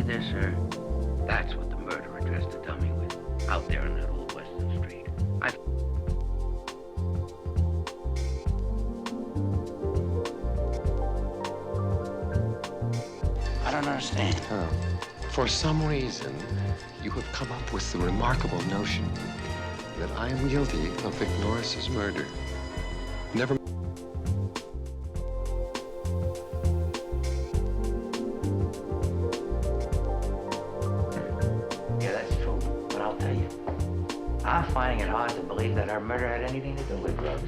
there, sir? That's what the murderer dressed the dummy with, out there on that old Western street. I don't understand. Oh. For some reason, you have come up with the remarkable notion that I am guilty of Vic Norris's murder. Never. Yeah, that's true. But I'll tell you, I'm finding it hard to believe that her murder had anything to do with drugs.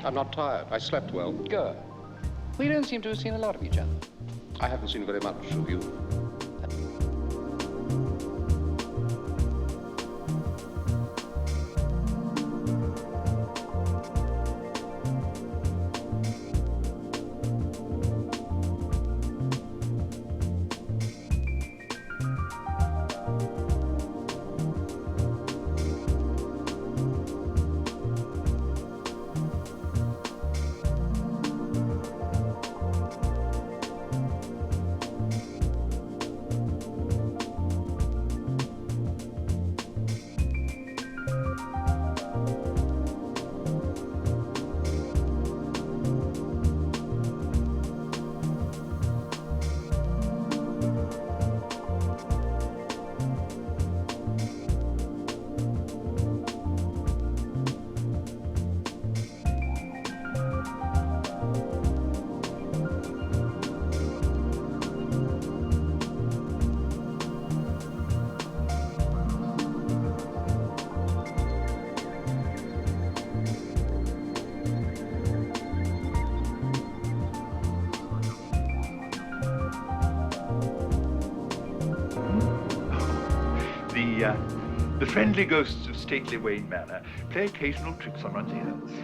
I'm not tired. I slept well. Good. We don't seem to have seen a lot of each other. I haven't seen very much of you. The friendly ghosts of stately Wayne Manor play occasional tricks on one's ears.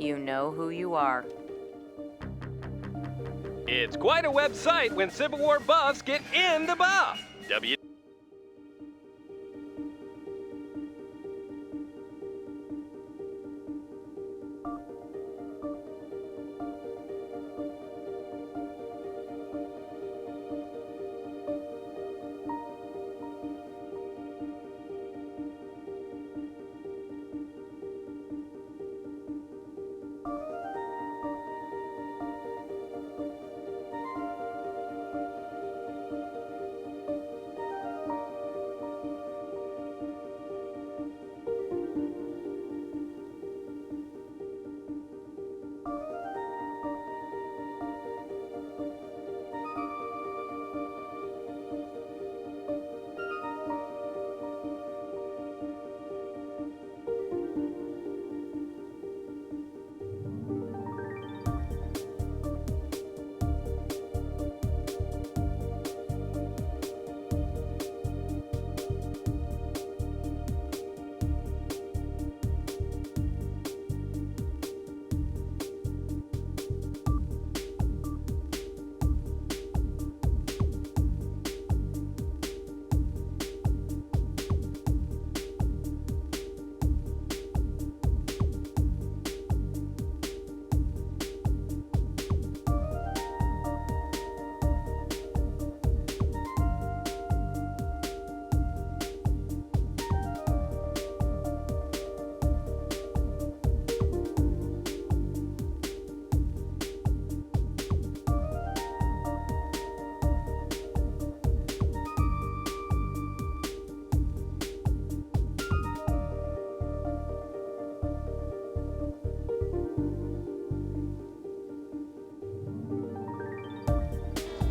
You know who you are. It's quite a website when Civil War buffs get in the buff.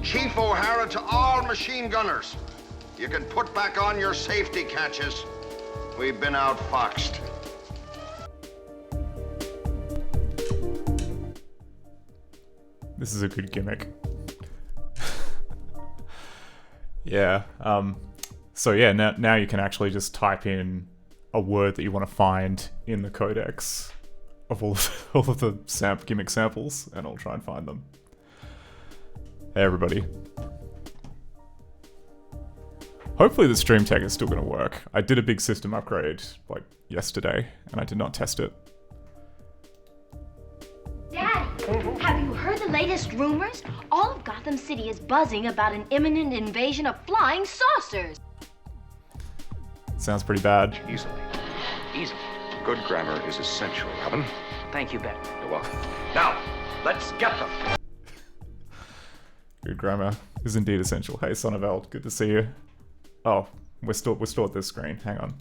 Chief O'Hara to all machine gunners. You can put back on your safety catches. We've been outfoxed. This is a good gimmick. Yeah. So yeah, now you can actually just type in a word that you want to find in the codex of all of the gimmick samples, and I'll try and find them. Hey everybody. Hopefully the stream tech is still going to work. I did a big system upgrade like yesterday, and I did not test it. Dad, have you heard the latest rumors? All of Gotham City is buzzing about an imminent invasion of flying saucers. Sounds pretty bad. Easily. Easily. Good grammar is essential, Robin. Thank you, Ben. You're welcome. Now, let's get them. Good grammar is indeed essential. Hey, Son of Eld, good to see you. Oh, we're still at this screen. Hang on.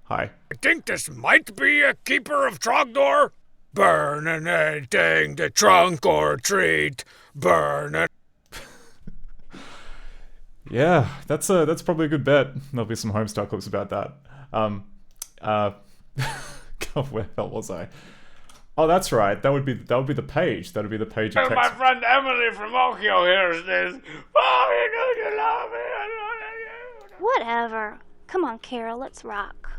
Hi. I think this might be a keeper of Trogdor. Burning anything, the trunk or treat. Burning. Yeah, that's probably a good bet. There'll be some Homestar clips about that. God, where the hell was I? Oh, that's right. That would be the page. That would be the page of text. My friend Emily from Okio hears this. Oh, you love me. Whatever. Come on, Carol, let's rock.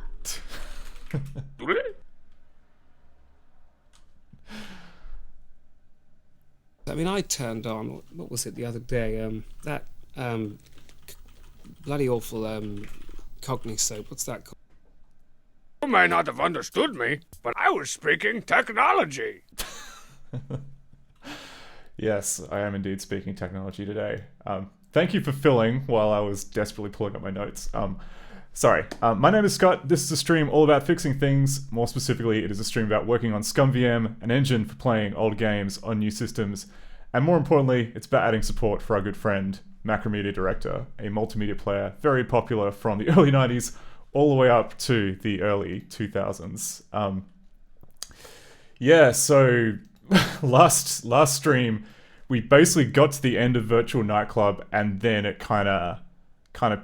I mean, I turned on, what was it the other day? That bloody awful Cognisoap. What's that called? You may not have understood me, but I was speaking technology. Yes, I am indeed speaking technology today. Thank you for filling while I was desperately pulling up my notes. Sorry. My name is Scott. This is a stream all about fixing things. More specifically, it is a stream about working on ScummVM, an engine for playing old games on new systems. And more importantly, it's about adding support for our good friend, Macromedia Director, a multimedia player very popular from the early 90s all the way up to the early 2000s. Yeah, so last stream, we basically got to the end of Virtual Nightclub, and then it kind of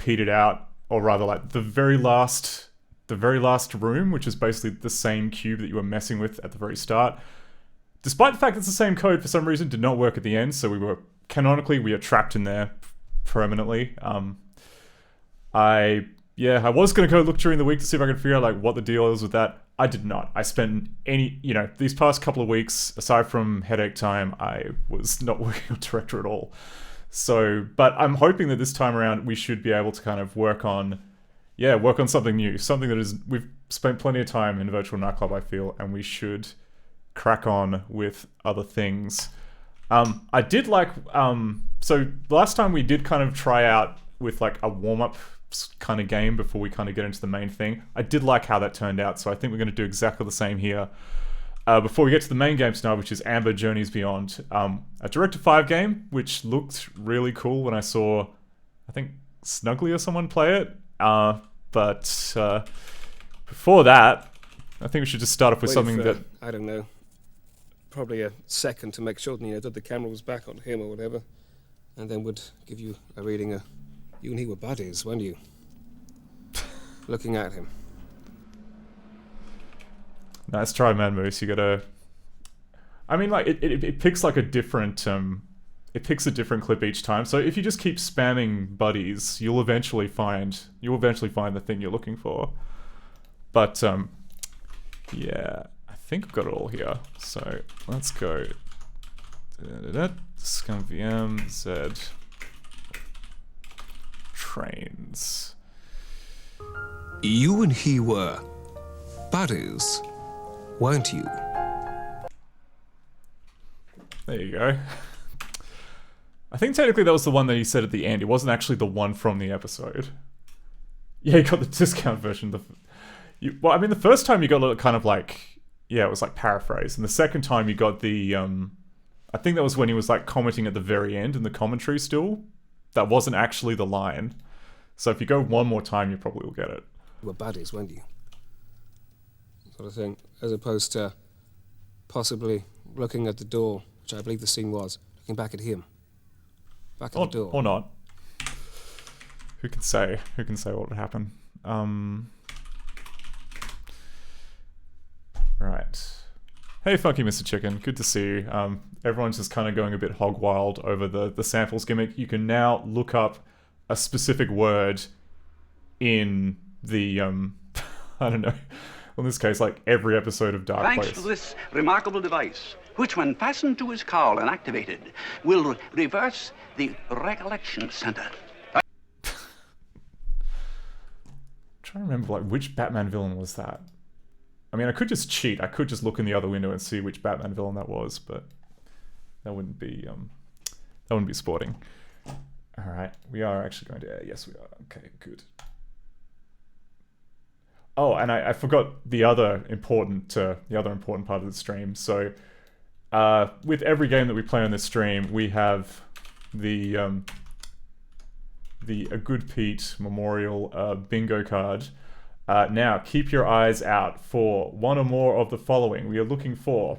petered out, or rather, like the very last room, which is basically the same cube that you were messing with at the very start. Despite the fact that it's the same code, for some reason, did not work at the end. So we are trapped in there permanently. yeah, I was going to go look during the week to see if I could figure out like what the deal is with that. I did not. I spent these past couple of weeks, aside from headache time, I was not working on Director at all. So, but I'm hoping that this time around we should be able to kind of work on something new, something that is, we've spent plenty of time in a virtual nightclub, I feel, and we should crack on with other things. I did like, so last time we did kind of try out with like a warm-up kind of game before we kind of get into the main thing. I did like how that turned out, so I think we're going to do exactly the same here. Before we get to the main game tonight, which is Amber Journeys Beyond, a Director 5 game, which looked really cool when I saw, I think, Snuggly or someone play it. But before that, I think we should just start off with something that... I don't know, probably a second to make sure that the camera was back on him or whatever, and then would give you a reading of... You and he were buddies, weren't you? Looking at him. Nice try, Mad Moose. You gotta... I mean, like, it picks like a different... it picks a different clip each time, so if you just keep spamming buddies, you'll eventually find the thing you're looking for. But, yeah, I think I've got it all here. So, let's go... ScummVM, Z... Trains. You and he were buddies, weren't you? There you go. I think technically that was the one that he said at the end. It wasn't actually the one from the episode. Yeah, you got the discount version. Well, I mean, the first time you got a kind of like... Yeah, it was like paraphrase. And the second time you got the... I think that was when he was like commenting at the very end in the commentary still. That wasn't actually the line. So if you go one more time, you probably will get it. You were buddies, weren't you? Sort of thing. As opposed to possibly looking at the door, which I believe the scene was, looking back at him. Back at the door. Or not. Who can say? Who can say what would happen? Right. Hey, Funky Mr. Chicken. Good to see you. Everyone's just kind of going a bit hog wild over the samples gimmick. You can now look up a specific word in the, I don't know, in this case, like every episode of Dark Place. Thanks to this remarkable device, which when fastened to his cowl and activated, will reverse the recollection center. Trying to remember, like, which Batman villain was that? I mean, I could just cheat. I could just look in the other window and see which Batman villain that was, but that wouldn't be sporting. All right, we are actually going to... yes, we are. Okay, good. Oh, and I forgot the other important part of the stream. So, with every game that we play on this stream, we have the A Good Pete Memorial bingo card. Now, keep your eyes out for one or more of the following. We are looking for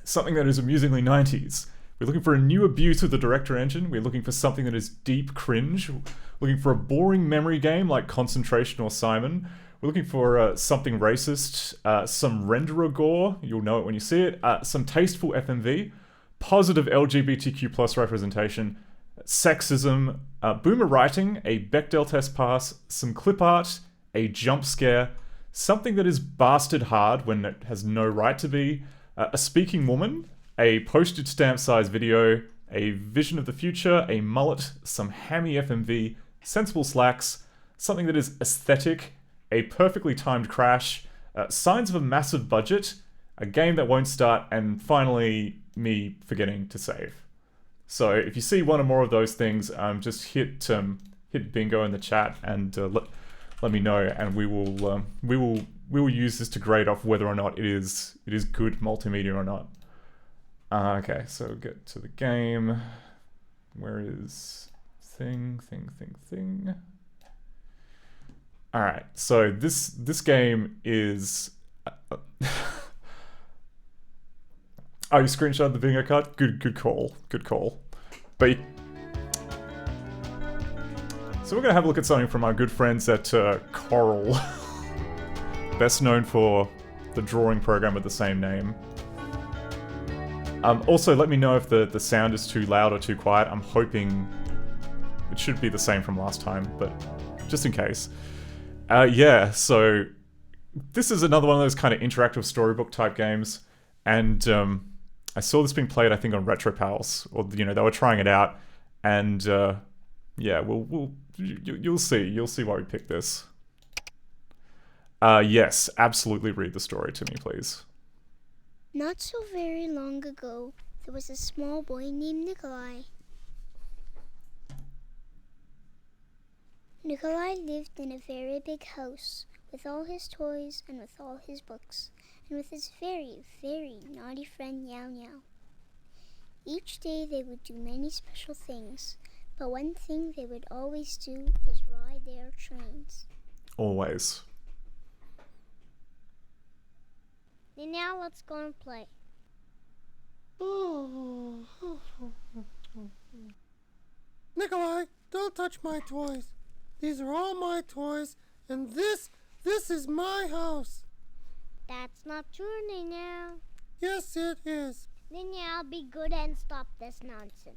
something that is amusingly 90s. We're looking for a new abuse of the Director Engine. We're looking for something that is deep cringe. We're looking for a boring memory game like Concentration or Simon. We're looking for something racist, some renderer gore, you'll know it when you see it, some tasteful FMV, positive LGBTQ+ representation, sexism, boomer writing, a Bechdel test pass, some clip art, a jump scare, something that is bastard hard when it has no right to be, a speaking woman, a postage stamp size video, a vision of the future, a mullet, some hammy FMV, sensible slacks, something that is aesthetic, a perfectly timed crash, signs of a massive budget, a game that won't start, and finally, me forgetting to save. So if you see one or more of those things, just hit bingo in the chat and let me know, and we will use this to grade off whether or not it is good multimedia or not. Okay, so get to the game. Where is thing? All right, so this game is. Oh, you screenshot the bingo card? Good call. But so we're gonna have a look at something from our good friends at Coral, best known for the drawing program with the same name. Also, let me know if the sound is too loud or too quiet. I'm hoping it should be the same from last time, but just in case. Yeah, so this is another one of those kind of interactive storybook type games, and I saw this being played, I think, on RetroPals, or you know, they were trying it out, and yeah, you'll see why we picked this. Yes, absolutely read the story to me, please. Not so very long ago, there was a small boy named Nikolai. Nikolai lived in a very big house with all his toys and with all his books, and with his very, very naughty friend Meow Meow. Each day they would do many special things, but one thing they would always do is ride their trains. Always. And now let's go and play. Nikolai, don't touch my toys. These are all my toys, and this is my house. That's not true, now. Yes, it is. Now be good and stop this nonsense.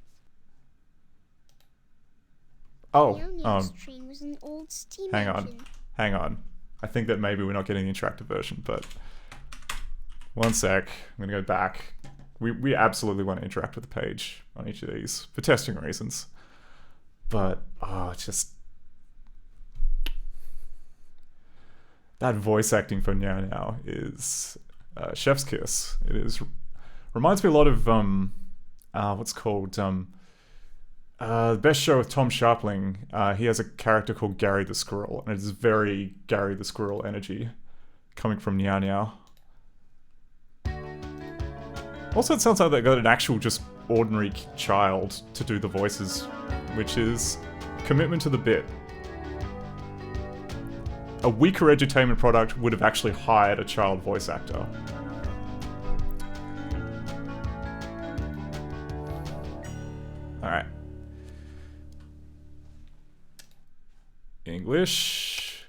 Oh, Meow's train was an old steam hang engine. on. I think that maybe we're not getting the interactive version, but one sec. I'm gonna go back. We absolutely want to interact with the page on each of these for testing reasons, but just that voice acting for Meow Meow is chef's kiss. It is reminds me a lot of what's called the Best Show with Tom Sharpling. He has a character called Gary the Squirrel, and it is very Gary the Squirrel energy coming from Meow Meow. Also, it sounds like they got an actual just ordinary child to do the voices, which is commitment to the bit. A weaker edutainment product would have actually hired a child voice actor. Alright. English.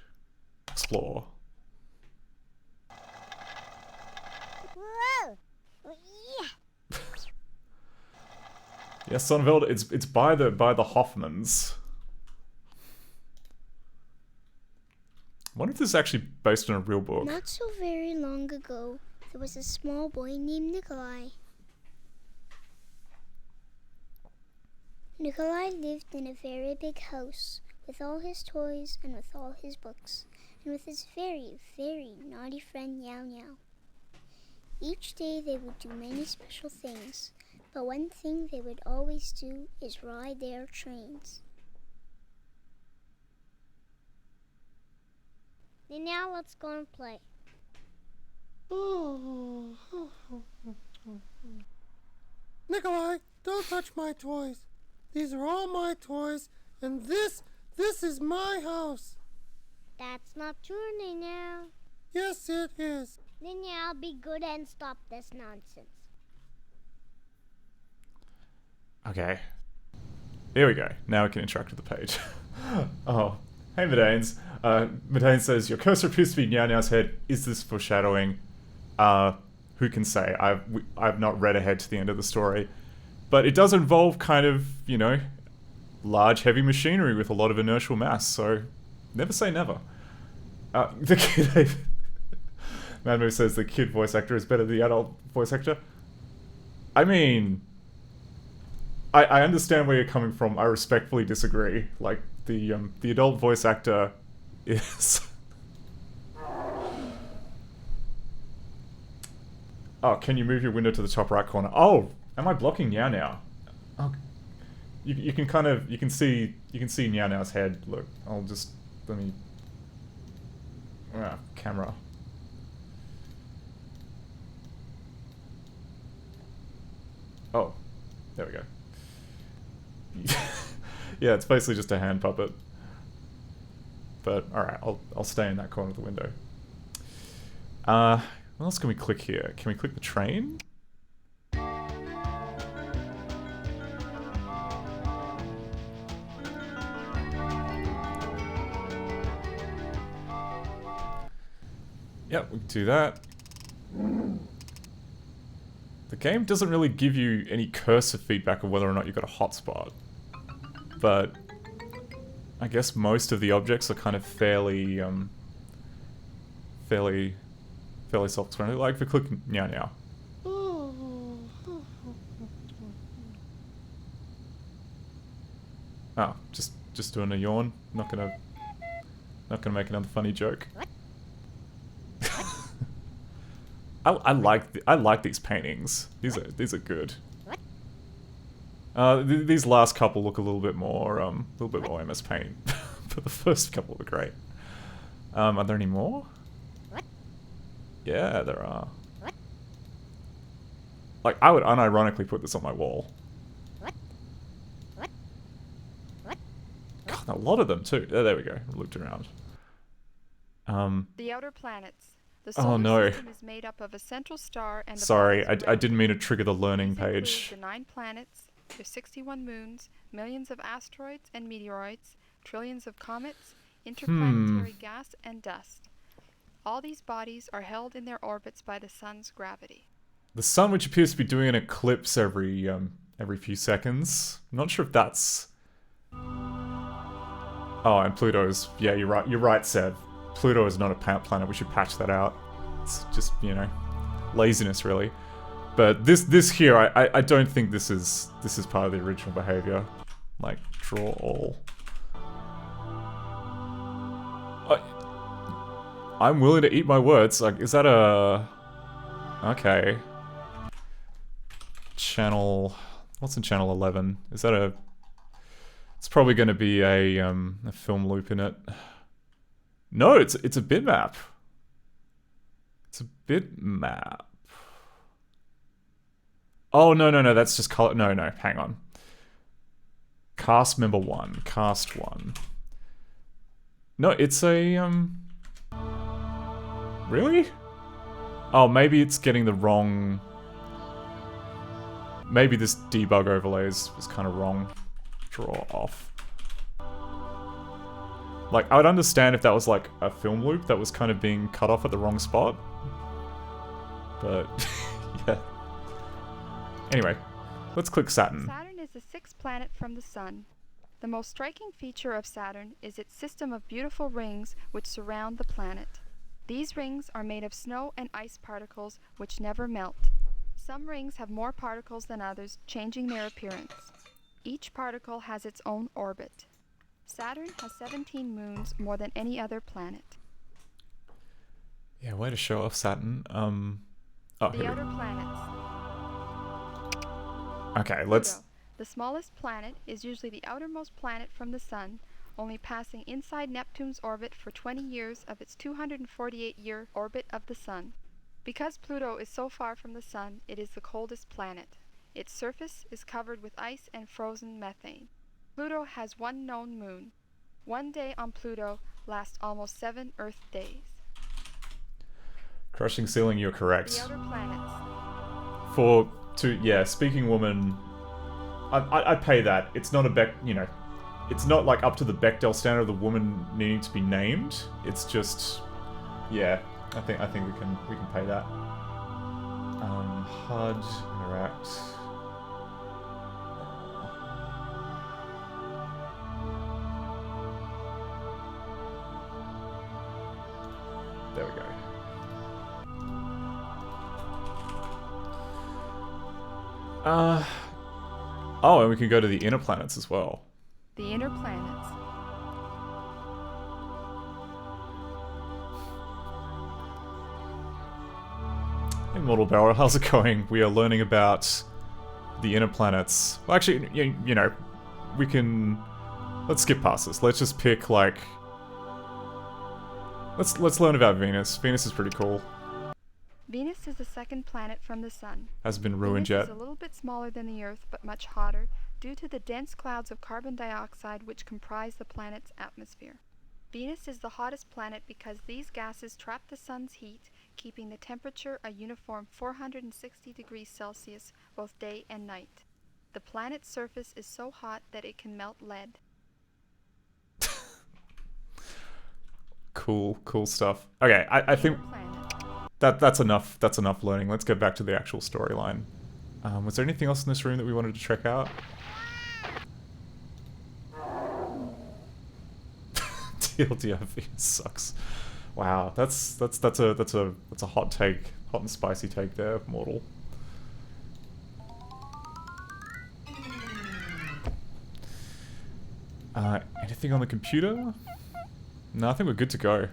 Explore. Whoa! Yeah. Yes, Sonnenfeld, it's by the Hoffmans. I wonder if this is actually based on a real book. Not so very long ago, there was a small boy named Nikolai. Nikolai lived in a very big house with all his toys and with all his books, and with his very, very naughty friend Meow Meow. Each day they would do many special things, but one thing they would always do is ride their trains. And now let's go and play. Nikolai, don't touch my toys. These are all my toys, and this is my house. That's not true, now. Yes, it is. Now be good and stop this nonsense. Okay. Here we go. Now we can interact with the page. Oh. Hey, Medanes. Medane says, your cursor appears to be Meow Meow's head. Is this foreshadowing? Who can say? I've not read ahead to the end of the story. But it does involve kind of, you know, large heavy machinery with a lot of inertial mass, so never say never. The kid... Madmo says the kid voice actor is better than the adult voice actor. I mean... I understand where you're coming from. I respectfully disagree. Like, the adult voice actor is... Oh, can you move your window to the top right corner? Oh, am I blocking Meow Meow? Oh, you can kind of, you can see Meow Meow's head. Look, I'll just, let me, camera. Oh, there we go. Yeah, it's basically just a hand puppet. But alright, I'll stay in that corner of the window. What else can we click here? Can we click the train? Yep, we can do that. The game doesn't really give you any cursor feedback of whether or not you've got a hotspot. But I guess most of the objects are kind of fairly fairly self-explanatory. Like if we click meow meow. Oh, just doing a yawn. Not gonna make another funny joke. I like these paintings. These are good. These last couple look a little bit more MS Paint, but the first couple were great. Are there any more? Yeah, there are. Like, I would unironically put this on my wall. God, a lot of them too. There we go. Looked around. The outer planets. The Oh solar no. system is made up of a central star and the Sorry, bodies I didn't mean to trigger the learning These include page. the 9 planets, their 61 moons, millions of asteroids and meteoroids, trillions of comets, interplanetary gas and dust. All these bodies are held in their orbits by the sun's gravity. The sun, which appears to be doing an eclipse every few seconds. I'm not sure if that's. Oh, and Pluto's. Yeah, you're right. You're right, Seb. Pluto is not a planet. We should patch that out. It's just, you know, laziness, really. But this here, I don't think this is part of the original behavior. Like, draw all. I'm willing to eat my words. Like, is that a... Okay. Channel... What's in channel 11? Is that a... It's probably going to be a film loop in it. No, it's a bitmap. It's a bitmap. Oh, no, that's just color... No, hang on. Cast member 1. Cast 1. No, it's a, Really? Oh, maybe it's getting the wrong... Maybe this debug overlay is kind of wrong. Draw off. Like, I would understand if that was like a film loop that was kind of being cut off at the wrong spot. But, yeah. Anyway, let's click Saturn. Saturn is the 6th planet from the Sun. The most striking feature of Saturn is its system of beautiful rings which surround the planet. These rings are made of snow and ice particles which never melt. Some rings have more particles than others, changing their appearance. Each particle has its own orbit. Saturn has 17 moons, more than any other planet. Yeah, way to show off Saturn. Oh, the outer planets. Okay, let's... Pluto. The smallest planet is usually the outermost planet from the Sun, only passing inside Neptune's orbit for 20 years of its 248-year orbit of the Sun. Because Pluto is so far from the Sun, it is the coldest planet. Its surface is covered with ice and frozen methane. Pluto has one known moon. One day on Pluto lasts almost 7 Earth days. Crushing Ceiling, you're correct. The outer planets. Yeah, Speaking Woman, I'd pay that. It's not it's not like up to the Bechdel standard of the woman needing to be named. It's just, yeah, I think we can pay that. HUD, interact. There we go. Oh, and we can go to the inner planets as well. The inner planets. Hey, Mortal Barrel, how's it going? We are learning about the inner planets. Well, actually, you know, we can... Let's skip past this. Let's just pick, like... Let's learn about Venus. Venus is pretty cool. Venus is the 2nd planet from the Sun. Hasn't been ruined Venus yet. is a little bit smaller than the Earth, but much hotter, due to the dense clouds of carbon dioxide which comprise the planet's atmosphere. Venus is the hottest planet because these gases trap the Sun's heat, keeping the temperature a uniform 460 degrees Celsius both day and night. The planet's surface is so hot that it can melt lead. Cool stuff. Okay, I think that's enough. That's enough learning. Let's go back to the actual storyline. Was there anything else in this room that we wanted to check out? TLDR sucks. Wow, that's a hot take, hot and spicy take there, Mortal. Anything on the computer? No, I think we're good to go.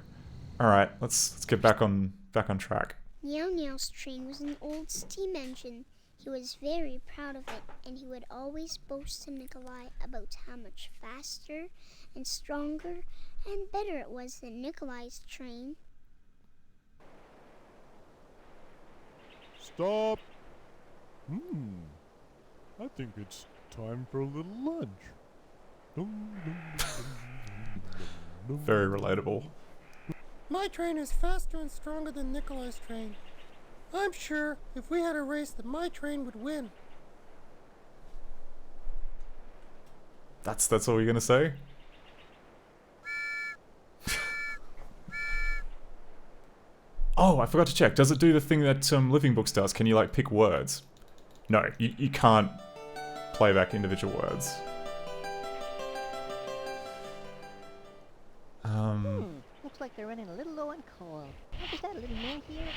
All right, let's get back on track. Meow Meow's train was an old steam engine. He was very proud of it, and he would always boast to Nikolai about how much faster and stronger and better it was than Nikolai's train. Stop! I think it's time for a little lunch. Very relatable. My train is faster and stronger than Nikolai's train. I'm sure if we had a race that my train would win. That's all you're gonna say? Oh, I forgot to check. Does it do the thing that Living Books does? Can you like pick words? No, you can't play back individual words. Looks like they're running a little low on coal. Look at that little mill here.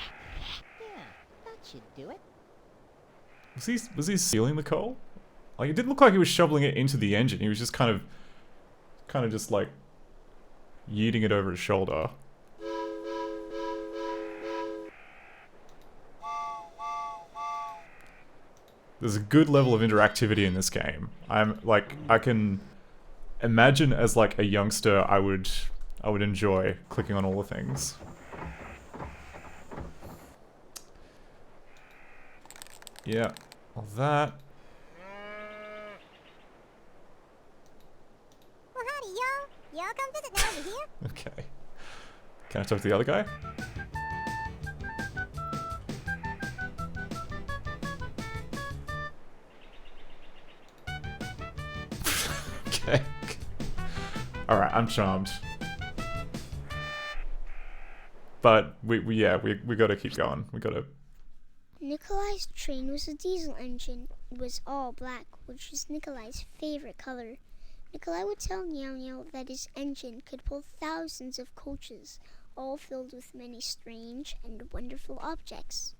Yeah, that should do it. Was he stealing the coal? Like, it didn't look like he was shoveling it into the engine. He was just kind of just like yeeting it over his shoulder. There's a good level of interactivity in this game. I can imagine as like a youngster I would enjoy clicking on all the things. Yeah, all that. Well, howdy, y'all. Y'all come visit now over here? Okay. Can I talk to the other guy? Okay. Alright, I'm charmed. But we gotta keep going. We gotta... Nikolai's train was a diesel engine. It was all black, which was Nikolai's favorite color. Nikolai would tell Meow Meow that his engine could pull thousands of coaches, all filled with many strange and wonderful objects.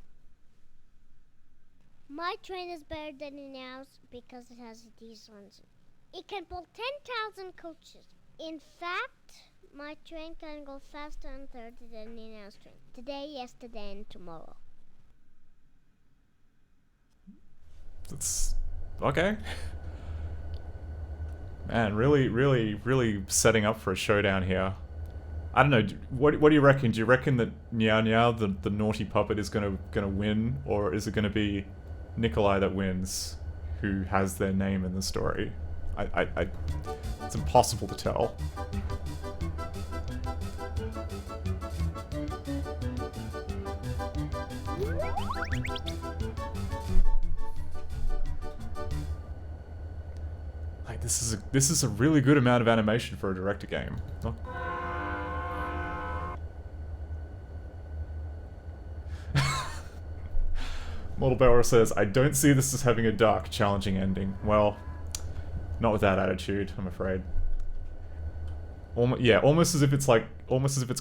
My train is better than Meow's because it has a diesel engine. It can pull 10,000 coaches. In fact, my train can go faster and further than Meow's train. Today, yesterday, and tomorrow. That's... okay. Man, really setting up for a showdown here. I don't know, what do you reckon? Do you reckon that Meow Meow, the naughty puppet, is gonna win? Or is it gonna be Nikolai that wins, who has their name in the story? It's impossible to tell. Like, this is a really good amount of animation for a director game. Oh. Mortal Bauer says, I don't see this as having a dark, challenging ending. Well, not with that attitude, I'm afraid. Almost as if it's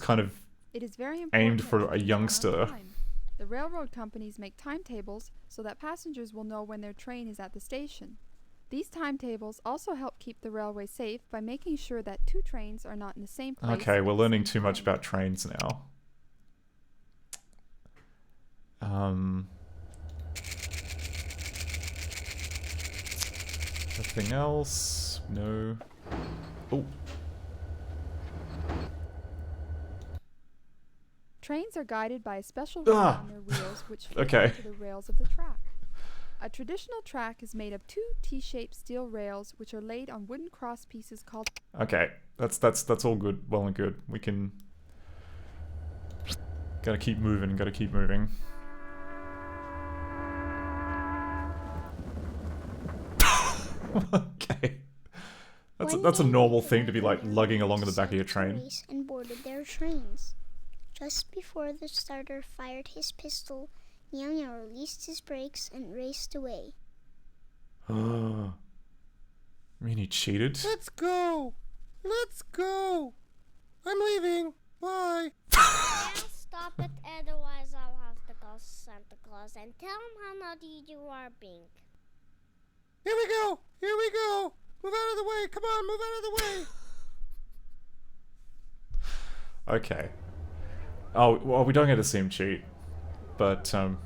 kind of It is very aimed important for that a you be on youngster. time. The railroad companies make timetables so that passengers will know when their train is at the station. These timetables also help keep the railway safe by making sure that two trains are not in the same place. Okay, we're learning too much about trains now. Nothing else? No. Oh. Trains are guided by a special rail on their wheels which fit to the rails of the track. A traditional track is made of two T-shaped steel rails which are laid on wooden cross pieces called... Okay, that's all good, well and good. We can... Gotta keep moving. Okay. That's a normal thing to be like lugging along in the back of your train. And boarded their trains. Just before the starter fired his pistol, Meow Meow released his brakes and raced away. I mean, he cheated? Let's go! Let's go! I'm leaving. Bye. Now stop it, otherwise I'll have to call Santa Claus and tell him how naughty you are being. Here we go. Here we go. Move out of the way. Come on, move out of the way. Okay. Oh, well, we don't get to see him cheat, but oh,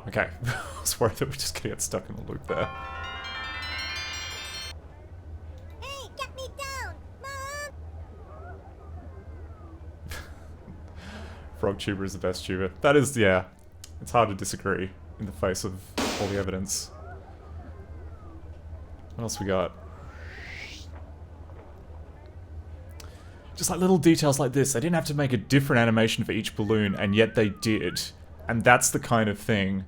okay. I was worried that we're just gonna get stuck in the loop there. Hey, get me down, Mom! Frog tuber is the best tuber. That is, yeah. It's hard to disagree in the face of all the evidence. What else we got? Just like little details like this. They didn't have to make a different animation for each balloon, and yet they did. And that's the kind of thing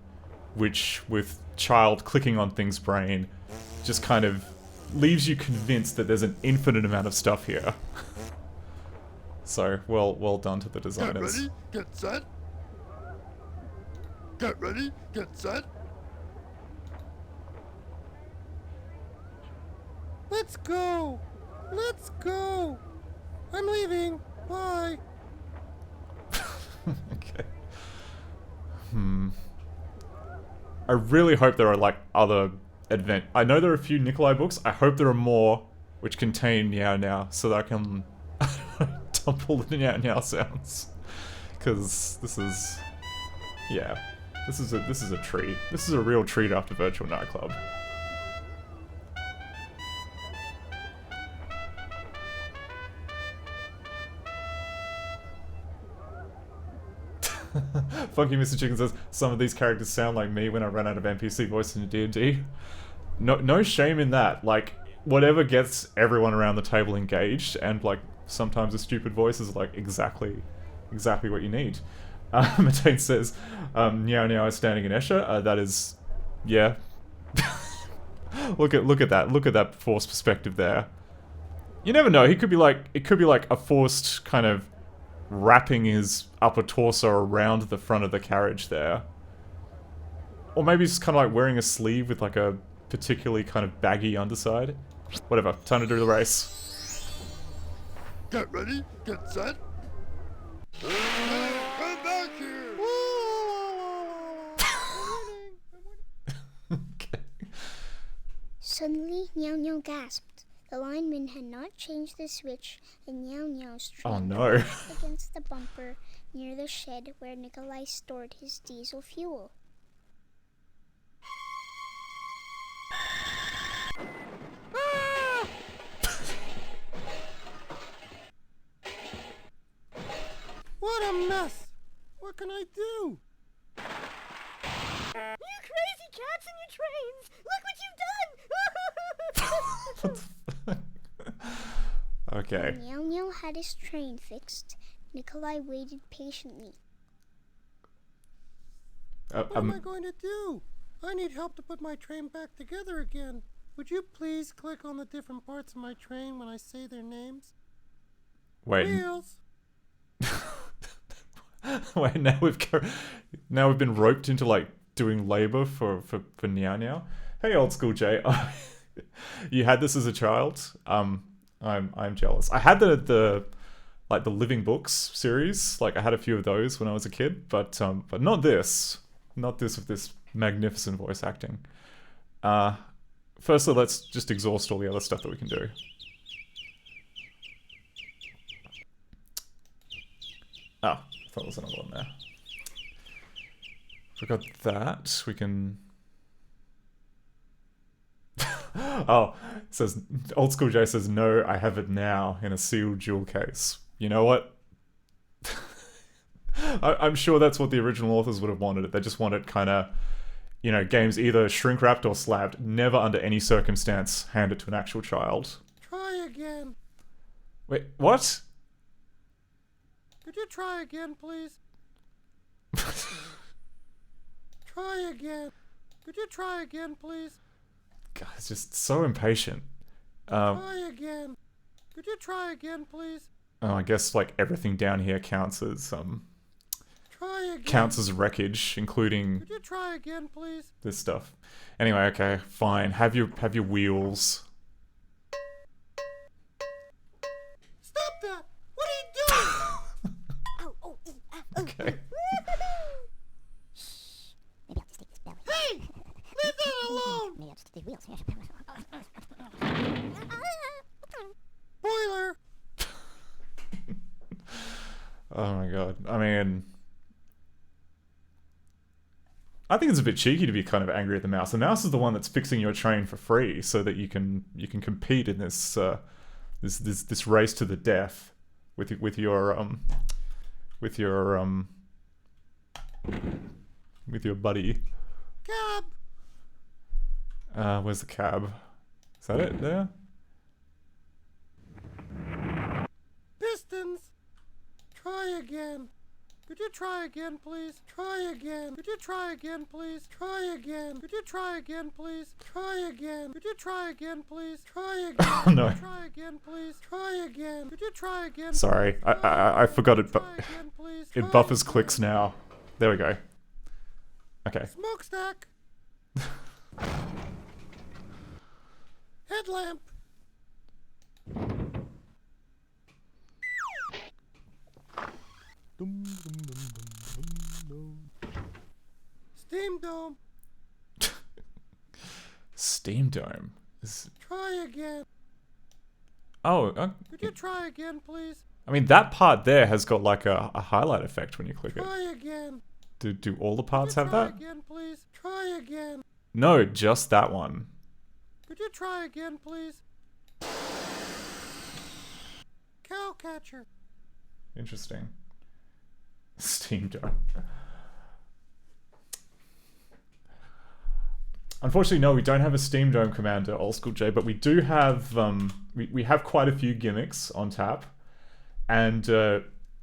which, with child clicking on things' brain, just kind of leaves you convinced that there's an infinite amount of stuff here. So, well done to the designers. Get ready, get set. Get ready, get set. Let's go. Let's go. I'm leaving. Bye. Okay. I really hope there are, like, other I know there are a few Nikolai books. I hope there are more which contain Meow Now, so that I can dump all the Meow Now sounds. Because this is... yeah. This is a treat. This is a real treat after Virtual Nightclub. Funky Mr. Chicken says, some of these characters sound like me when I run out of NPC voice in D&D. No shame in that. Like, whatever gets everyone around the table engaged, and like, sometimes a stupid voice is like exactly what you need. Matane says, Meow Meow is standing in Escher. That is, yeah. Look at that. Look at that forced perspective there. You never know. He could be like, it could be like a forced kind of wrapping his upper torso around the front of the carriage there. Or maybe he's kind of like wearing a sleeve with like a particularly kind of baggy underside. Whatever, time to do the race. Get ready, get set. Come back here. Okay. Suddenly, Meow Meow gasped. The lineman had not changed the switch, and Meow Meow strained against the bumper near the shed where Nikolai stored his diesel fuel. What a mess! What can I do? You crazy cats and your trains! Look what you've done! Okay. When Meow Meow had his train fixed, Nikolai waited patiently. What am I going to do? I need help to put my train back together again. Would you please click on the different parts of my train when I say their names? Wait. Wheels. Wait, now we've been roped into like doing labor for Meow Meow. Hey, old school Jay. You had this as a child. I'm jealous. I had the Living Books series. Like I had a few of those when I was a kid, but not this. Not this with this magnificent voice acting. Firstly, let's just exhaust all the other stuff that we can do. Oh, I thought there was another one there. We got that. We can... Oh, it says, old school Jay says, no, I have it now in a sealed jewel case. You know what? I'm sure that's what the original authors would have wanted. They just wanted kind of, you know, games either shrink wrapped or slabbed. Never under any circumstance hand it to an actual child. Try again. Wait, what? Could you try again, please? Try again. Could you try again, please? God, it's just so impatient. Try again. Could you try again, please? Oh, I guess like everything down here counts as Try again. counts as wreckage, including Could you try again, please? this stuff. Anyway, okay, fine. Have your wheels. Stop that! What are you doing? Okay. Maybe I'll just take this belly. Hey! Leave that alone! Maybe I'll just take these wheels. Boiler! Oh my god. I mean, I think it's a bit cheeky to be kind of angry at the mouse. The mouse is the one that's fixing your train for free, so that you can compete in this this race to the death with your buddy. Cab! Where's the cab? Is that it there? Pistons! Try again. Could you try again, please? Try again. Could you try again, please? Try again. Could you try again, please? Try again. Could you try again, please? Try again. Oh no. Could you try again, please? Try again. Could you try again? Sorry, I forgot it, but it buffers clicks now. There we go. Okay. Smokestack. Headlamp. Steam dome. Steam dome. Try again. Oh. Could you try again, please? I mean, that part there has got like a highlight effect when you click it. Try again. Do all the parts have that? Try again, please. Try again. No, just that one. Could you try again, please? Cowcatcher. Interesting. Steam dome. Unfortunately, no, we don't have a Steam Dome commander, Old School J, but we do have we have quite a few gimmicks on tap, and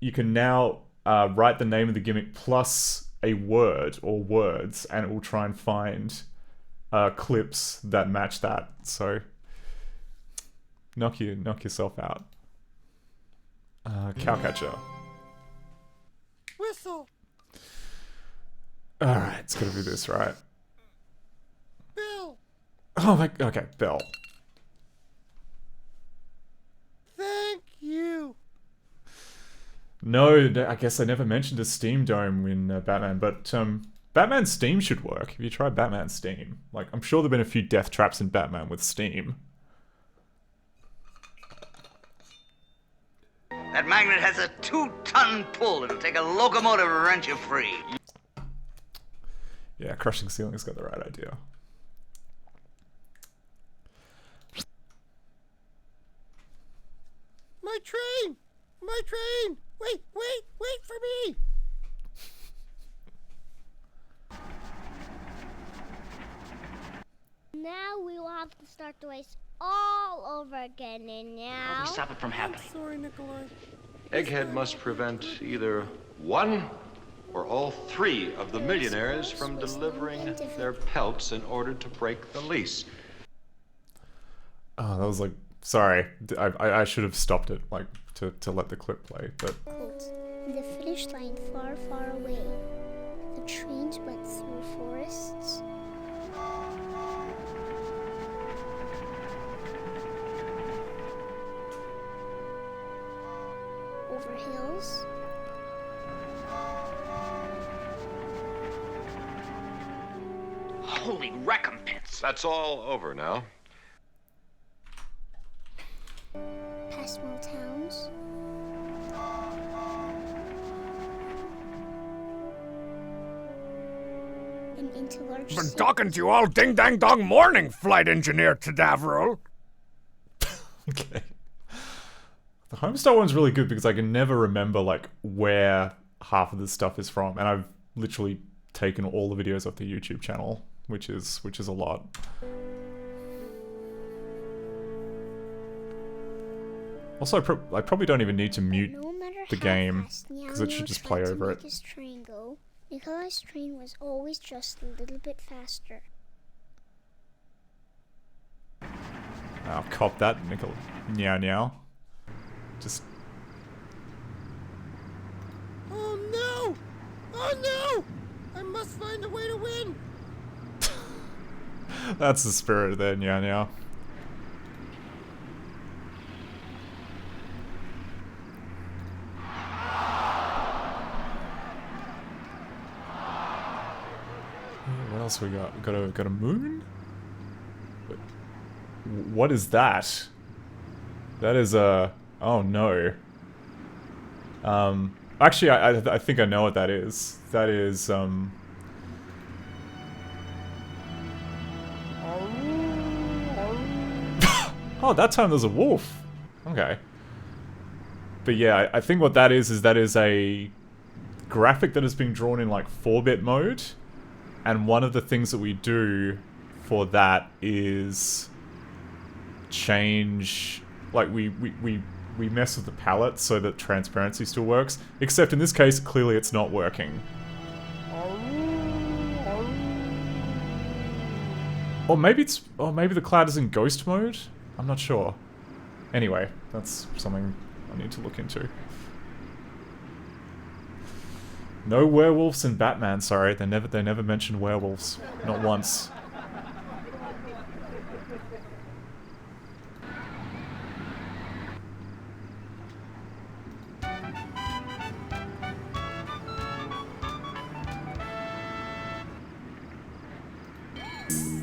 you can now write the name of the gimmick plus a word or words, and it will try and find clips that match that. So knock yourself out. Cowcatcher. Whistle. All right, it's gotta be this, right? Bell. Oh my. Okay, bell. Thank you. No, I guess I never mentioned a Steam Dome in Batman, but Batman Steam should work. If you try Batman Steam, like I'm sure there've been a few death traps in Batman with Steam. That magnet has a 2-ton pull. It'll take a locomotive to wrench you free. Yeah, crushing ceiling's got the right idea. My train! My train! Wait for me! Now we will have to start the race all over again, and now... Stop it from happening. Sorry, Nikolai. Egghead must prevent either one or all three of the millionaires from delivering their pelts in order to break the lease. Oh, that was like, sorry, I should have stopped it, like to let the clip play, but. The finish line far, far away. The trains went through forests. Over hills. Holy recompense! That's all over now. Past small towns. And into large Been cities. talking to you all ding-dang-dong morning, Flight Engineer Cadaveral. Okay. The Homestar one's really good because I can never remember like where half of this stuff is from, and I've literally taken all the videos off the YouTube channel, which is a lot. Also, I probably don't even need to mute the game because it should just play over it. His train go. Nikolai's train was always just a little bit faster. I'll cop that, Nikolai. Meow meow. Just... Oh no! Oh no! I must find a way to win! That's the spirit there, Nyao. What else we got? We got a moon? What is that? That is a... Oh no. Actually, I think I know what that is. That is, Oh, that time there's a wolf. Okay. But yeah, I think what that is that is a graphic that has been drawn in like 4-bit mode. And one of the things that we do for that is change, like we mess with the palette so that transparency still works. Except in this case, clearly it's not working. Or maybe the cloud is in ghost mode? I'm not sure. Anyway, that's something I need to look into. No werewolves in Batman, sorry. They never mentioned werewolves. Not once.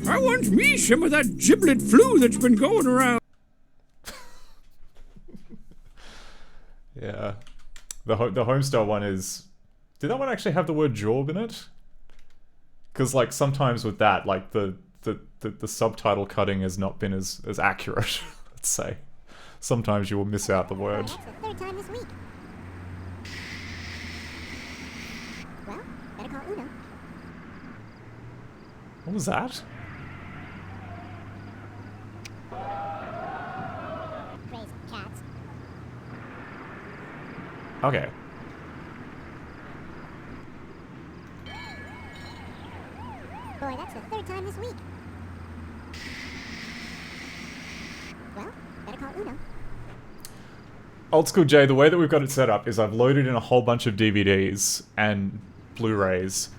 I want me some of that giblet flu that's been going around. Yeah. The Homestar one is... Did that one actually have the word Jorb in it? Because, like, sometimes with that, like, the subtitle cutting has not been as accurate, let's say. Sometimes you will miss out the word. That's the third time this week. Well, better call Uno. What was that? Crazy cats. Okay. Boy, that's the third time this week. Well, better call Uno. Old School Jay, the way that we've got it set up is I've loaded in a whole bunch of DVDs and Blu-rays,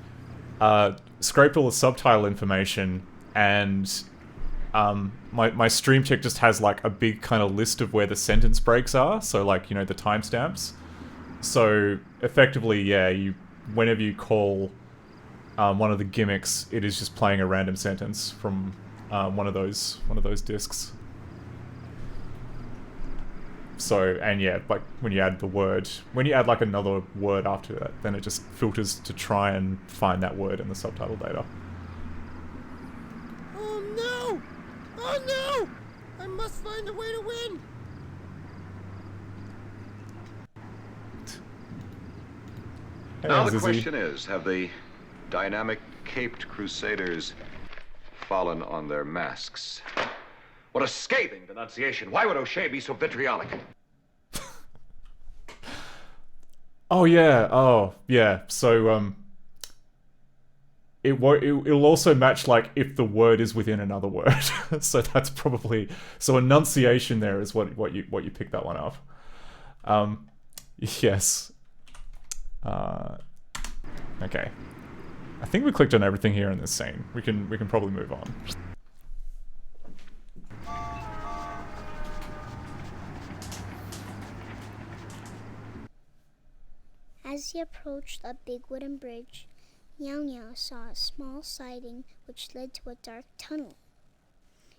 scraped all the subtitle information, and my stream check just has like a big kind of list of where the sentence breaks are, so like, you know, the timestamps. So effectively, yeah, whenever you call one of the gimmicks, it is just playing a random sentence from one of those discs. So, and yeah, like when you add like another word after that, then it just filters to try and find that word in the subtitle data. Oh no! Oh no! I must find a way to win! Hey, now the Zizzy. question is, have the dynamic caped crusaders fallen on their masks? What a scathing denunciation. Why would O'Shea be so vitriolic? Oh yeah. So it'll also match like if the word is within another word. So that's probably, so enunciation there is what you pick that one up. Yes. Okay. I think we clicked on everything here in this scene. We can probably move on. As he approached a big wooden bridge, Meow Meow saw a small siding which led to a dark tunnel.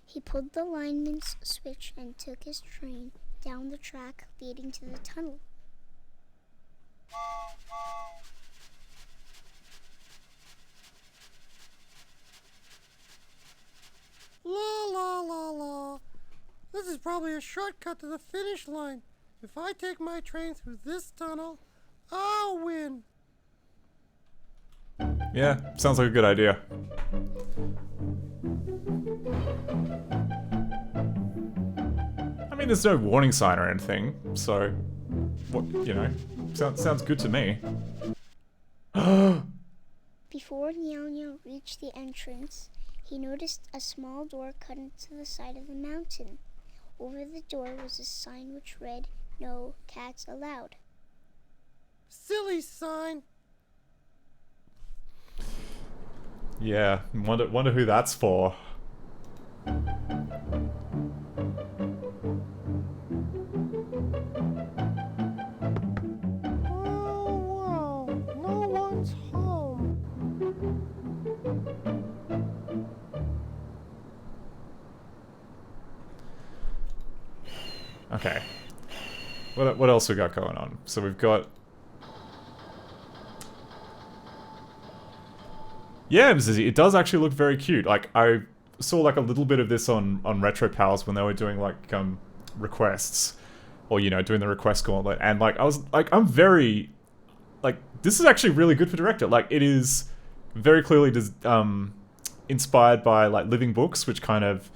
He pulled the lineman's switch and took his train down the track leading to the tunnel. La la la la. This is probably a shortcut to the finish line. If I take my train through this tunnel, I'll win. Yeah, sounds like a good idea. I mean, there's no warning sign or anything, so what, you know, sounds good to me. Before Meow Meow reached the entrance, he noticed a small door cut into the side of the mountain. Over the door was a sign which read, No cats allowed. Silly sign. Yeah, wonder who that's for. Oh, wow. No one's home. Okay. What else we got going on? So we've got... Yeah, Mzizzy, it does actually look very cute. Like, I saw like a little bit of this on Retro Pals when they were doing like requests, or you know, doing the request gauntlet, and like I was like, I'm very like, this is actually really good for director. Like, it is very clearly inspired by like Living Books, which kind of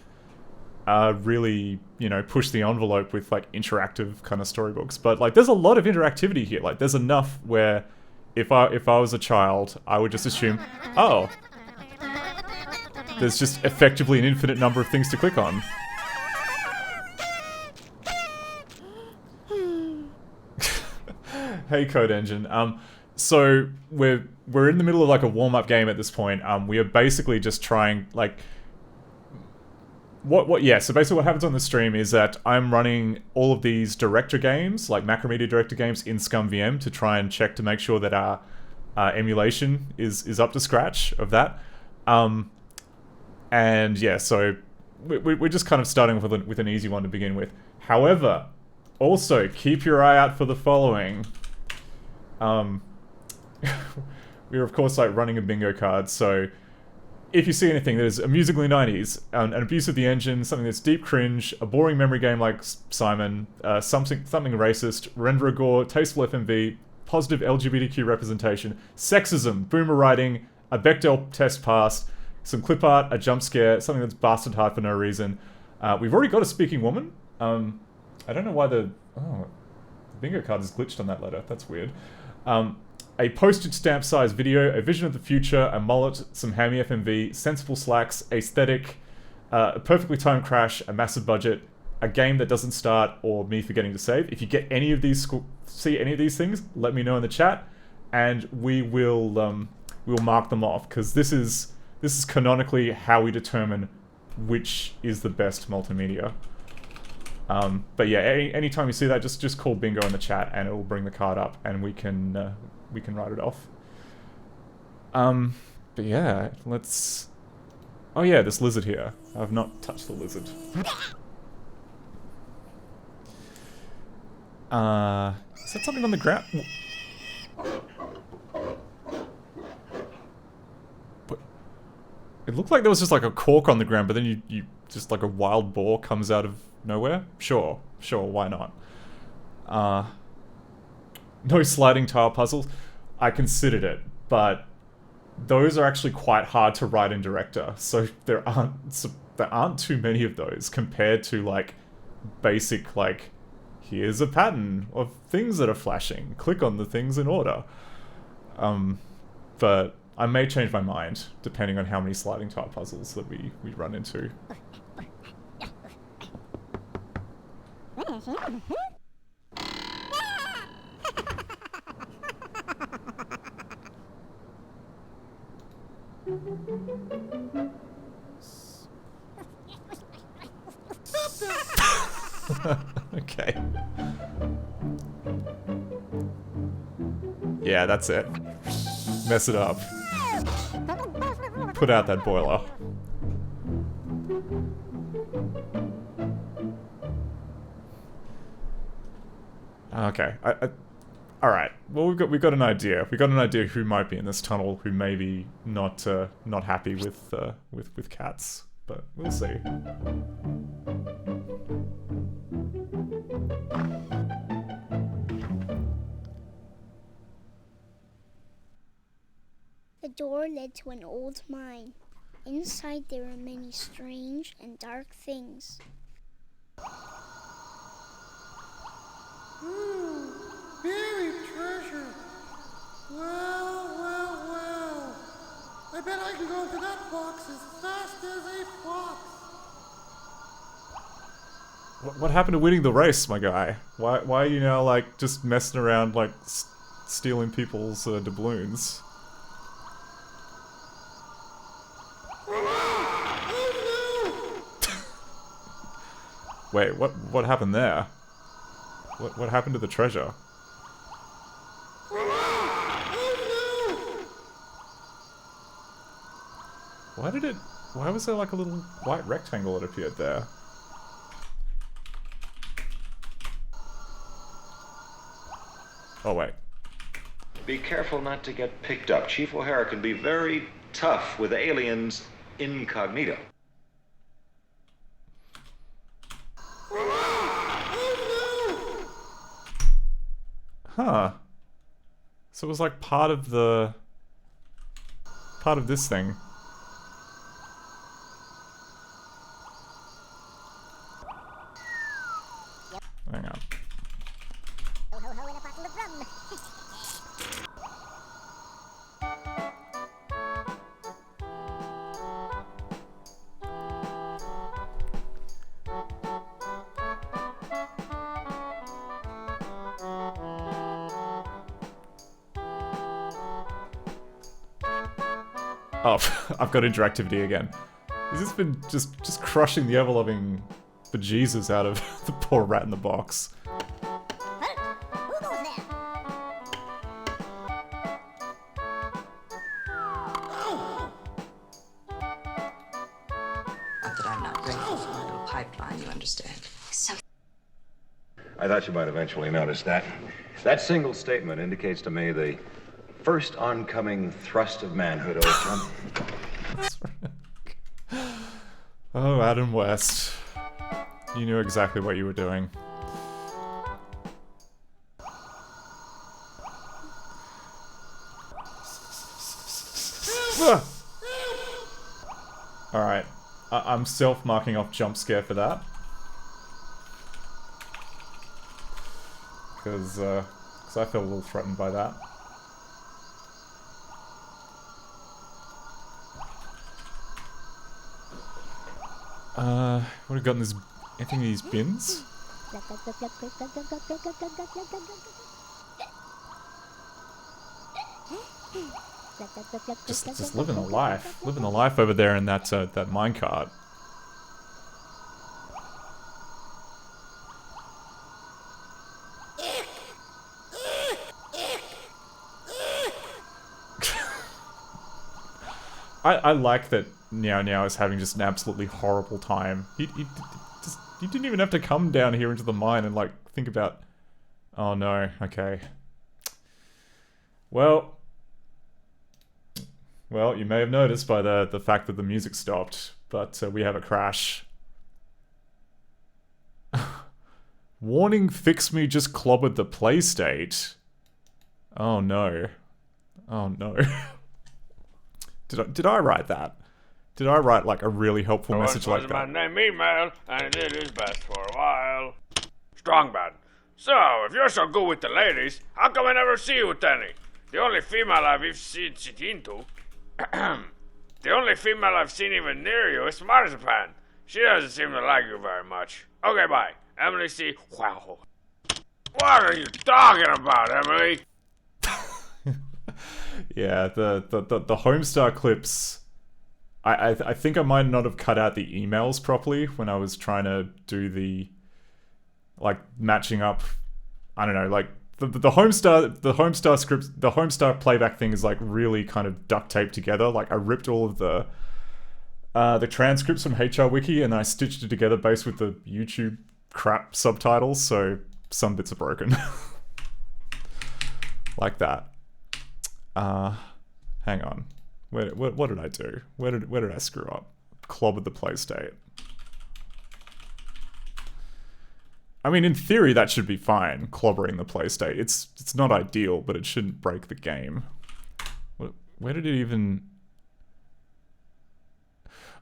really, you know, push the envelope with like interactive kind of storybooks. But like, there's a lot of interactivity here. Like, there's enough where if I was a child, I would just assume, oh, there's just effectively an infinite number of things to click on. Hey, Code Engine. So we're in the middle of like a warm-up game at this point. We are basically just trying like so basically what happens on the stream is that I'm running all of these director games, like Macromedia director games, in ScummVM to try and check to make sure that our emulation is up to scratch of that. And yeah, so we're just kind of starting with an easy one to begin with. However, also keep your eye out for the following. We're of course like running a bingo card, so if you see anything that is amusingly 90s, an abuse of the engine, something that's deep cringe, a boring memory game like Simon, something racist, render a gore, tasteful FMV, positive LGBTQ representation, sexism, boomer writing, a Bechdel test passed, some clip art, a jump scare, something that's bastard hard for no reason. We've already got a speaking woman. I don't know why the bingo card is glitched on that letter. That's weird. A postage stamp size video, a vision of the future, a mullet, some hammy FMV, sensible slacks, aesthetic, a perfectly timed crash, a massive budget, a game that doesn't start, or me forgetting to save. If you get any of these, see any of these things, let me know in the chat, and we'll mark them off, because this is canonically how we determine which is the best multimedia. But yeah, anytime you see that, just call bingo in the chat, and it will bring the card up, and we can write it off. But yeah, let's... Oh yeah, this lizard here. I've not touched the lizard. Is that something on the ground? What? It looked like there was just like a cork on the ground, but then you just like a wild boar comes out of nowhere? Sure, why not? No sliding tile puzzles. I considered it, but those are actually quite hard to write in Director, so there aren't too many of those compared to like basic like, here's a pattern of things that are flashing. Click on the things in order. But I may change my mind depending on how many sliding tile puzzles that we run into. Okay. Yeah, that's it. Mess it up. Put out that boiler. Okay. Alright. Well, we've got an idea. We've got an idea who might be in this tunnel, who may be not happy with cats, but we'll see. The door led to an old mine. Inside there were many strange and dark things. Buried treasure. Well. I bet I can go into that box as fast as a fox. What happened to winning the race, my guy? Why are you now, like, just messing around, like, stealing people's doubloons? Wait, what happened there? What happened to the treasure? Why was there like a little white rectangle that appeared there? Oh wait. Be careful not to get picked up. Chief O'Hara can be very tough with aliens incognito. Huh. So it was like part of this thing. Hang on. Ho ho ho and a bottle of rum. Oh, I've got interactivity again. This has been just crushing the ever-loving bejesus out of the poor rat in the box. Not that I'm not grateful for my little pipeline, you understand. So I thought you might eventually notice that. That single statement indicates to me the first oncoming thrust of manhood, old chum. Oh, Adam West. You knew exactly what you were doing. Alright. I'm self-marking off jump scare for that. Because I felt a little threatened by that. What have we got in this? Anything in these bins? Just living the life. Living the life over there in that that minecart. I like that Meow Meow is having just an absolutely horrible time. You didn't even have to come down here into the mine and like think about... Oh no, okay. Well, you may have noticed by the fact that the music stopped, but we have a crash. Warning, fix me just clobbered the play state. Oh no. Oh no. Did I write that? Did I write like a really helpful message like that? My name email, and it is best for a while. Strongbad. So, if you're so good with the ladies, how come I never see you with any? The only female I've seen into, the only female I've seen even near you is Marzipan. She doesn't seem to like you very much. Okay, bye. Emily C. Wow. What are you talking about, Emily? Yeah, the Homestar clips. I think I might not have cut out the emails properly when I was trying to do the like matching up. I don't know, like the Homestar scripts, the Homestar playback thing is like really kind of duct taped together. Like I ripped all of the transcripts from HR Wiki and I stitched it together based with the YouTube crap subtitles, so some bits are broken. Like that. Hang on. What did I do? Where did I screw up? Clobbered the play state. I mean, in theory, that should be fine. Clobbering the play state. It's not ideal, but it shouldn't break the game. Where did it even?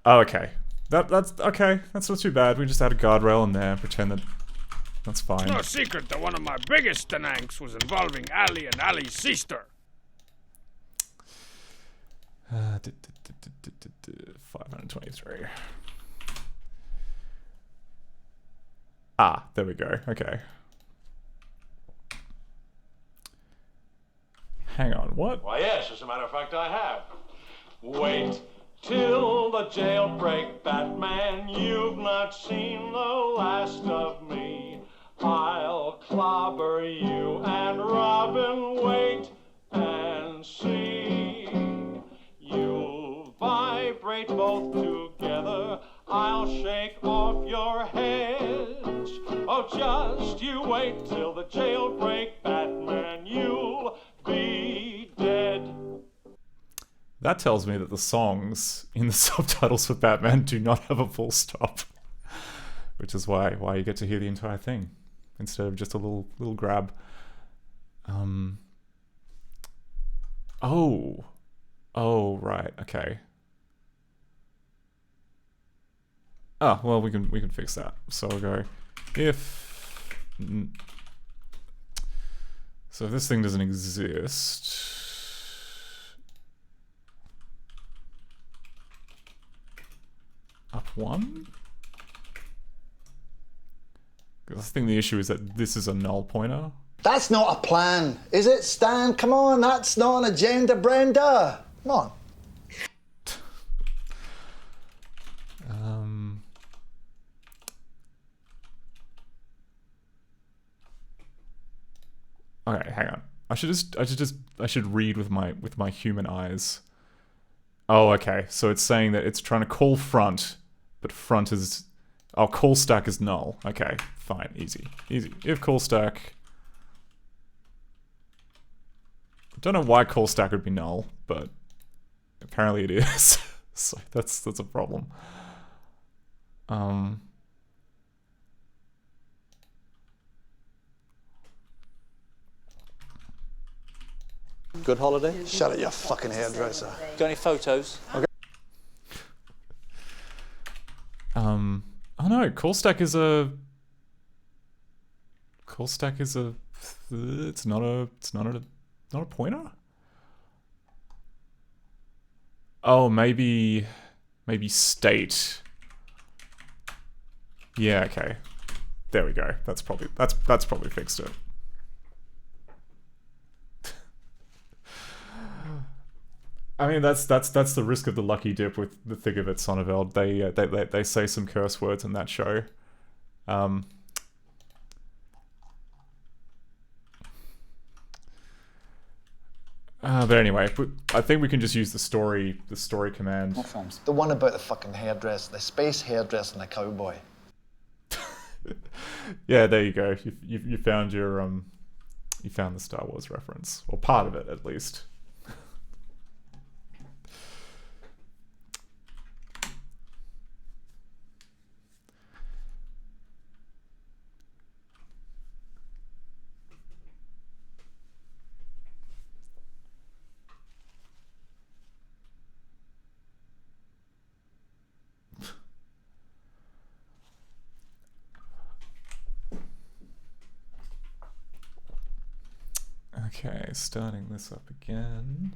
Oh, okay. That's okay. That's not too bad. We just add a guardrail in there. Pretend that that's fine. No secret that one of my biggest tenanks was involving Ali and Ali's sister. 523. Ah, there we go. Okay. Hang on, what? Why, yes, as a matter of fact, I have. Wait till the jailbreak, Batman. You've not seen the last of me. I'll clobber you and Robin. Wait and see. You'll vibrate both together. I'll shake off your heads. Oh, just you wait till the jailbreak, Batman. You'll be dead. That tells me that the songs in the subtitles for Batman do not have a full stop, which is why you get to hear the entire thing instead of just a little grab. Oh, right, okay. Oh, well, we can fix that. So we'll go so if this thing doesn't exist. Up one? Because I think the issue is that this is a null pointer. That's not a plan, is it, Stan? Come on, that's not an agenda, Brenda. Come on. Okay, hang on. I should read with my human eyes. Oh, okay. So it's saying that it's trying to call front, but front is... Oh, call stack is null. Okay, fine, easy. If call stack... I don't know why call stack would be null, but apparently it is. So that's a problem. Good holiday? Shut it, you fucking hairdresser. Got any photos? Okay. Oh no, call stack is a... Call stack is a... It's not a pointer? Oh, maybe state. Yeah, okay. There we go. That's probably fixed it. I mean, that's the risk of the lucky dip with the thick of it, Sonneveld. They say some curse words in that show. But anyway, I think we can just use the story command. The one about the fucking hairdresser, the space hairdresser and the cowboy. Yeah, there you go. You found your you found the Star Wars reference, or part of it at least. Okay, starting this up again.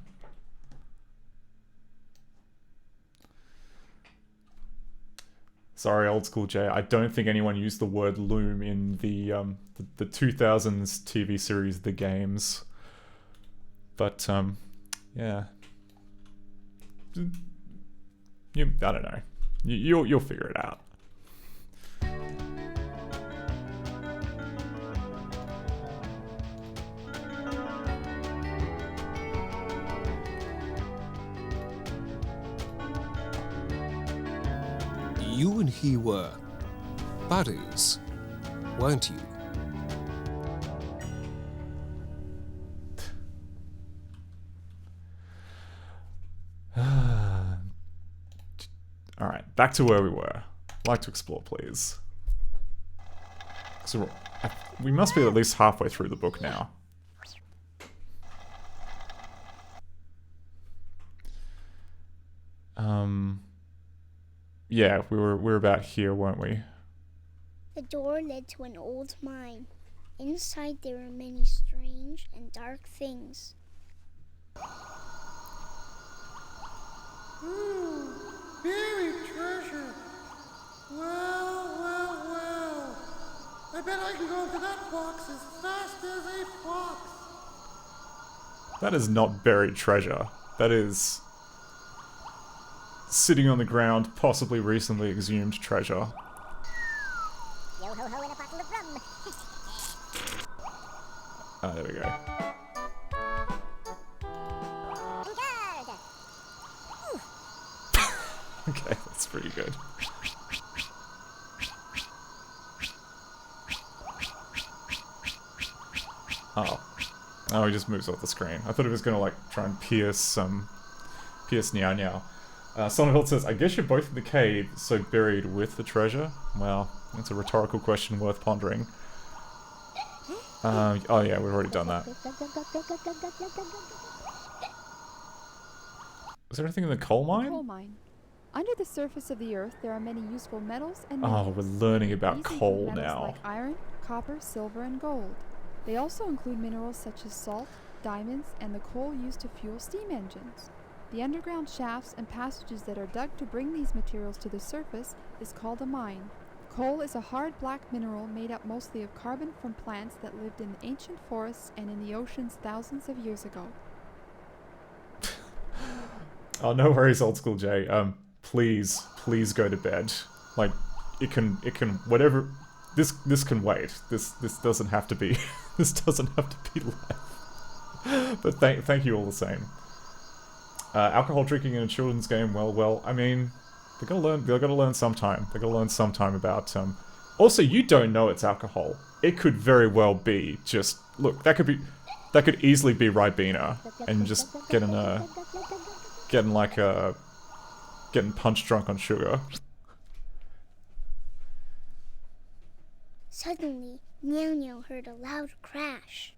Sorry, old school Jay. I don't think anyone used the word loom in the 2000s TV series The Games. But yeah, I don't know. You'll figure it out. You and he were buddies, weren't you? Alright, back to where we were. I'd like to explore, please. So we must be at least halfway through the book now. Yeah, we were about here, weren't we? The door led to an old mine. Inside there were many strange and dark things. Buried treasure. Well. I bet I can go into that box as fast as a fox. That is not buried treasure. That is sitting on the ground, possibly recently exhumed treasure. Yo ho ho and a bottle of rum. Ah, there we go. Okay, that's pretty good. Oh. Oh, he just moves off the screen. I thought he was gonna, like, try and pierce Niao Niao. Sonnehill says, I guess you're both in the cave, so buried with the treasure? Well, that's a rhetorical question worth pondering. Oh yeah, we've already done that. Is there anything in the coal mine? Coal mine. Under the surface of the earth, there are many useful metals and Oh, minerals. we're learning about These coal include metals now. like iron, copper, silver, and gold. They also include minerals such as salt, diamonds, and the coal used to fuel steam engines. The underground shafts and passages that are dug to bring these materials to the surface is called a mine. Coal is a hard black mineral made up mostly of carbon from plants that lived in ancient forests and in the oceans thousands of years ago. Oh, no worries, old school Jay. Please go to bed. Like, it can, whatever. This can wait. This doesn't have to be. This doesn't have to be live. But thank you all the same. Alcohol drinking in a children's game. Well. I mean, they gotta learn sometime. They gotta learn sometime about. Also, you don't know it's alcohol. It could very well be just. Look, that could easily be Ribena, and just getting punch drunk on sugar. Suddenly, Niao Niao heard a loud crash.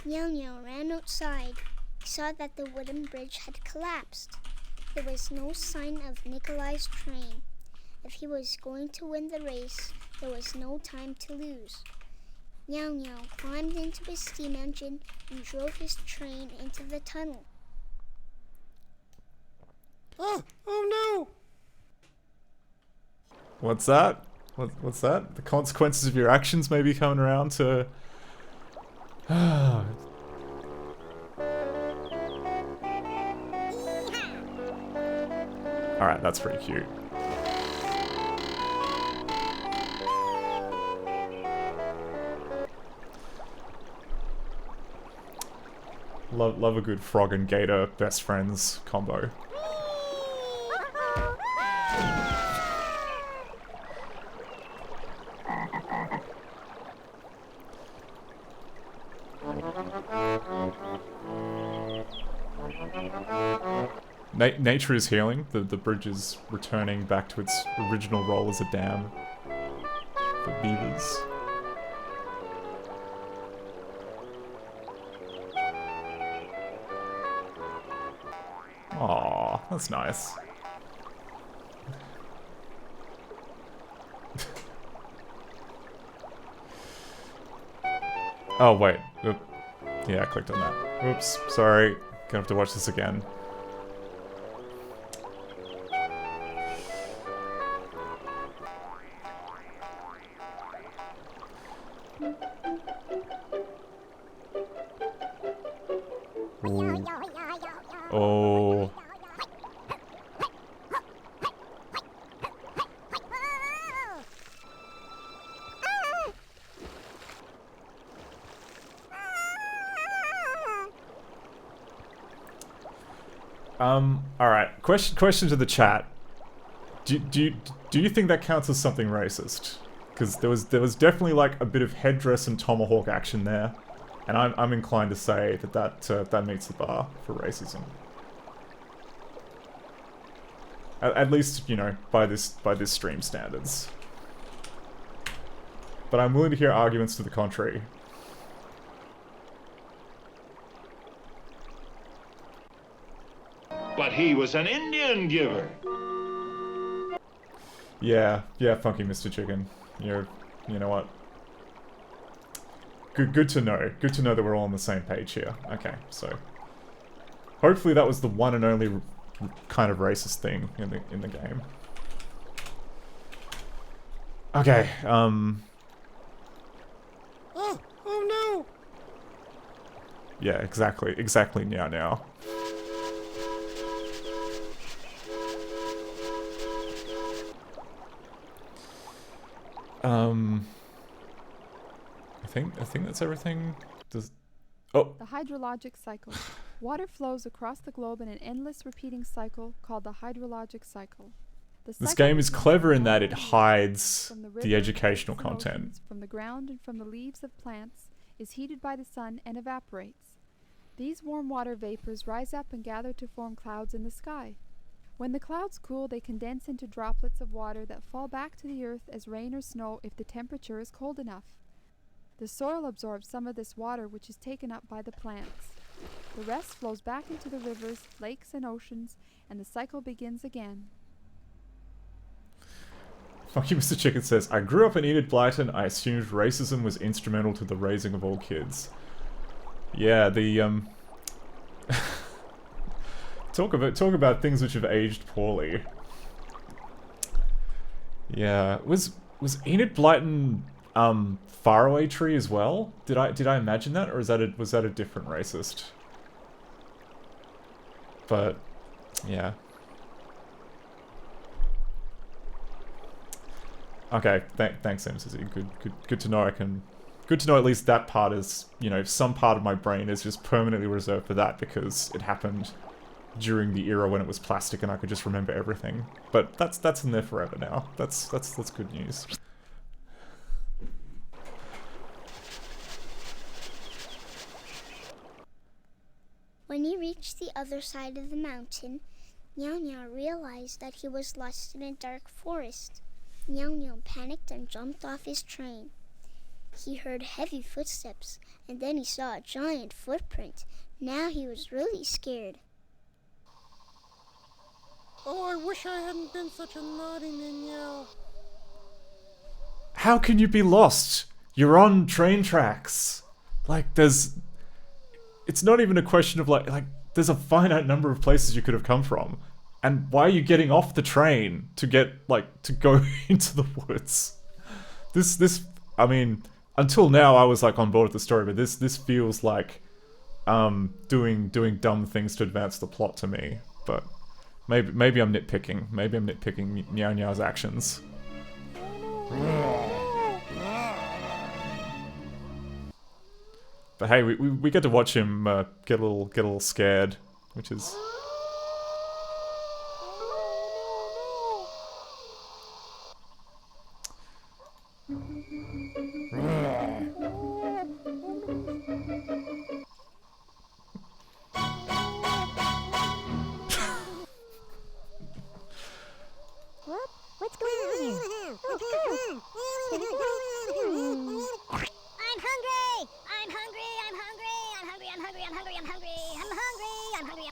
Niao Niao ran outside. He saw that the wooden bridge had collapsed. There was no sign of Nikolai's train. If he was going to win the race, there was no time to lose. Niao Niao climbed into his steam engine and drove his train into the tunnel. Oh no! What's that? What's that? The consequences of your actions may be coming around to... Alright, that's pretty cute. Love a good frog and gator best friends combo. Nature is healing. The bridge is returning back to its original role as a dam for beavers. Aww, that's nice. Oh wait, yeah, I clicked on that. Oops, sorry. Gonna have to watch this again. Oh. Alright. Question to the chat. Do you think that counts as something racist? Because there was definitely like a bit of headdress and tomahawk action there. And I'm inclined to say that meets the bar for racism. At least, you know, by this stream standards. But I'm willing to hear arguments to the contrary. But he was an Indian giver. Yeah, funky Mr. Chicken. You know what? Good to know. Good to know that we're all on the same page here. Okay, so hopefully that was the one and only kind of racist thing in the game. Okay, Oh no! yeah, exactly now. I think that's everything. Oh. The hydrologic cycle. Water flows across the globe in an endless repeating cycle called the hydrologic cycle. This game is clever in that it hides the educational content. From the ground and from the leaves of plants, is heated by the sun and evaporates. These warm water vapors rise up and gather to form clouds in the sky. When the clouds cool, they condense into droplets of water that fall back to the earth as rain or snow if the temperature is cold enough. The soil absorbs some of this water, which is taken up by the plants. The rest flows back into the rivers, lakes, and oceans, and the cycle begins again. Funky Mr. Chicken says, I grew up in Enid Blyton. I assumed racism was instrumental to the raising of all kids. Yeah, the talk about things which have aged poorly. Yeah, was Enid Blyton Faraway Tree as well? Did I imagine that, or was that a different racist? But yeah. Okay, thanks, MCZ. Good to know. Good to know at least that part is, some part of my brain is just permanently reserved for that because it happened during the era when it was plastic and I could just remember everything. But that's in there forever now. That's good news. When he reached the other side of the mountain, Meow Meow realized that he was lost in a dark forest. Meow Meow panicked and jumped off his train. He heard heavy footsteps, and then he saw a giant footprint. Now he was really scared. Oh, I wish I hadn't been such a naughty Meow. How can you be lost? You're on train tracks. It's not even a question of like there's a finite number of places you could have come from. And why are you getting off the train to to go into the woods? This I mean, until now I was on board with the story, but this feels like doing dumb things to advance the plot to me. But maybe I'm nitpicking. Maybe I'm nitpicking Meow Meow's actions. But hey, we get to watch him get a little scared, which is. What's going on here? I'm hungry! I'm hungry! I'm hungry! I'm hungry! I'm hungry! I'm hungry! I'm hungry! I'm hungry! I'm hungry!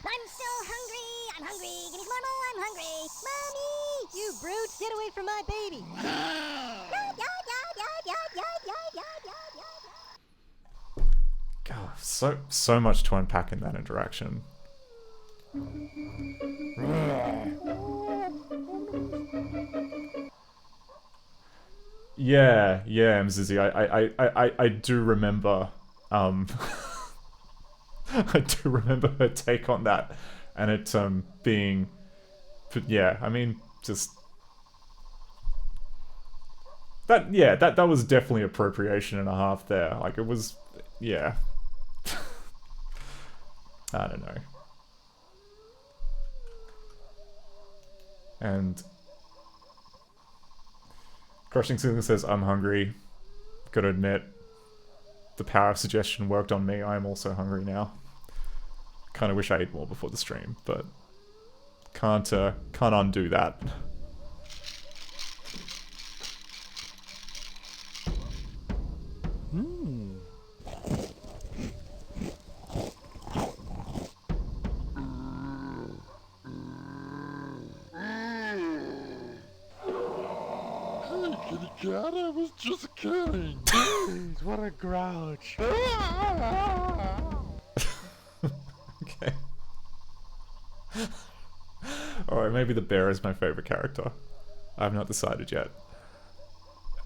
I'm so hungry! I'm hungry! Give me some more! I'm hungry! Mommy! You brutes, get away from my baby! God, so much to unpack in that interaction. Yeah, Mzizzy, I do remember, I do remember her take on that, and it, being, yeah, I mean, just, that was definitely appropriation and a half there, it was, yeah, I don't know. And Crushing Ceiling says, I'm hungry. Gotta admit, the power of suggestion worked on me. I am also hungry now. Kinda wish I ate more before the stream, but can't undo that. Kitty cat, I was just kidding. Jeez, what a grouch. Okay. Alright, maybe the bear is my favorite character. I've not decided yet.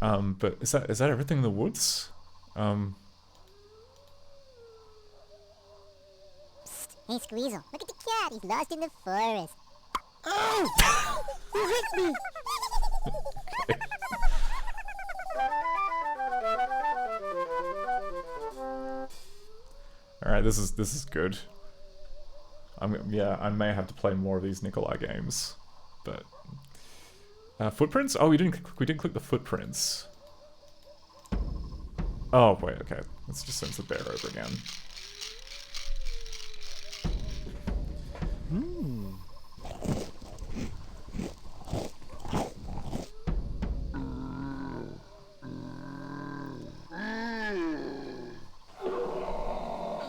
But is that everything in the woods? Hey, Squeezel, look at the cat. He's lost in the forest. Oh! You hit me! Alright, this is good. I may have to play more of these Nikolai games, but footprints? Oh, we didn't click the footprints. Oh wait, okay. Let's just send the bear over again.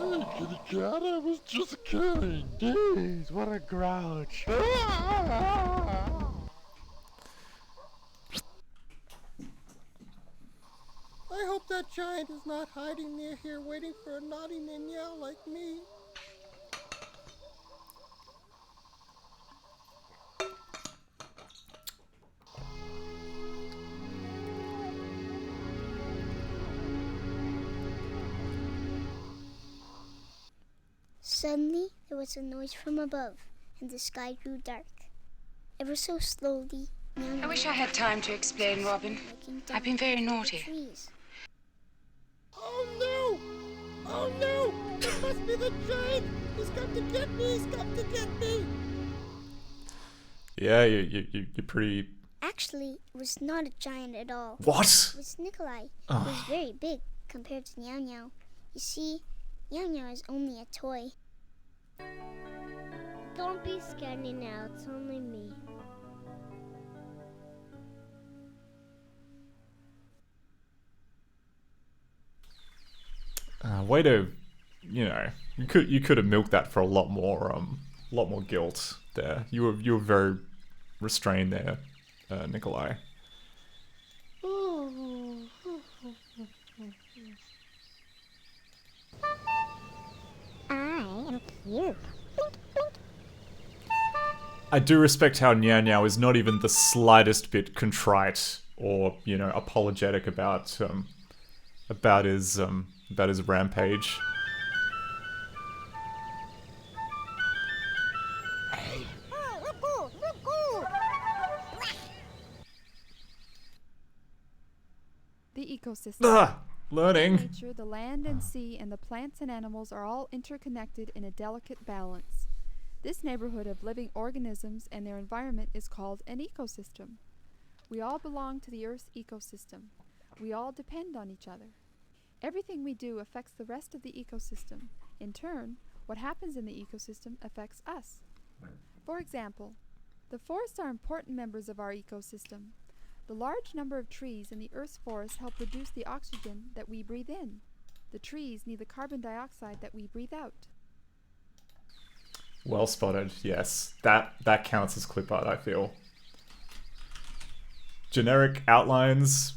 Hey, kitty cat, I was just kidding. Jeez, what a grouch. I hope that giant is not hiding near here waiting for a naughty ninja like me. Suddenly, there was a noise from above, and the sky grew dark. Ever so slowly, I wish I had time to explain, Robin. I've been very naughty. Oh no! Oh no! It must be the giant! He's come to get me! He's come to get me! Yeah, you're pretty... Actually, it was not a giant at all. What? It was Nikolai. He was very big compared to Nyao Nyao. You see, Nyao Nyao is only a toy. Don't be scared now, it's only me. Way to, you could have milked that for a lot more guilt there. You were very restrained there, Nikolai. I am cute. I do respect how Nyao Nyao is not even the slightest bit contrite or, apologetic about his rampage. The ecosystem. Learning. Nature, the land and sea, and the plants and animals are all interconnected in a delicate balance. This neighborhood of living organisms and their environment is called an ecosystem. We all belong to the Earth's ecosystem. We all depend on each other. Everything we do affects the rest of the ecosystem. In turn, what happens in the ecosystem affects us. For example, the forests are important members of our ecosystem. The large number of trees in the Earth's forests help produce the oxygen that we breathe in. The trees need the carbon dioxide that we breathe out. Well spotted, yes. That counts as clip art, I feel. Generic outlines,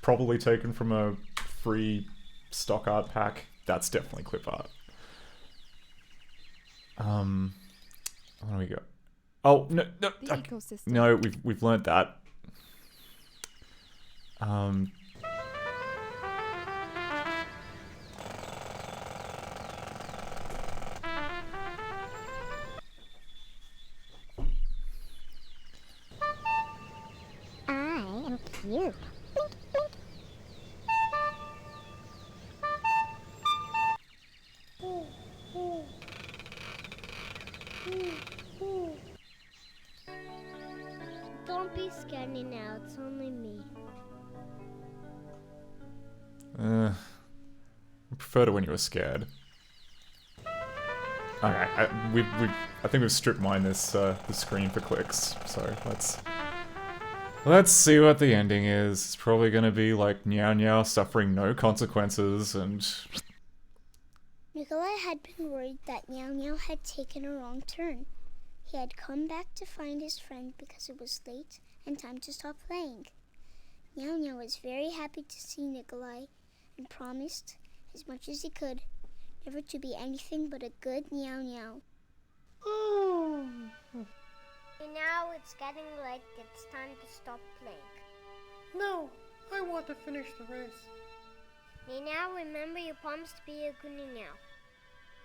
probably taken from a free stock art pack. That's definitely clip art. Where do we go? Oh, no. The ecosystem. No, we've learned that. I am cute. Don't be scared now, it's only me. I prefer to when you were scared. Okay, I think we've strip mined this the screen for clicks. So let's see what the ending is. It's probably gonna be like Nyao Nyao suffering no consequences and. Nikolai had been worried that Nyao Nyao had taken a wrong turn. He had come back to find his friend because it was late and time to stop playing. Meow Meow was very happy to see Nikolai and promised, as much as he could, never to be anything but a good Meow Meow. And now it's getting late. It's time to stop playing. No, I want to finish the race. Now remember you promised to be a good now.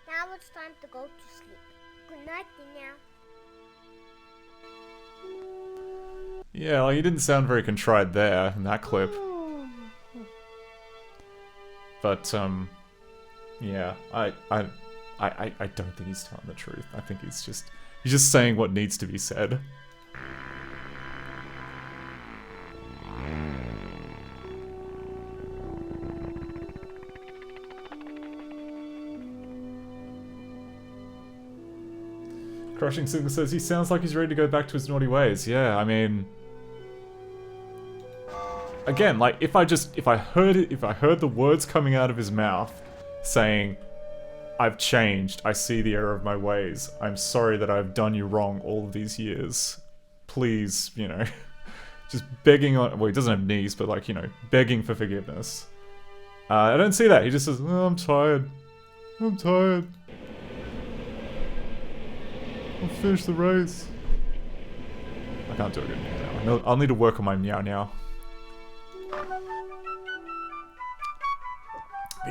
Now it's time to go to sleep. Good night, now. Yeah, like, he didn't sound very contrite there in that clip. But, yeah, I don't think he's telling the truth. I think he's just saying what needs to be said. Crushing Signal says he sounds like he's ready to go back to his naughty ways. Yeah, I mean, again, like if I heard the words coming out of his mouth saying, "I've changed. I see the error of my ways. I'm sorry that I've done you wrong all of these years. Please, you know," just begging on. Well, he doesn't have knees, but like, you know, begging for forgiveness. I don't see that. He just says, "Oh, I'm tired. I'm tired. I'll finish the race." I can't do a good meow now. I'll need to work on my meow now. But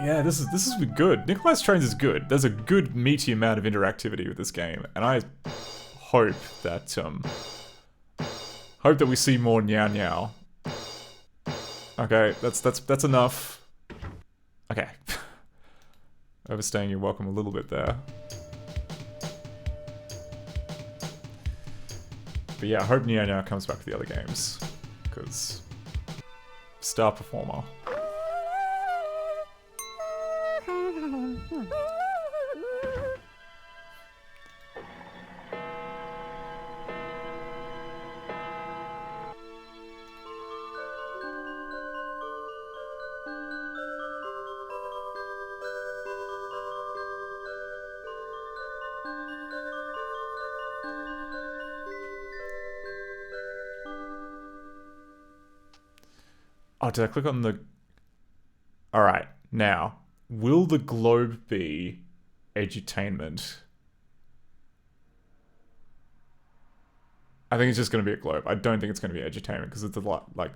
yeah, this is good. Nikolai's Trains is good. There's a good meaty amount of interactivity with this game, and I hope that we see more meow meow. Okay, that's enough. Okay. Overstaying your welcome a little bit there. But yeah, I hope Neo now comes back to the other games, because star performer. Oh, did I click on the... Alright, now, will the globe be edutainment? I think it's just going to be a globe. I don't think it's going to be edutainment, because it's like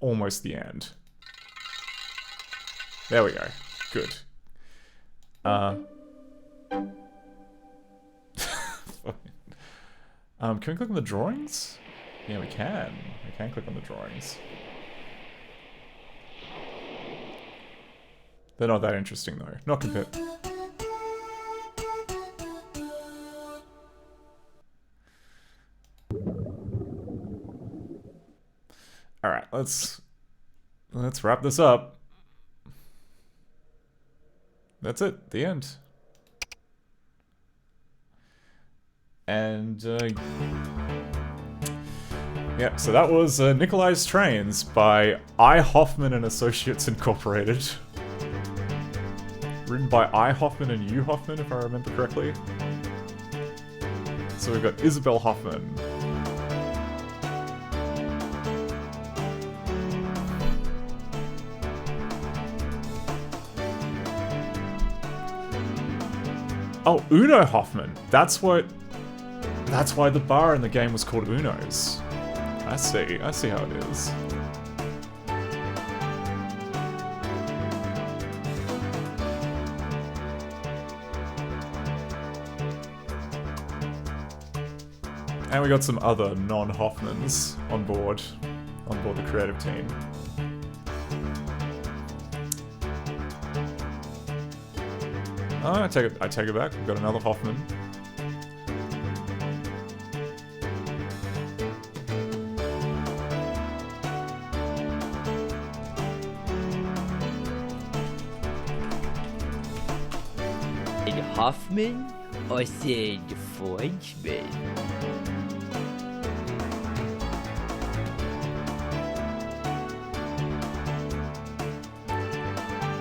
almost the end. There we go. Good. Can we click on the drawings? Yeah, we can. We can click on the drawings. They're not that interesting though. Not compared. Alright, let's wrap this up. That's it, the end. And yeah, so that was Nikolai's Trains by I. Hoffman and Associates Incorporated. Written by I. Hoffman and U. Hoffman, if I remember correctly. So we've got Isabel Hoffman. Oh, Uno Hoffman. That's why the bar in the game was called Uno's. I see how it is. And we got some other non-Hoffmans on board the creative team. Oh, I take it back. We've got another Hoffman. Hoffman or said Frenchman?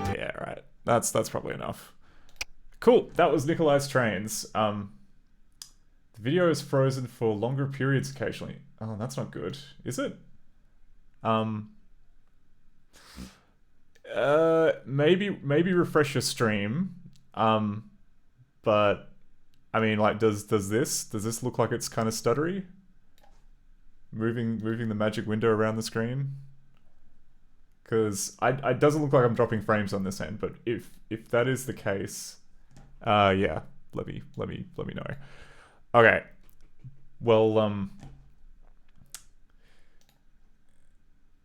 Yeah, right. That's probably enough. Cool. That was Nikolai's Trains. The video is frozen for longer periods occasionally. Oh, that's not good. Is it? Maybe refresh your stream. But I mean, like, does this look like it's kind of stuttery? Moving the magic window around the screen? Because it doesn't look like I'm dropping frames on this end, but if that is the case, yeah, let me know. Okay. Well,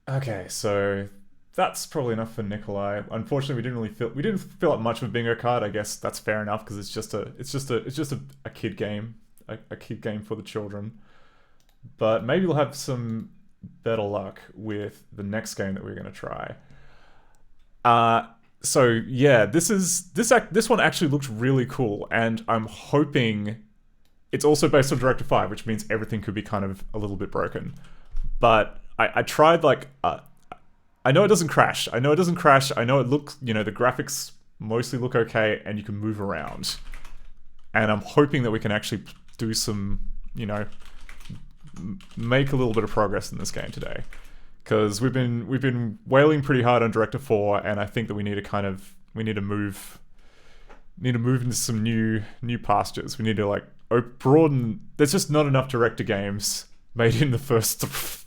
okay, so that's probably enough for Nikolai. Unfortunately, we didn't fill up much of a bingo card. I guess that's fair enough because it's just a kid game, a kid game for the children. But maybe we'll have some better luck with the next game that we're going to try. So yeah, this one actually looks really cool, and I'm hoping it's also based on Director 5, which means everything could be kind of a little bit broken. But I tried, like, I know it doesn't crash. I know it looks, the graphics mostly look okay, and you can move around. And I'm hoping that we can actually do some, make a little bit of progress in this game today. Because we've been wailing pretty hard on Director 4, and I think that we need to move into some new pastures. We need to, like, broaden. There's just not enough director games made in the first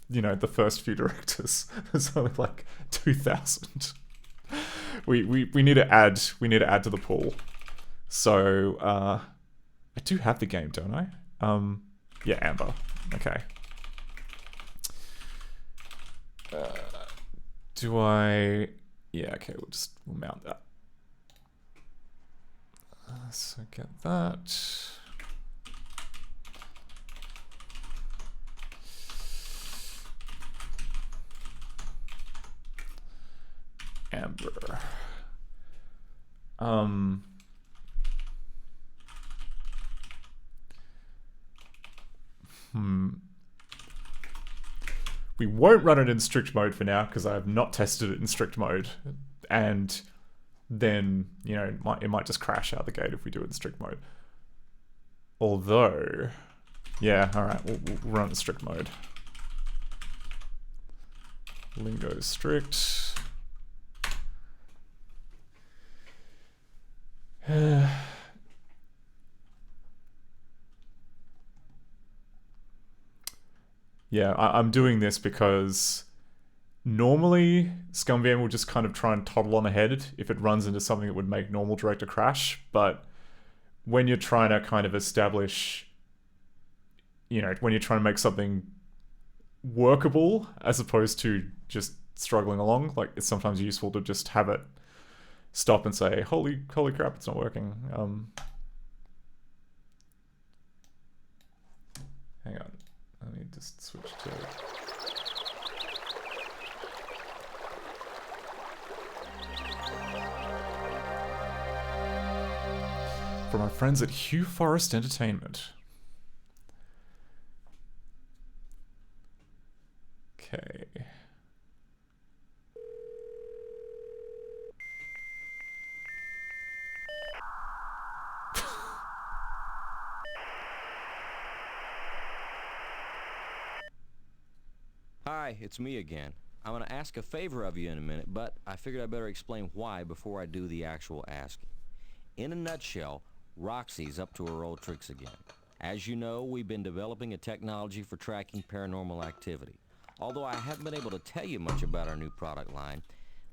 the first few directors. There's only like 2,000. We need to add to the pool. So I do have the game, don't I? Yeah, Amber. Okay. Do I? Yeah, okay, we'll mount that. So get that. Amber. We won't run it in strict mode for now because I have not tested it in strict mode, and then it might just crash out the gate if we do it in strict mode. Although, yeah, all right, we'll run it in strict mode. Lingo strict. Yeah, I'm doing this because normally ScummVM will just kind of try and toddle on ahead if it runs into something that would make normal director crash, but when you're trying to kind of establish, when you're trying to make something workable as opposed to just struggling along, like, it's sometimes useful to just have it stop and say, holy crap, it's not working. Hang on, let me just switch to... From our friends at Hugh Forest Entertainment. Okay. Hi, it's me again. I'm going to ask a favor of you in a minute, but I figured I better explain why before I do the actual asking. In a nutshell, Roxy's up to her old tricks again. As you know, we've been developing a technology for tracking paranormal activity. Although I haven't been able to tell you much about our new product line,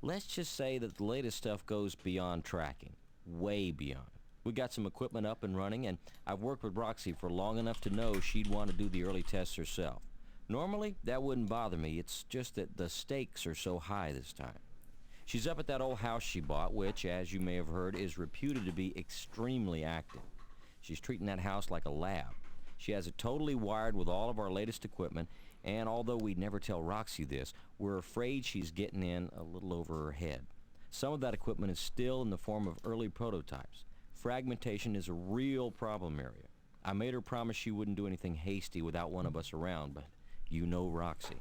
let's just say that the latest stuff goes beyond tracking. Way beyond. We got some equipment up and running, and I've worked with Roxy for long enough to know she'd want to do the early tests herself. Normally, that wouldn't bother me. It's just that the stakes are so high this time. She's up at that old house she bought, which, as you may have heard, is reputed to be extremely active. She's treating that house like a lab. She has it totally wired with all of our latest equipment, and although we'd never tell Roxy this, we're afraid she's getting in a little over her head. Some of that equipment is still in the form of early prototypes. Fragmentation is a real problem area. I made her promise she wouldn't do anything hasty without one of us around, but you know Roxy.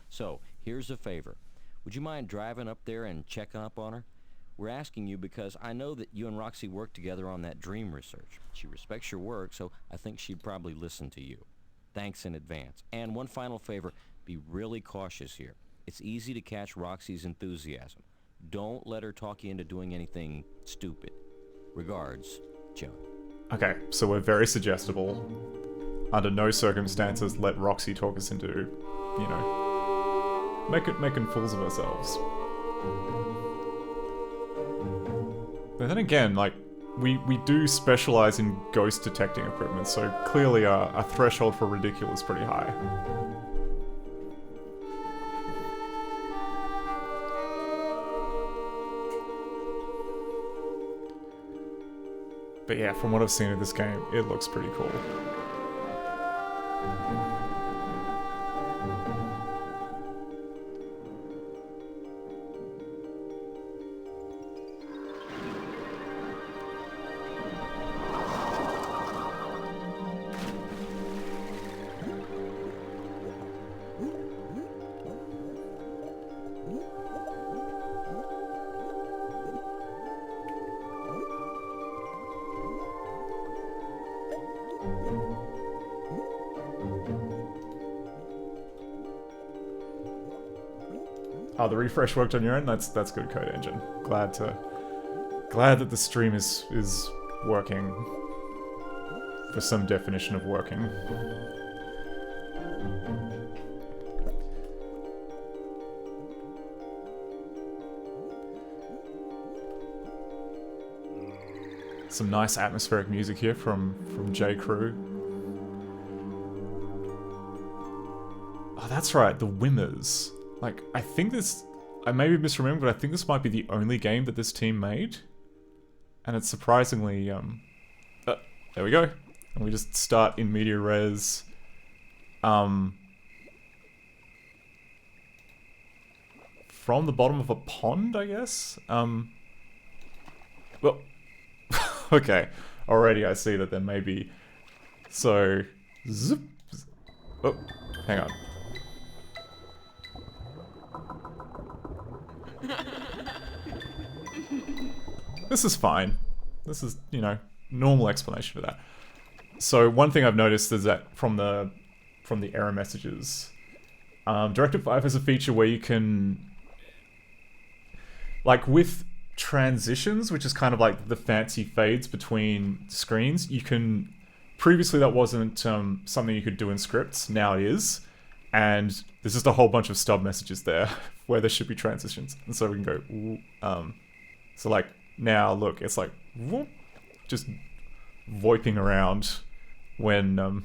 So, here's a favor. Would you mind driving up there and checking up on her? We're asking you because I know that you and Roxy work together on that dream research. She respects your work, so I think she'd probably listen to you. Thanks in advance. And one final favor, be really cautious here. It's easy to catch Roxy's enthusiasm. Don't let her talk you into doing anything stupid. Regards, Joe. Okay, so we're very suggestible. Under no circumstances let Roxy talk us into, you know, making fools of ourselves. But then again, like, we do specialize in ghost detecting equipment, so clearly our threshold for ridicule is pretty high. But yeah, from what I've seen of this game, it looks pretty cool. Oh, the refresh worked on your end? That's good, Code Engine. Glad that the stream is working for some definition of working. Some nice atmospheric music here from J. Crew. Oh, that's right, the Wimmers. Like, I think this... I may be misremembering, but I think this might be the only game that this team made. And it's surprisingly, there we go. And we just start in media res. From the bottom of a pond, I guess? Well... okay. Already I see that there may be... So... Zip. Oh, hang on. This is fine. This is, you know, normal explanation for that. So one thing I've noticed is that from the error messages, Directive 5 has a feature where you can, like with transitions, which is kind of like the fancy fades between screens, you can, previously that wasn't something you could do in scripts, now it is. And there's just a whole bunch of stub messages there where there should be transitions. And so we can go, so like, now look, it's like, whoop, just voiping around when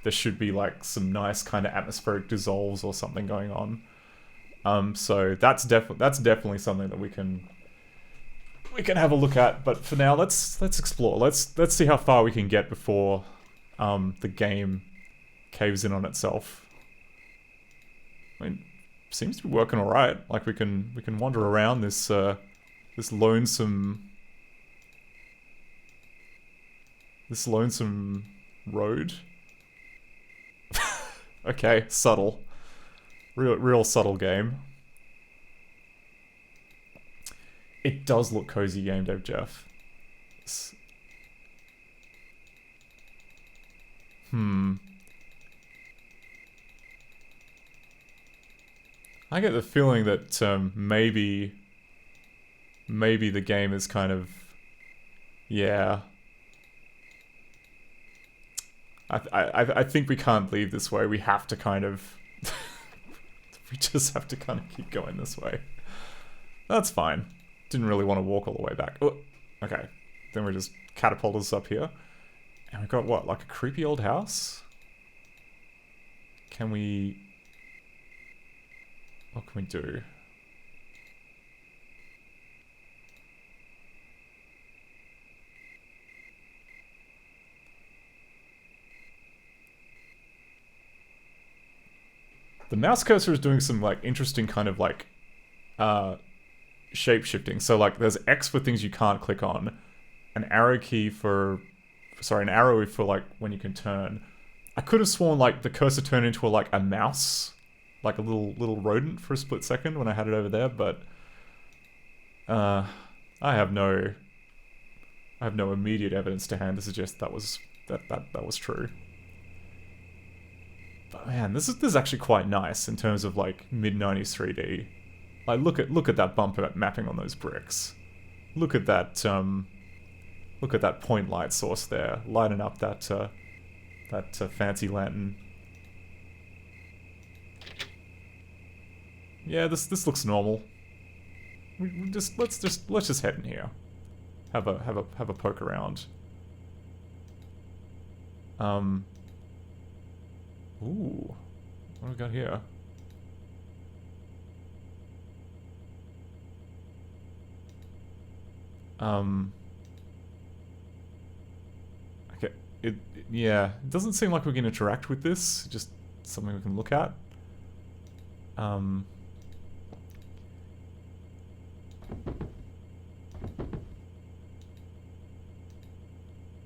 there should be like some nice kind of atmospheric dissolves or something going on. So that's definitely something that we can have a look at. But for now, let's explore. Let's see how far we can get before the game caves in on itself. I mean, seems to be working all right. Like we can wander around this lonesome road. Okay, subtle. Real subtle game. It does look cozy game dev, Jeff. I get the feeling that maybe the game is kind of, yeah. I think we can't leave this way. We have to kind of, we just have to kind of keep going this way. That's fine. Didn't really want to walk all the way back. Oh, okay. Then we just catapult us up here. And we've got what, like a creepy old house? Can we... What can we do? The mouse cursor is doing some like interesting kind of like shape shifting. So like there's X for things you can't click on, an arrow key for, sorry, an arrow for like when you can turn. I could have sworn like the cursor turned into like a mouse, like a little rodent for a split second when I had it over there, but I have no immediate evidence to hand to suggest that was true. But man, this is actually quite nice in terms of like mid-90s 3D. Like, look at that bumper mapping on those bricks. Look at that point light source there, lighting up that fancy lantern. Yeah, this looks normal. Let's just head in here. Have a poke around. Ooh, what do we got here? Okay, yeah, it doesn't seem like we can interact with this, just something we can look at.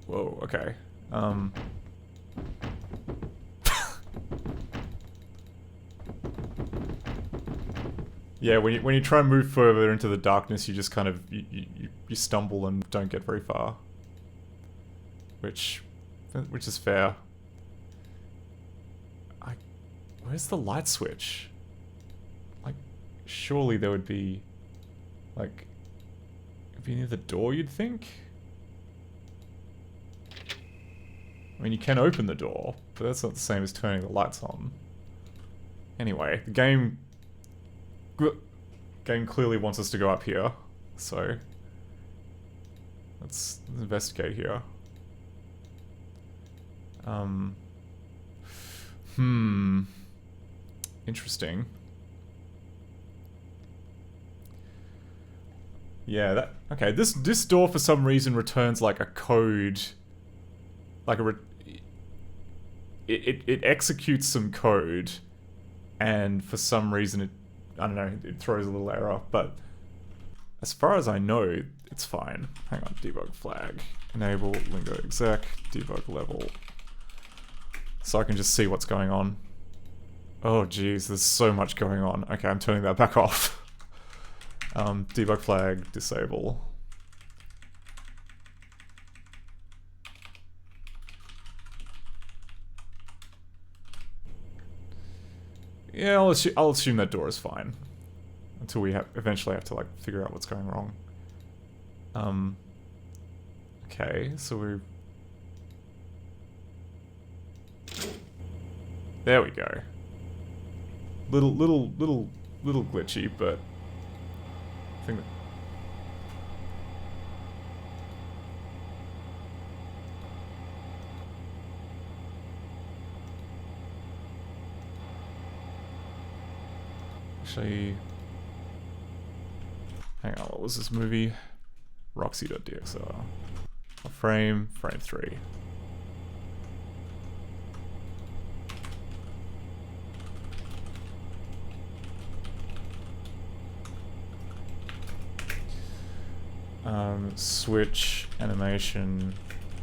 Whoa, okay. Yeah, when you try and move further into the darkness, you just kind of you stumble and don't get very far, which is fair. Where's the light switch? Like, surely there would be, like, it'd be near the door, you'd think. I mean, you can open the door, but that's not the same as turning the lights on. Anyway, the game clearly wants us to go up here, so let's investigate here. Interesting. Yeah, okay, this door for some reason returns like a code, like it executes some code, and for some reason I don't know, it throws a little error, but as far as I know, it's fine. Hang on, debug flag, enable lingo exec, debug level, so I can just see what's going on. Oh geez, there's so much going on. Okay, I'm turning that back off. Debug flag, disable. Yeah, I'll assume that door is fine. Until we eventually have to, like, figure out what's going wrong. Okay, so we're... There we go. Little glitchy, but... I think that... Actually... Hang on, what was this movie? Roxy.dxr. Frame 3. Switch, animation,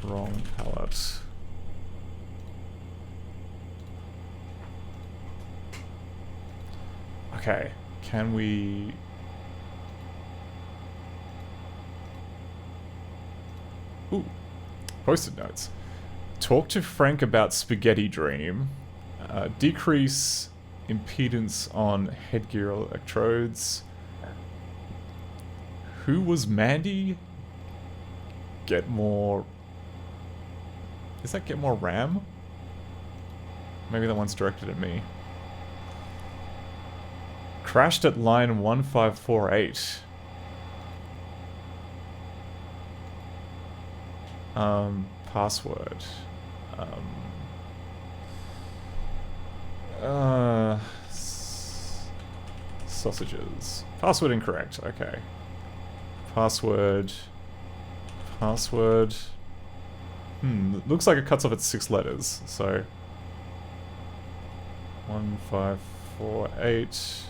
wrong palette. Okay, can we... Ooh, post-it notes. Talk to Frank about Spaghetti Dream. Decrease impedance on headgear electrodes. Who was Mandy? Get more... Is that get more RAM? Maybe that one's directed at me. Crashed at line 1548. Password. Sausages. Password incorrect. Okay. Password. Looks like it cuts off at 6 letters, so 1548.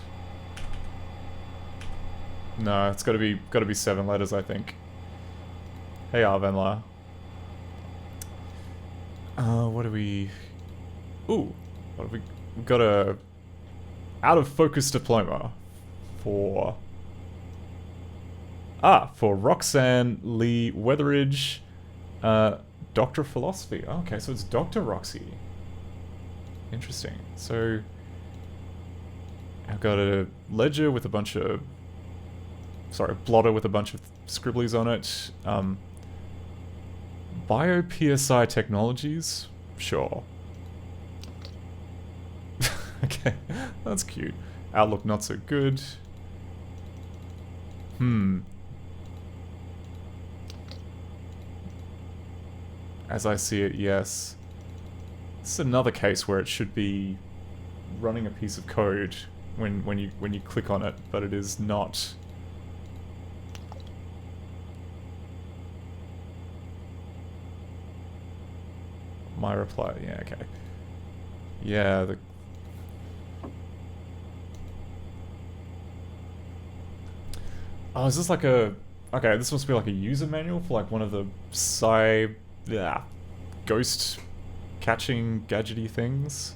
No, it's gotta be 7 letters, I think. Hey Arvenla. What do we... Ooh, what have we... We've got a... Out of focus diploma for... for Roxanne Lee Weatheridge, Doctor of Philosophy. Oh, okay, so it's Dr. Roxy. Interesting. So, I've got a ledger with a bunch of... Sorry, a blotter with a bunch of scribblies on it. Bio-PSI Technologies? Sure. Okay, that's cute. Outlook not so good. As I see it, yes. This is another case where it should be running a piece of code when you click on it, but it is not. My reply, yeah, okay. Yeah, the... Oh, is this like a... Okay, this must be like a user manual for like one of the ghost catching gadgety things.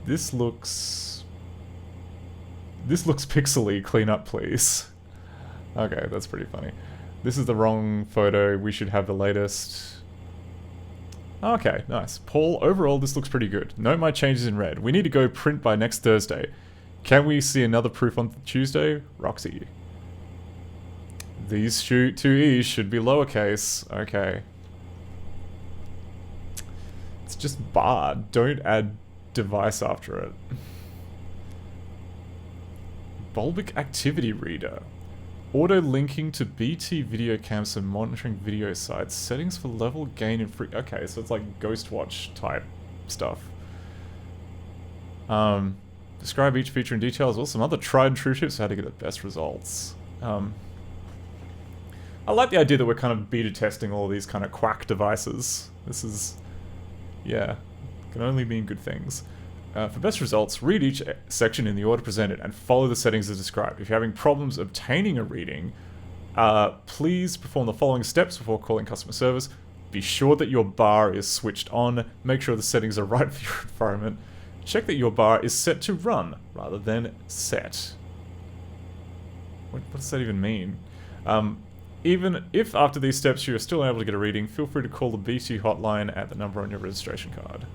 This looks pixely. Clean up, please. Okay, that's pretty funny. This is the wrong photo. We should have the latest. Okay, nice. Paul, overall, this looks pretty good. Note my changes in red. We need to go print by next Thursday. Can we see another proof on Tuesday? Roxy. These two E's should be lowercase. Okay. It's just bar. Don't add device after it. Bulbic Activity Reader. Auto-linking to BT video cams and monitoring video sites. Settings for level, gain, and free... Okay, so it's like Ghostwatch type stuff. Describe each feature in detail as well. Some other tried and true tips for how to get the best results. I like the idea that we're kind of beta testing all these kind of quack devices. This is... yeah. Can only mean good things. For best results, read each section in the order presented and follow the settings as described. If you're having problems obtaining a reading, please perform the following steps before calling customer service. Be sure that your bar is switched on. Make sure the settings are right for your environment. Check that your bar is set to run rather than set. What does that even mean? Even if after these steps you are still unable to get a reading, feel free to call the BT hotline at the number on your registration card.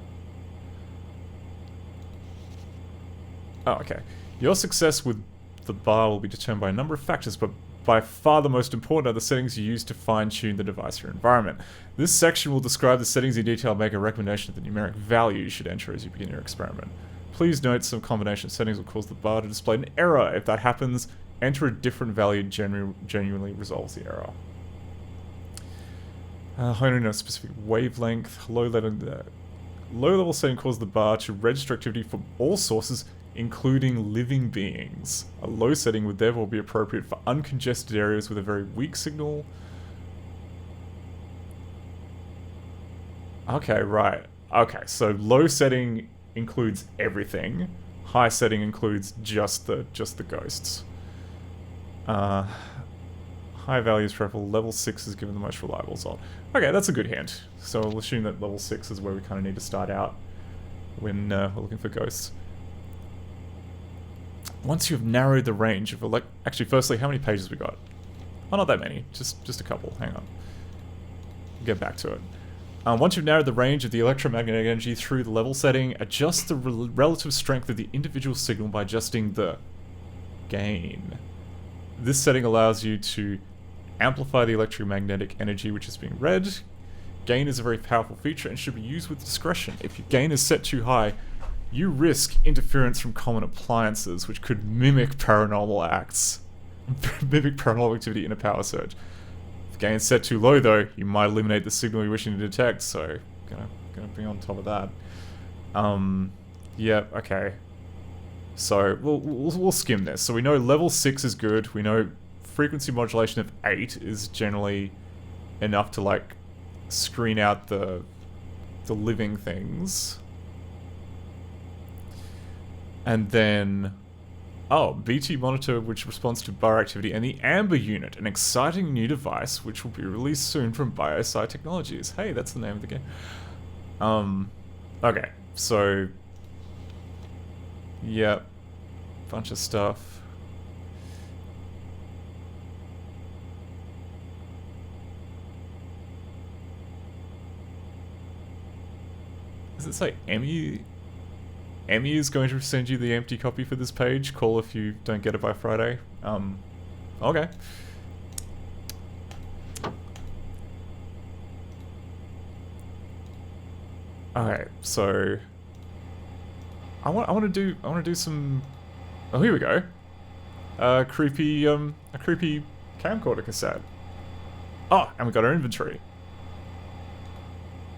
Oh, okay. Your success with the bar will be determined by a number of factors, but by far the most important are the settings you use to fine-tune the device or environment. This section will describe the settings in detail and make a recommendation of the numeric value you should enter as you begin your experiment. Please note some combination of settings will cause the bar to display an error. If that happens, enter a different value genuinely resolves the error. Honing a specific wavelength. Low-level setting causes the bar to register activity from all sources, including living beings. A low setting would therefore be appropriate for uncongested areas with a very weak signal. Okay, right. Okay, so low setting includes everything. High setting includes just the ghosts. High values preferable. Level 6 is given the most reliable result. Okay, that's a good hint. So we'll assume that level 6 is where we kind of need to start out when we're looking for ghosts. Once you've narrowed the range of actually, firstly, how many pages we got? Oh, not that many. Just a couple. Hang on. Get back to it. Once you've narrowed the range of the electromagnetic energy through the level setting, adjust the relative strength of the individual signal by adjusting the gain. This setting allows you to amplify the electromagnetic energy which is being read. Gain is a very powerful feature and should be used with discretion. If your gain is set too high, you risk interference from common appliances, which could mimic paranormal acts. Mimic paranormal activity in a power surge. If gain is set too low, though, you might eliminate the signal you're wishing to detect, so gonna be on top of that. Yeah, okay. So, we'll skim this. So we know level 6 is good, we know frequency modulation of 8 is generally enough to, like, screen out the living things. And then, BT monitor which responds to bar activity, and the Amber unit, an exciting new device which will be released soon from BioSci Technologies. Hey, that's the name of the game. Okay, so, yeah, bunch of stuff. Does it say Emmy is going to send you the empty copy for this page. Call if you don't get it by Friday. Okay. Okay, so I want to do some. Oh, here we go. A creepy camcorder cassette. Oh, and we got our inventory.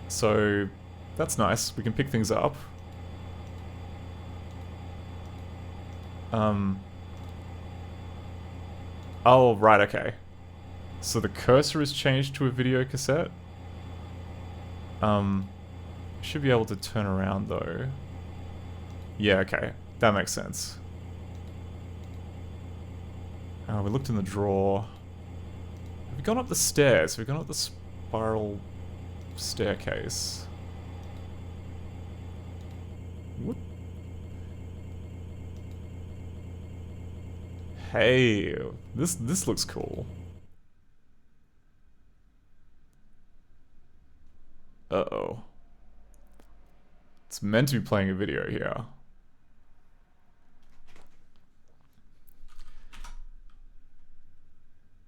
So that's nice. We can pick things up. Oh, right, okay. So the cursor is changed to a video cassette. Should be able to turn around though. Yeah, okay. That makes sense. We looked in the drawer. Have we gone up the stairs? Have we gone up the spiral staircase? What? Hey, this looks cool. Uh-oh. It's meant to be playing a video here.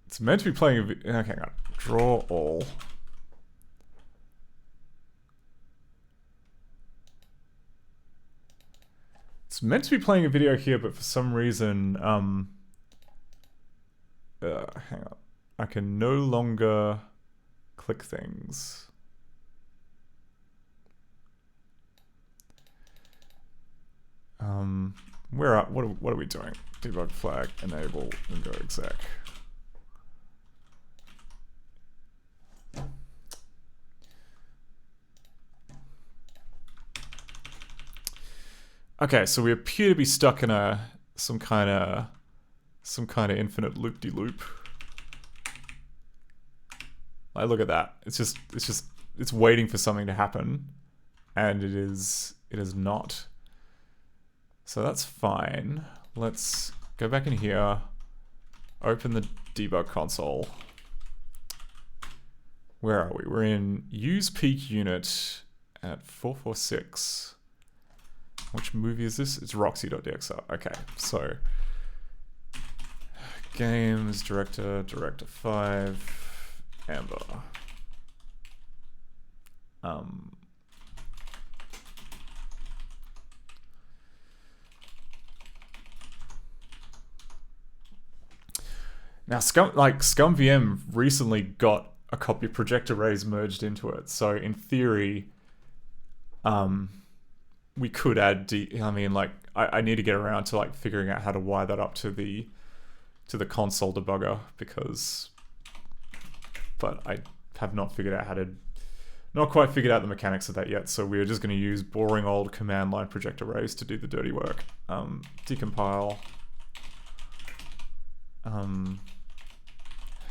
It's meant to be playing a video. Okay, hang on. Draw all. It's meant to be playing a video here, but for some reason, hang on. I can no longer click things. What are we doing? Debug flag, enable, and go exec. Okay, so we appear to be stuck in some kind of infinite loop-de-loop. Like, look at that. It's waiting for something to happen, and it is not. So that's fine. Let's go back in here, open the debug console. Where are we? We're in use peak unit at 446. Which movie is this? It's Roxy.dxr. Okay, so games, director 5, Amber. Now, ScummVM recently got a copy of Project Arrays merged into it, so in theory, we could add I need to get around to like figuring out how to wire that up to the console debugger but I have not quite figured out the mechanics of that yet, so we're just going to use boring old command line Project Arrays to do the dirty work. Decompile.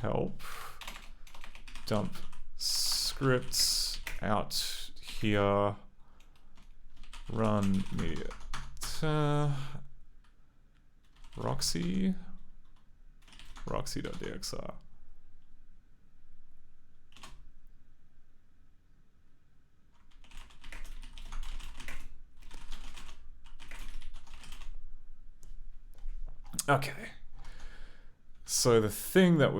Help. Dump scripts out here. Run media. Roxy.dxr. Okay. So the thing that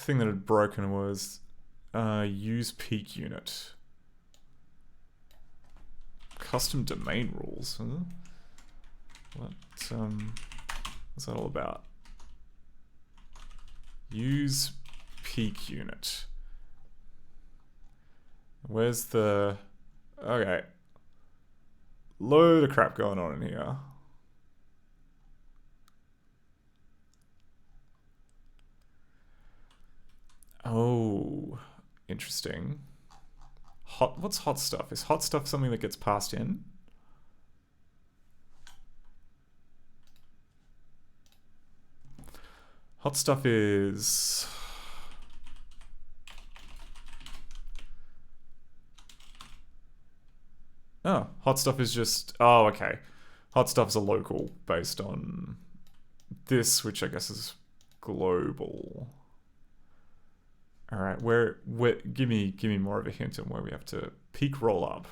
had broken was use peak unit. Custom domain rules. Huh? What's that all about? Use peak unit. Where's the... Okay. Load of crap going on in here. Oh, interesting. What's hot stuff? Is hot stuff something that gets passed in? Hot stuff is... Oh, hot stuff is just... Oh, okay. Hot stuff's a local based on this, which I guess is global. All right, where give me more of a hint on where we have to peak roll up.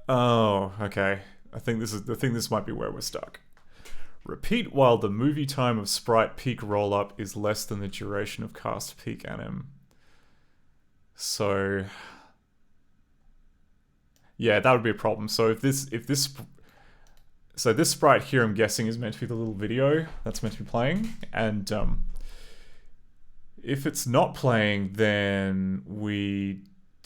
Oh, okay. I think this might be where we're stuck. Repeat while the movie time of sprite peak rollup is less than the duration of cast peak anim. So yeah, that would be a problem. So if this sprite here, I'm guessing, is meant to be the little video that's meant to be playing, and if it's not playing, then we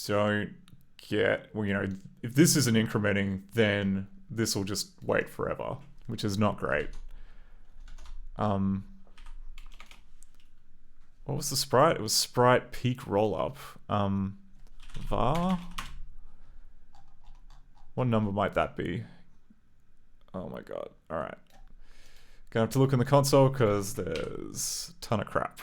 don't get, well, you know, if this isn't incrementing, then this will just wait forever, which is not great. What was the sprite? It was sprite peak rollup. Var? What number might that be? Oh my god. Alright. Gonna have to look in the console because there's a ton of crap.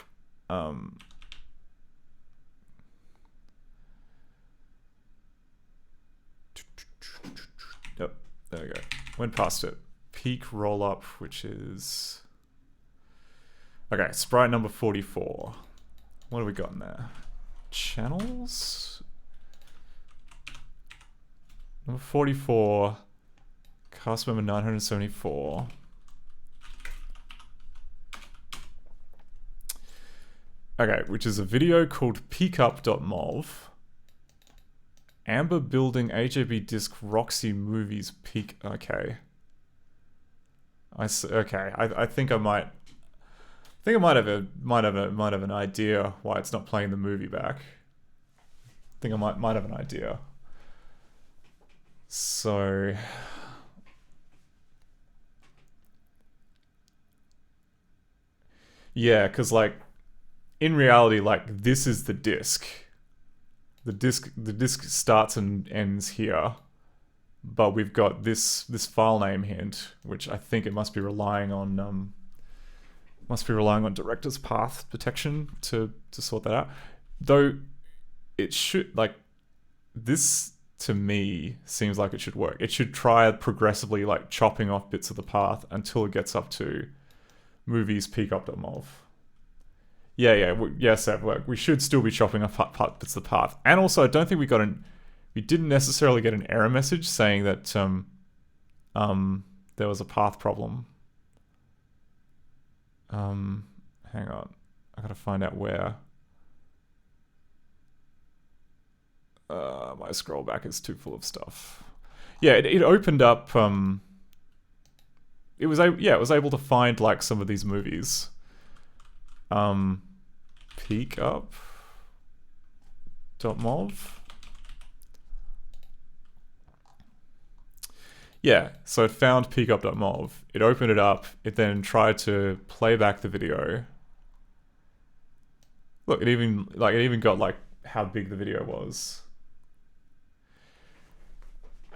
Yep, there we go. Went past it. Peak rollup, which is... Okay, sprite number 44. What have we got in there? Channels? Number 44. Cast member 974. Okay, which is a video called peakup.mov. Amber building AJB disc Roxy movies peak. Okay. Okay, I think I might have an idea why it's not playing the movie back. I think I might have an idea. So yeah, because like in reality, like this is the disc. The disc starts and ends here, but we've got this file name hint, which I think it must be relying on director's path detection to sort that out. Though it should, like, this to me seems like it should work. It should try progressively like chopping off bits of the path until it gets up to movies peakup.mov. Yeah, Seb, we should still be chopping off bits of the path. And also, I don't think we didn't necessarily get an error message saying that there was a path problem. Hang on, I gotta find out where. My scroll back is too full of stuff. Yeah, it opened up. It was able to find like some of these movies. Peakup.mov. Yeah, so it found peakup.mov. It opened it up. It then tried to play back the video. Look, it even got like how big the video was.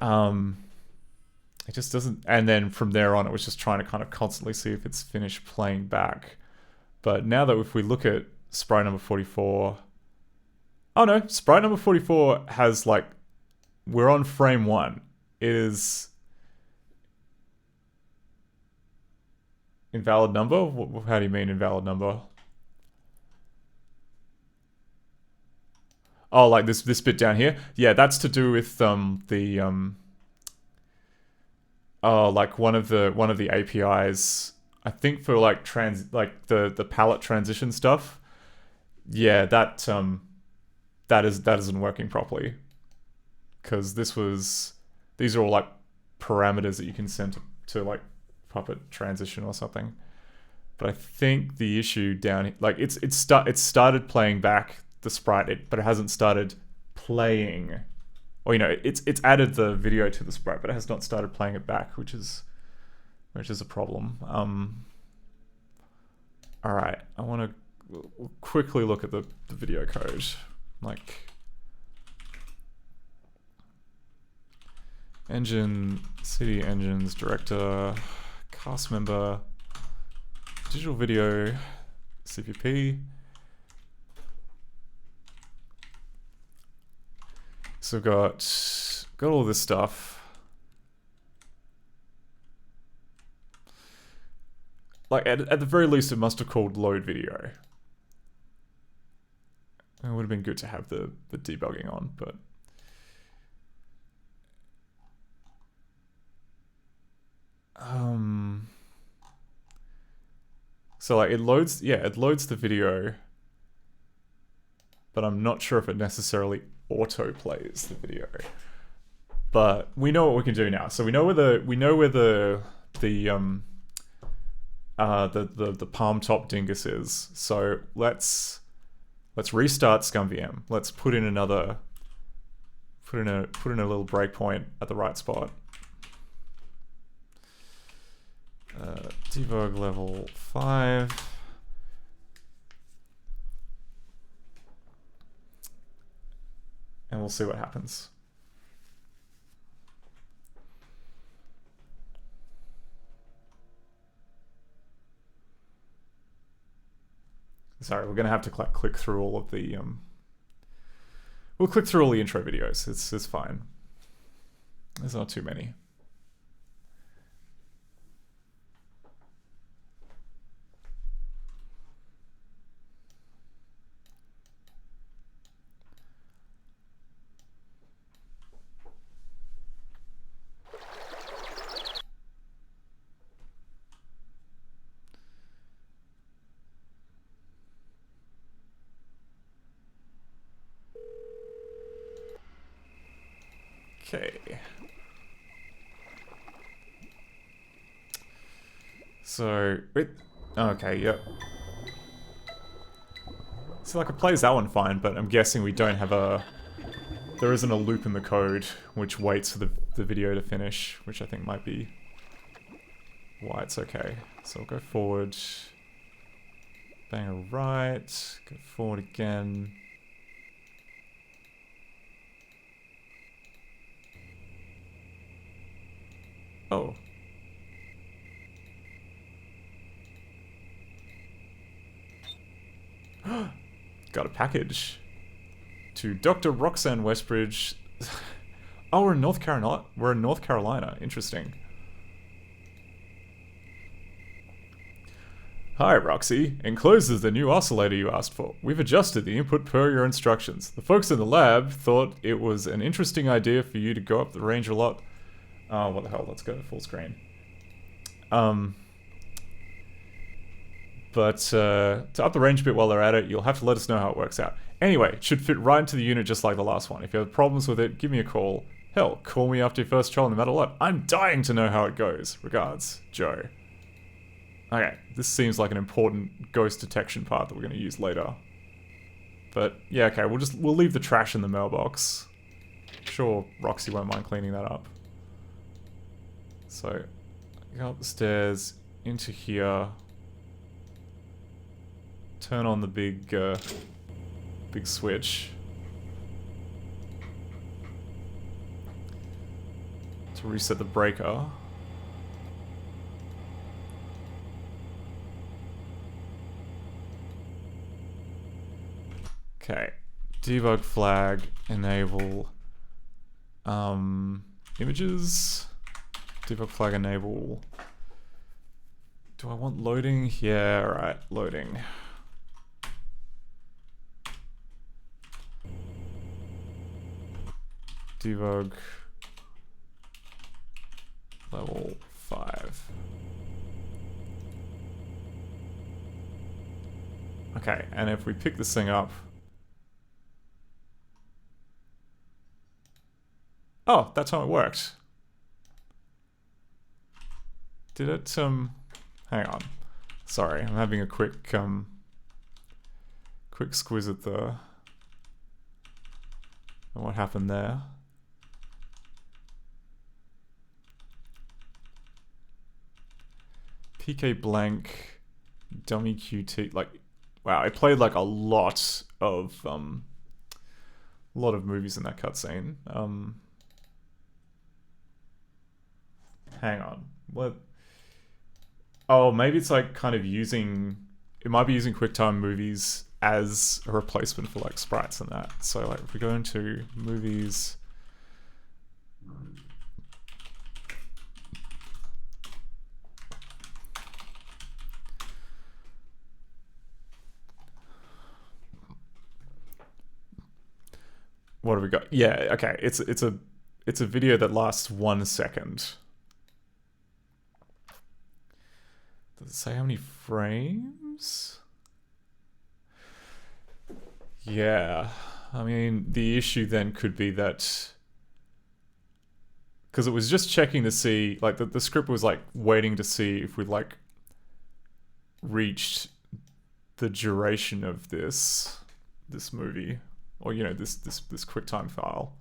It just doesn't, and then from there on it was just trying to kind of constantly see if it's finished playing back. But now that if we look at sprite number 44, oh no, sprite number 44 has like, we're on frame 1. It is invalid number? How do you mean invalid number? Oh, like this bit down here? Yeah, that's to do with like one of the APIs, I think, for like the palette transition stuff. Yeah, that isn't working properly. Cuz these are all like parameters that you can send to like Puppet transition or something. But I think the issue down here, like it started playing back the sprite, but it hasn't started playing, or it's added the video to the sprite, but it has not started playing it back, which is a problem. All right, I want to quickly look at the video code, like engine, city engines, director, cast member, digital video, CPP. So we've got all this stuff. Like at the very least, it must have called load video. It would have been good to have the debugging on, but So like it loads, yeah, it loads the video, but I'm not sure if it necessarily auto plays the video. But we know what we can do now. So we know where the palm top dingus is. So let's restart ScummVM. Let's put in a little breakpoint at the right spot. Debug level 5. And we'll see what happens. Sorry, we're gonna have to click through all of the we'll click through all the intro videos. It's fine. There's not too many. Okay. So, okay, yep. So like it plays that one fine, but I'm guessing we don't have there isn't a loop in the code which waits for the video to finish, which I think might be why it's okay. So I'll go forward, bang a right, go forward again. Oh. Got a package. To Dr. Roxanne Westbridge. Oh, we're in North Carolina. We're in North Carolina. Interesting. Hi, Roxy. Enclosed is the new oscillator you asked for. We've adjusted the input per your instructions. The folks in the lab thought it was an interesting idea for you to go up the range a lot. Oh, what the hell, let's go to full screen. But to up the range a bit while they're at it, you'll have to let us know how it works out. Anyway, it should fit right into the unit just like the last one. If you have problems with it, give me a call. Hell, call me after your first trial no matter what. I'm dying to know how it goes. Regards, Joe. Okay, this seems like an important ghost detection part that we're going to use later. But yeah, okay, we'll leave the trash in the mailbox. Sure, Roxy won't mind cleaning that up. So, go up the stairs, into here, turn on the big switch to reset the breaker. Okay, debug flag, enable images. Debug flag enable. Do I want loading? Yeah, right, loading. Debug level 5. Okay, and if we pick this thing up. Oh, that's how it worked. Did it, hang on. Sorry, I'm having a quick squiz at what happened there. PK blank, dummy QT, like, wow, I played like a lot of movies in that cutscene. Hang on, what? Oh, maybe it's like kind of using, it might be using QuickTime movies as a replacement for like sprites and that. So like if we go into movies, what have we got? Yeah, okay, it's a video that lasts 1 second. Does it say how many frames? Yeah, I mean, the issue then could be that, because it was just checking to see, like, the script was, like, waiting to see if we'd, like, reached the duration of this movie, or, you know, this QuickTime file.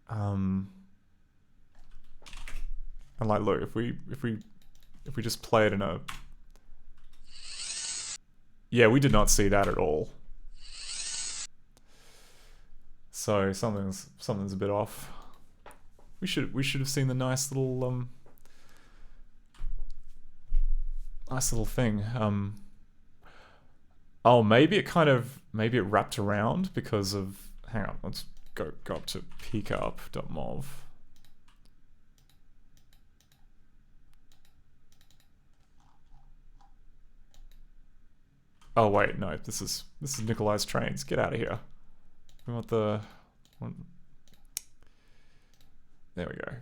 And, like, look, if we just play it in a... Yeah, we did not see that at all. So something's a bit off. We should have seen the nice little thing. Oh, maybe it wrapped around because of, hang on, let's go up to peekup.mov. Oh wait, no, this is Nikolai's trains. Get out of here. We want the one. There we go.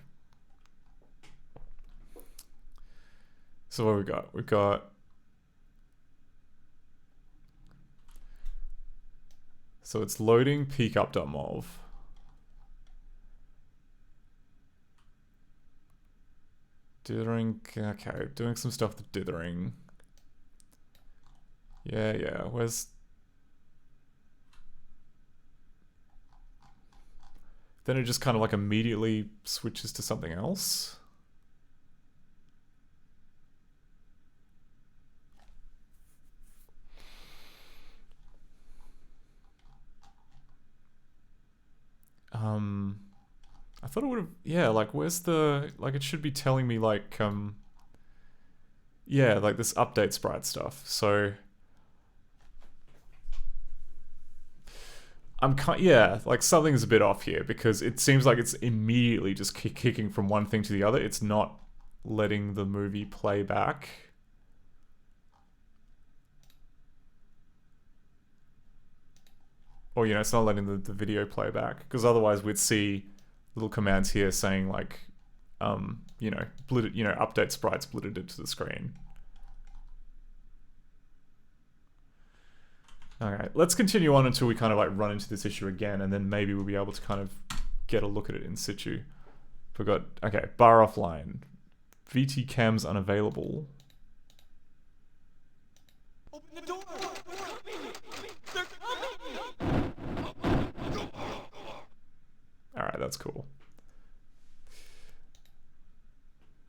So what we got? We've got, so it's loading peekup.mov. Dithering, okay, doing some stuff with dithering. Yeah, where's... Then it just kind of like immediately switches to something else. I thought it would have, yeah, like where's the, like it should be telling me like, yeah, like this update sprite stuff. So yeah, like something's a bit off here because it seems like it's immediately just kicking from one thing to the other. It's not letting the movie play back. Or, you know, it's not letting the video play back, because otherwise we'd see little commands here saying like, you know, update sprite splitted it to the screen. Okay, let's continue on until we kind of like run into this issue again, and then maybe we'll be able to kind of get a look at it in situ. Forgot, okay, bar offline. VT cams unavailable. Open the door! They're coming! Alright, that's cool.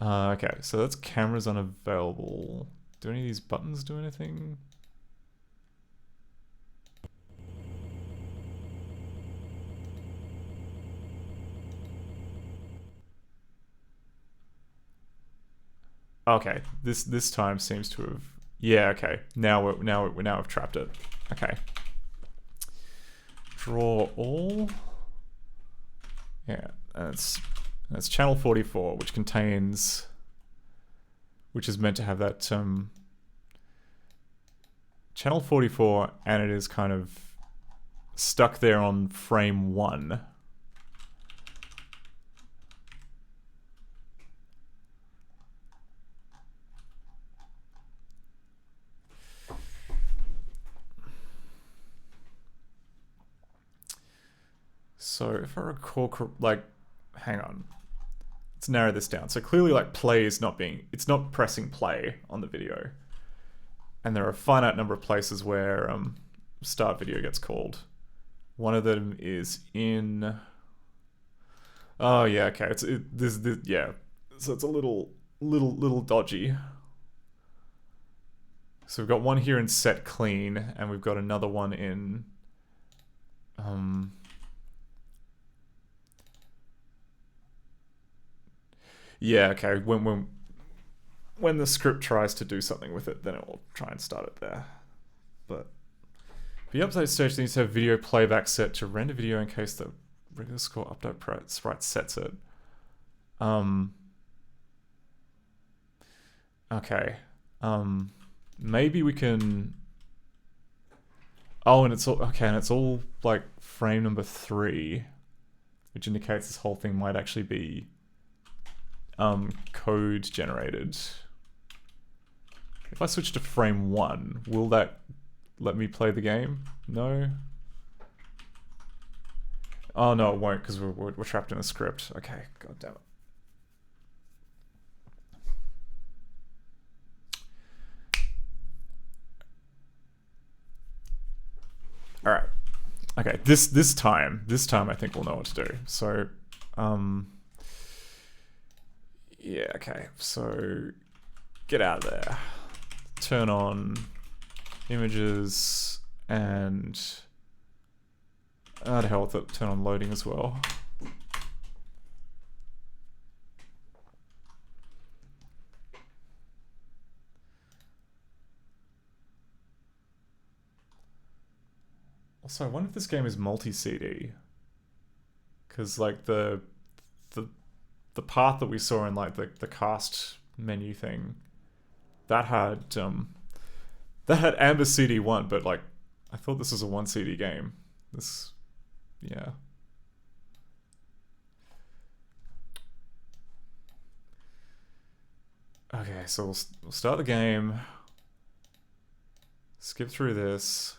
Okay, so that's cameras unavailable. Do any of these buttons do anything? Okay, this time seems to have, yeah, okay. Now we've trapped it. Okay. Draw all. Yeah, and it's channel 44, which contains, which is meant to have that channel 44, and it is kind of stuck there on frame 1. So if I recall, like, hang on, let's narrow this down. So clearly, like, play is not being, it's not pressing play on the video, and there are a finite number of places where start video gets called. One of them is in, oh yeah, okay, yeah, so it's a little dodgy. So we've got one here in set clean, and we've got another one in yeah, okay, when the script tries to do something with it, then it will try and start it there. But the update stage needs to have video playback set to render video in case the regular score update sprite sets it. Okay. Maybe we can, oh, and it's all, okay, and it's all like frame number 3, which indicates this whole thing might actually be code generated. If I switch to frame 1, will that let me play the game? No? Oh no, it won't, because we're trapped in a script. Okay, god damn it. Alright. Okay, this time I think we'll know what to do. So, yeah, okay. So, get out of there. Turn on images and to hell with it, turn on loading as well. Also, I wonder if this game is multi-CD. Because, like, the path that we saw in, like, the cast menu thing, that had Amber CD1, but, like, I thought this was a 1 CD game. This, yeah. Okay, so we'll start the game. Skip through this.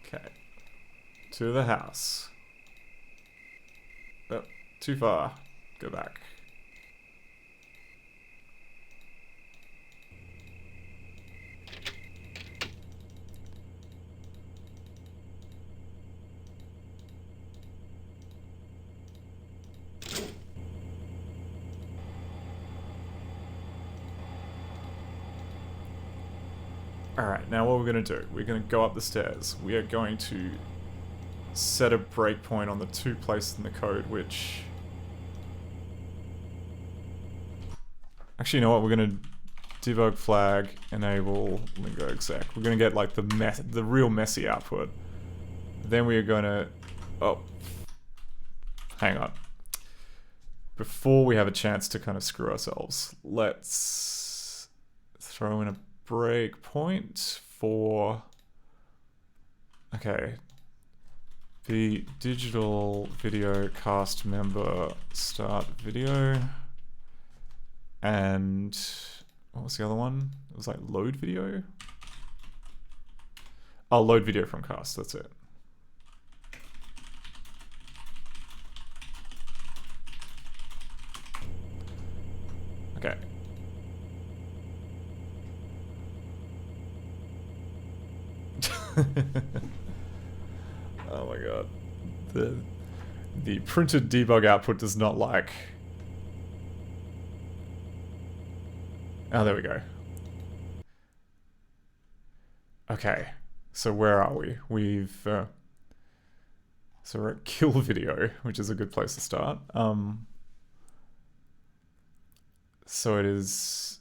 Okay. To the house. Oh, too far. Go back. Alright, now what we're going to do, we're going to go up the stairs. We are going to set a breakpoint on the 2 places in the code, which... Actually, you know what, we're going to debug flag, enable lingo exec. We're going to get like the real messy output. Then we are going to... Oh. Hang on. Before we have a chance to kind of screw ourselves, let's throw in a breakpoint for, okay, the digital video cast member start video, and what was the other one? It was like load video? Oh, load video from cast, that's it. Okay. Oh my god. The printed debug output does not like... Oh, there we go. Okay, so where are we? We've... so we're at kill video, which is a good place to start. So it is...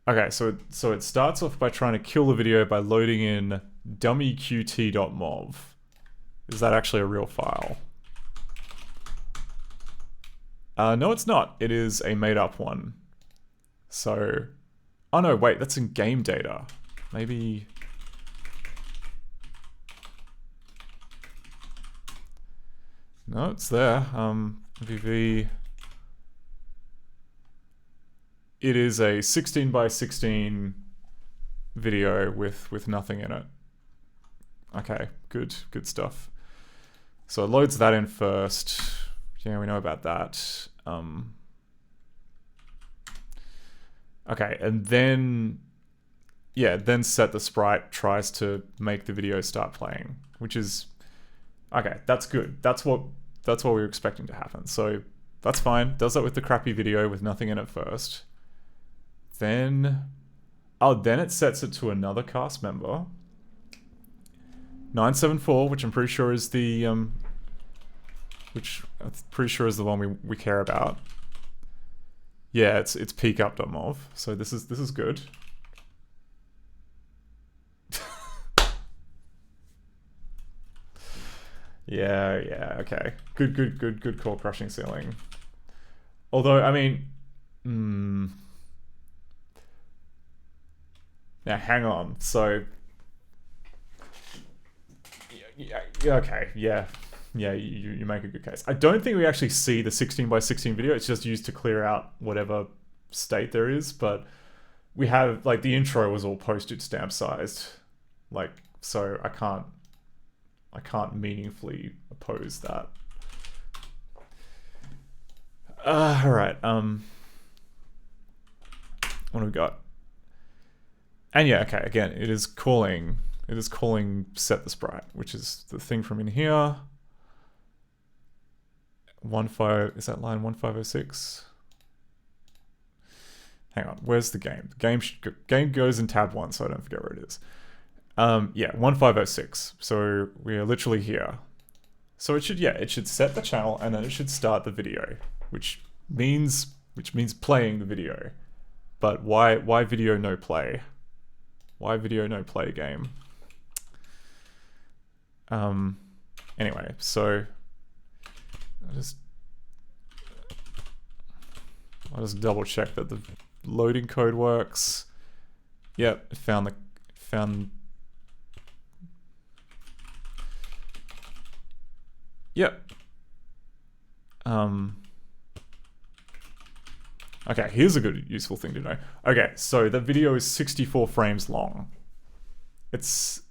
Okay, so it starts off by trying to kill the video by loading in dummyqt.mov. Is that actually a real file? No, it's not. It is a made-up one. So... Oh no, wait, that's in game data. Maybe... No, it's there. VV... It is a 16 by 16 video with nothing in it. Okay, good stuff. So it loads that in first. Yeah, we know about that. Okay, and then, yeah, then set the sprite tries to make the video start playing, which is, okay, that's good. That's what we were expecting to happen. So that's fine. Does that with the crappy video with nothing in it first. Then, oh, then it sets it to another cast member. 974, which I'm pretty sure is the, which I'm pretty sure is the one we care about. Yeah, it's peak up.mov. So this is good. Yeah, okay. Good core crushing ceiling. Although, I mean, now hang on. So, yeah, okay, yeah, you make a good case. I don't think we actually see the 16x16 video. It's just used to clear out whatever state there is. But we have, like, the intro was all postage stamp sized, like, so I can't meaningfully oppose that. All right. What do we got? And yeah, okay. Again, it is calling set the sprite, which is the thing from in here. 15 is that line 1506? Hang on, where's the game? The game goes in tab 1, so I don't forget where it is. Yeah, 1506. So we are literally here. So it should set the channel and then it should start the video, which means playing the video. But why video no play? Why video no play game? Anyway, so I'll just double check that the loading code works. Yep, found yep. Okay, here's a good useful thing to know. Okay, so the video is 64 frames long. It's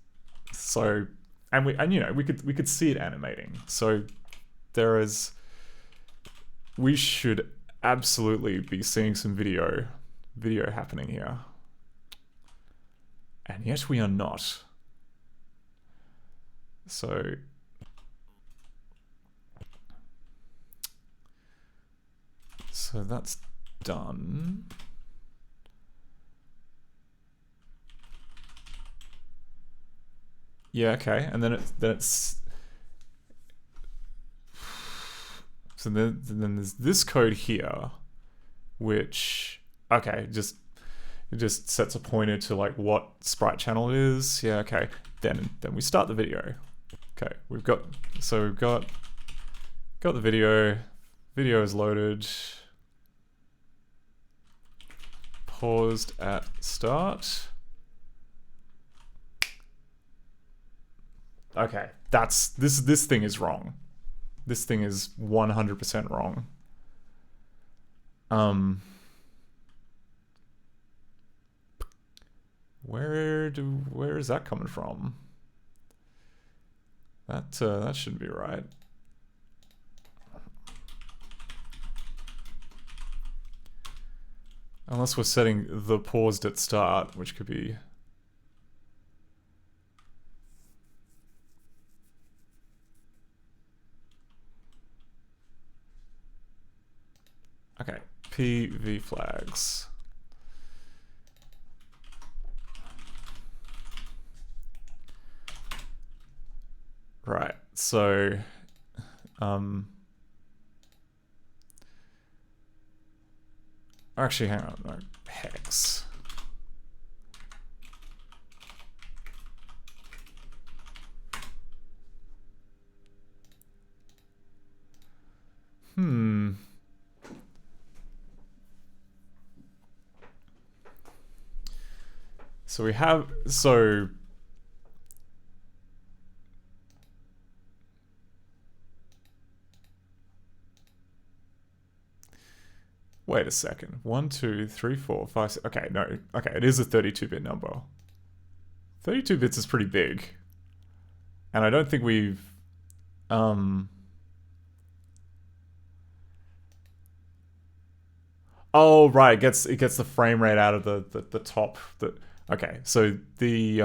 so, and you know, we could see it animating. So we should absolutely be seeing some video happening here. And yet we are not. So that's done. Yeah, okay, and then it's so then there's this code here, which it just sets a pointer to like what sprite channel it is. Yeah, okay. Then we start the video. Okay, we've got the video. Video is loaded. Paused at start. Okay, this thing is wrong. This thing is 100% wrong. Where is that coming from? That shouldn't be right. Unless we're setting the paused at start, which could be... Okay, PV flags. Right, so... Actually, hang on, no, hex. So we have, wait a second. 1, 2, 3, 4, 5, 6. Okay, no. Okay, it is a 32-bit number. 32 bits is pretty big. And I don't think we've... Oh, right. It gets the frame rate out of the top. Okay, so the...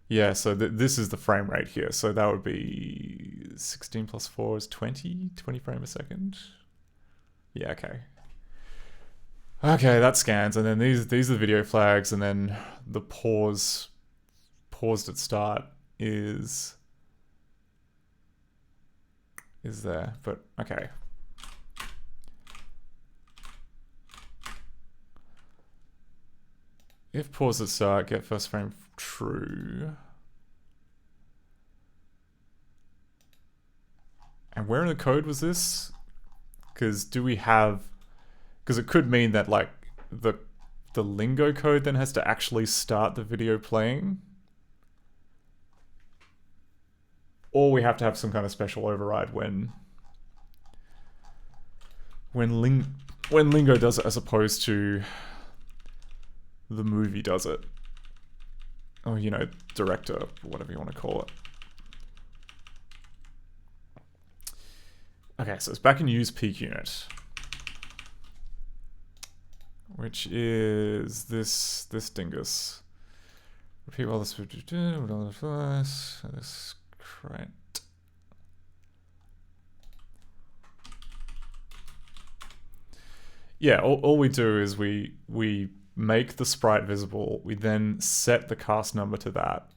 Yeah, so this is the frame rate here. So that would be 16 plus 4 is 20 frames a second. Yeah, okay. Okay, that scans, and then these are the video flags, and then the paused at start is there, but okay. If pause at start, get first frame true. And where in the code was this? Because do we have... Because it could mean that like the lingo code then has to actually start the video playing. Or we have to have some kind of special override when lingo does it as opposed to the movie does it. Or, you know, director, whatever you want to call it. Okay, so it's back in use peak unit. Which is this dingus. Repeat while this right. Yeah, all we do is we make the sprite visible, we then set the cast number to that.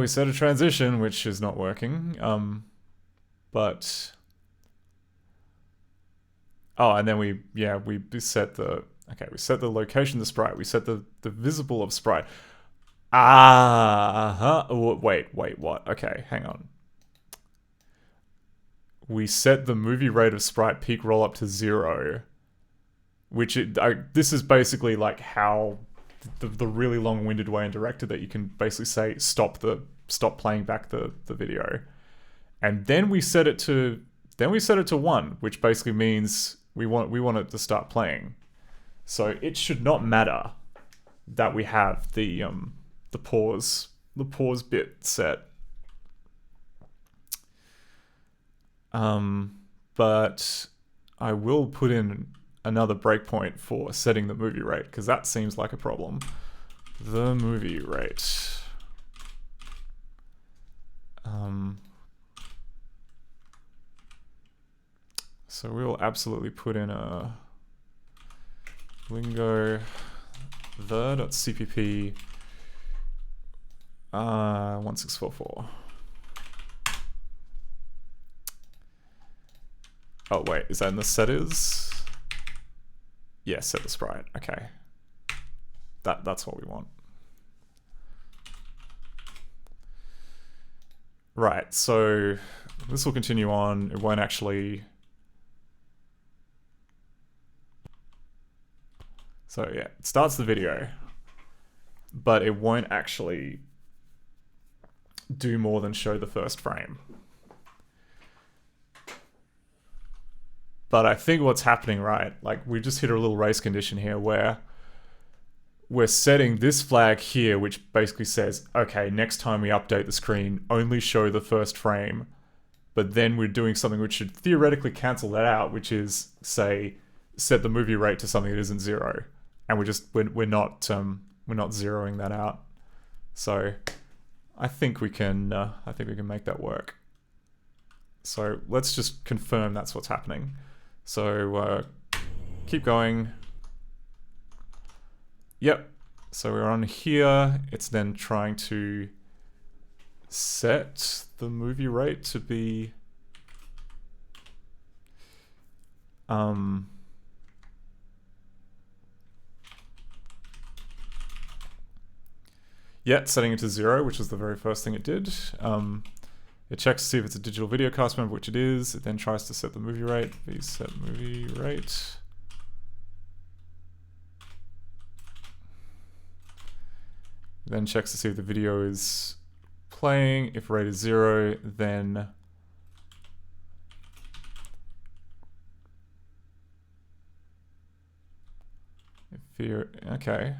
We set a transition, which is not working. But oh, and then we set the we set the location of the sprite, we set the visible of sprite. Wait, what? Okay, hang on. We set the movie rate of sprite peak roll up to 0, which this is basically like how the really long-winded way in Director that you can basically say stop playing back the video, and then we set it to 1, which basically means we want it to start playing. So it should not matter that we have the pause bit set. But I will put in another breakpoint for setting the movie rate, because that seems like a problem. The movie rate. So we will absolutely put in a lingo the.cpp 1644. Oh wait, is that in the setters? Yeah, set the sprite. Okay, that's what we want. Right, so this will continue on. It won't actually. So yeah, it starts the video, but it won't actually do more than show the first frame. But I think what's happening, right, like we just hit a little race condition here where we're setting this flag here, which basically says, okay, next time we update the screen, only show the first frame. But then we're doing something which should theoretically cancel that out, which is, say, set the movie rate to something that isn't 0. And we're not zeroing that out. So I think we can make that work. So let's just confirm that's what's happening. So keep going. Yep. So we're on here. It's then trying to set the movie rate to be yeah, setting it to 0, which is the very first thing it did. It checks to see if it's a digital video cast member, which it is. It then tries to set the movie rate. Set movie rate. It then checks to see if the video is playing. If rate is 0, then if you're okay.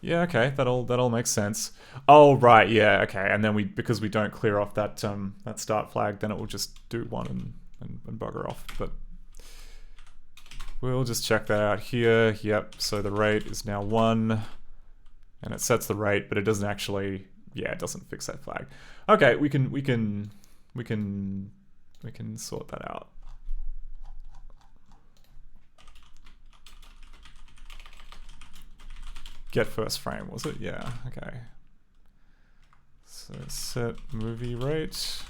Yeah, okay, that all makes sense. Oh right, yeah, okay, and then because we don't clear off that that start flag, then it will just do 1 and bugger off. But we'll just check that out here. Yep, so the rate is now 1, and it sets the rate, but it doesn't actually. Yeah, it doesn't fix that flag. Okay, we can sort that out. Get first frame, was it? Yeah, okay. So set movie rate.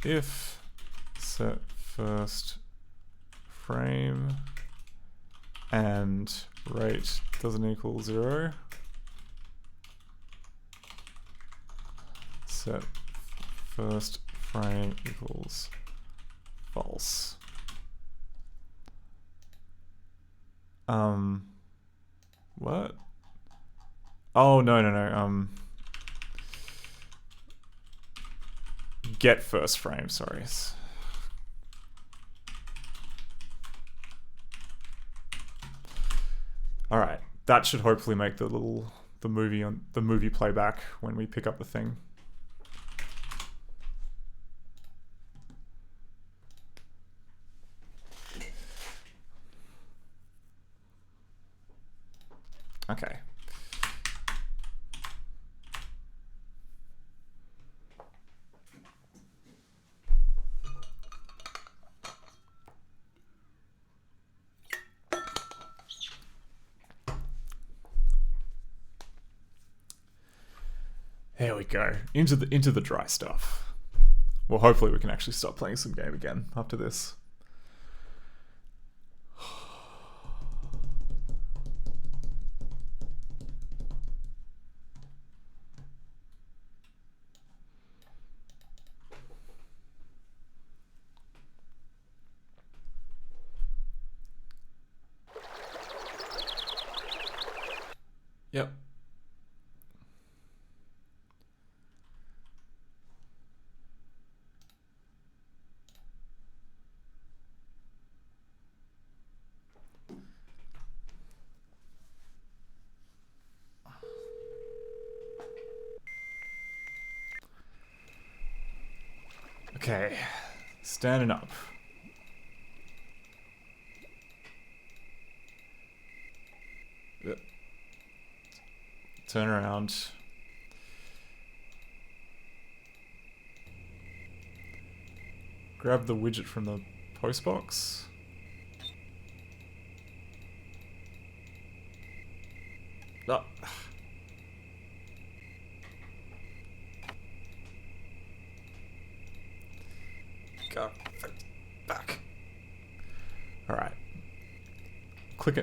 if set first frame and rate doesn't equal 0, set first frame equals false. What? Oh, no. Get first frame, sorry. Alright, that should hopefully make the movie playback when we pick up the thing. Okay. There we go. Into the dry stuff. Well, hopefully we can actually stop playing some game again after this. Yep. Okay, standing up. Yep. Turn around. Grab the widget from the postbox. Oh. Go back. All right.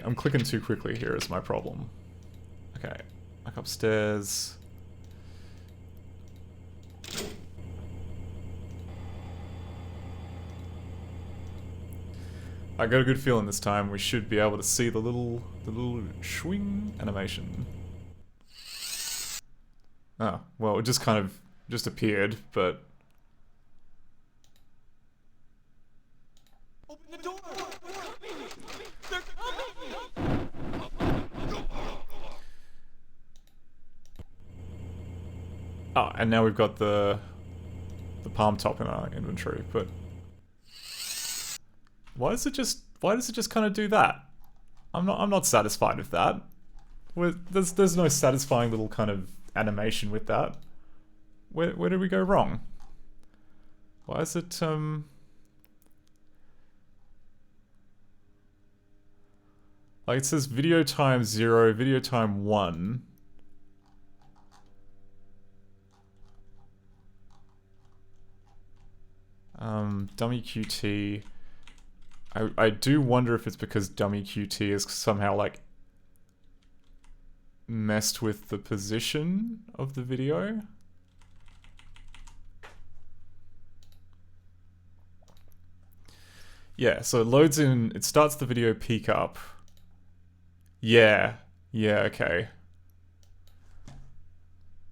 I'm clicking too quickly here is my problem. Okay, back upstairs. I got a good feeling this time we should be able to see the little swing animation. Oh, well, it just kind of just appeared, but Open the door! oh, and now we've got the palm top in our inventory, but why does it just kind of do that? I'm not satisfied with that. There's no satisfying little kind of animation with that. Where did we go wrong? Why is it like it says video time 0, video time 1. Dummy QT. I do wonder if it's because dummy QT is somehow like messed with the position of the video. Yeah, so it loads in, it starts the video peak up. Yeah, okay.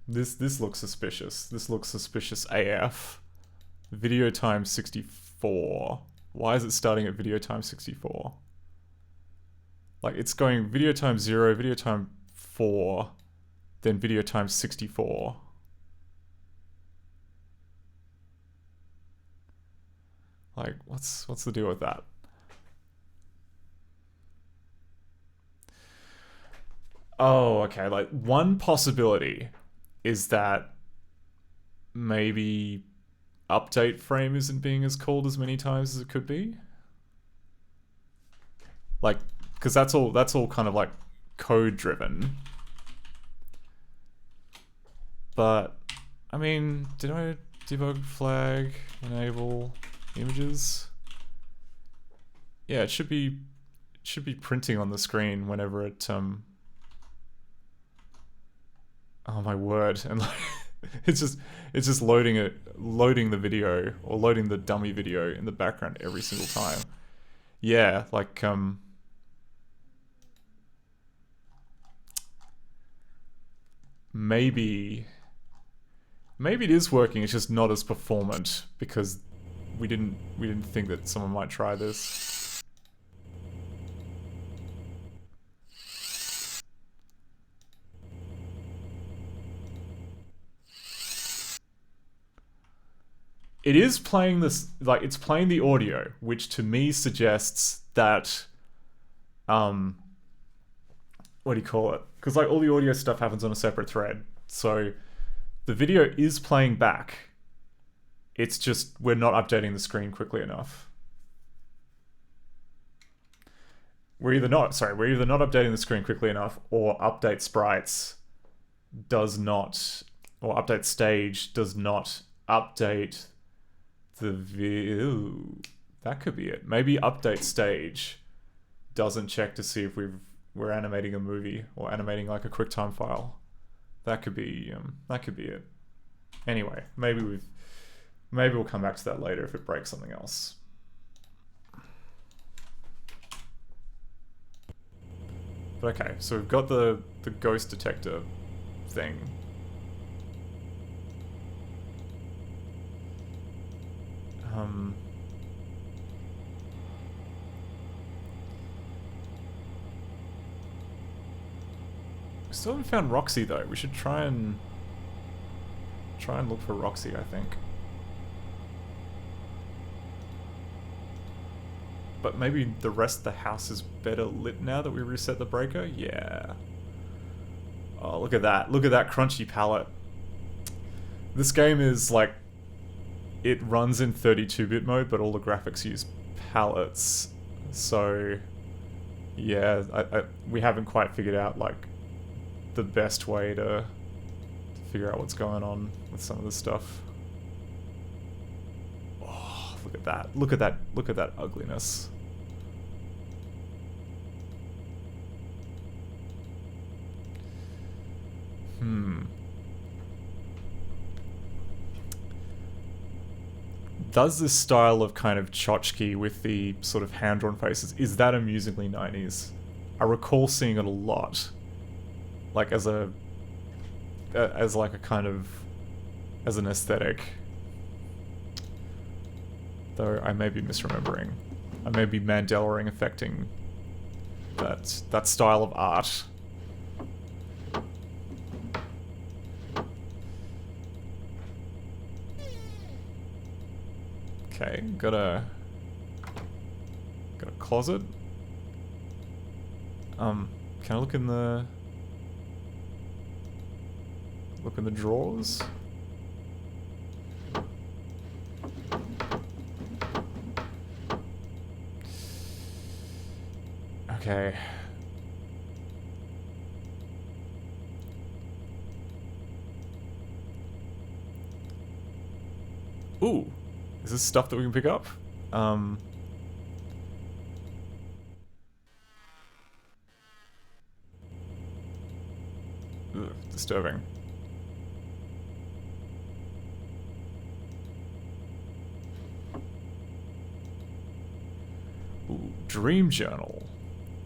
This looks suspicious. This looks suspicious AF. Video time 64. Why is it starting at video time 64? Like, it's going video time 0, video time 4, then video time 64. Like, what's the deal with that? Oh, okay, like, one possibility is that maybe update frame isn't being as called as many times as it could be. Like, because that's all kind of like code driven. But I mean, did I Debug flag, enable images. Yeah, it should be printing on the screen whenever it oh my word, and like, it's just loading the video or loading the dummy video in the background every single time. Yeah, like maybe it is working, it's just not as performant because we didn't think that someone might try this. It is playing this, like, it's playing the audio, which to me suggests that, what do you call it? Because, like, all the audio stuff happens on a separate thread. So, the video is playing back. It's just, we're not updating the screen quickly enough. We're either not updating the screen quickly enough, or update sprites does not, or update stage does not update the view. That could be it. Maybe update stage doesn't check to see if we're animating a movie or animating like a QuickTime file. That could be it. Anyway, maybe we'll come back to that later if it breaks something else. But okay, so we've got the ghost detector thing. We still haven't found Roxy though. We should try and look for Roxy, I think. But maybe the rest of the house is better lit now that we reset the breaker? Yeah. Oh, look at that. Look at that crunchy palette. This game is like, it runs in 32-bit mode, but all the graphics use palettes. So, yeah, we haven't quite figured out like the best way to figure out what's going on with some of this stuff. Oh, look at that. Look at that. Look at that ugliness. Does this style of kind of tchotchke with the sort of hand-drawn faces, is that amusingly 90s? I recall seeing it a lot. Like as like a kind of, as an aesthetic. Though I may be misremembering. I may be Mandela-ing affecting that style of art. Okay, got a closet. Can I look in the drawers? Okay. Ooh. Is this stuff that we can pick up? Ugh, disturbing. Ooh, Dream Journal.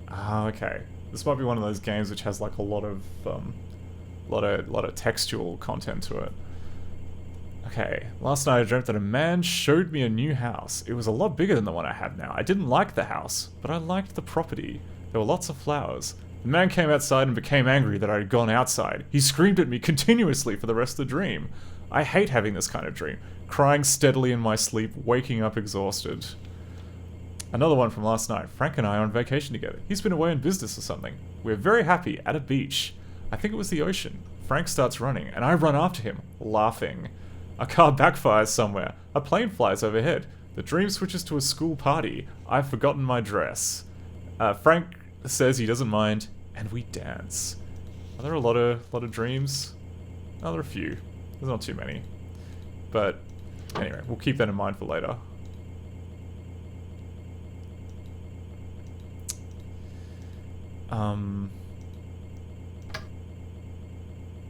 Ah, okay. This might be one of those games which has like a lot of textual content to it. Okay, last night I dreamt that a man showed me a new house. It was a lot bigger than the one I have now. I didn't like the house, but I liked the property. There were lots of flowers. The man came outside and became angry that I had gone outside. He screamed at me continuously for the rest of the dream. I hate having this kind of dream. Crying steadily in my sleep, waking up exhausted. Another one from last night. Frank and I are on vacation together. He's been away on business or something. We're very happy at a beach. I think it was the ocean. Frank starts running, and I run after him, laughing. A car backfires somewhere. A plane flies overhead. The dream switches to a school party. I've forgotten my dress. Frank says he doesn't mind, and we dance. Are there a lot of dreams? Oh, there are a few. There's not too many. But Anyway, we'll keep that in mind for later.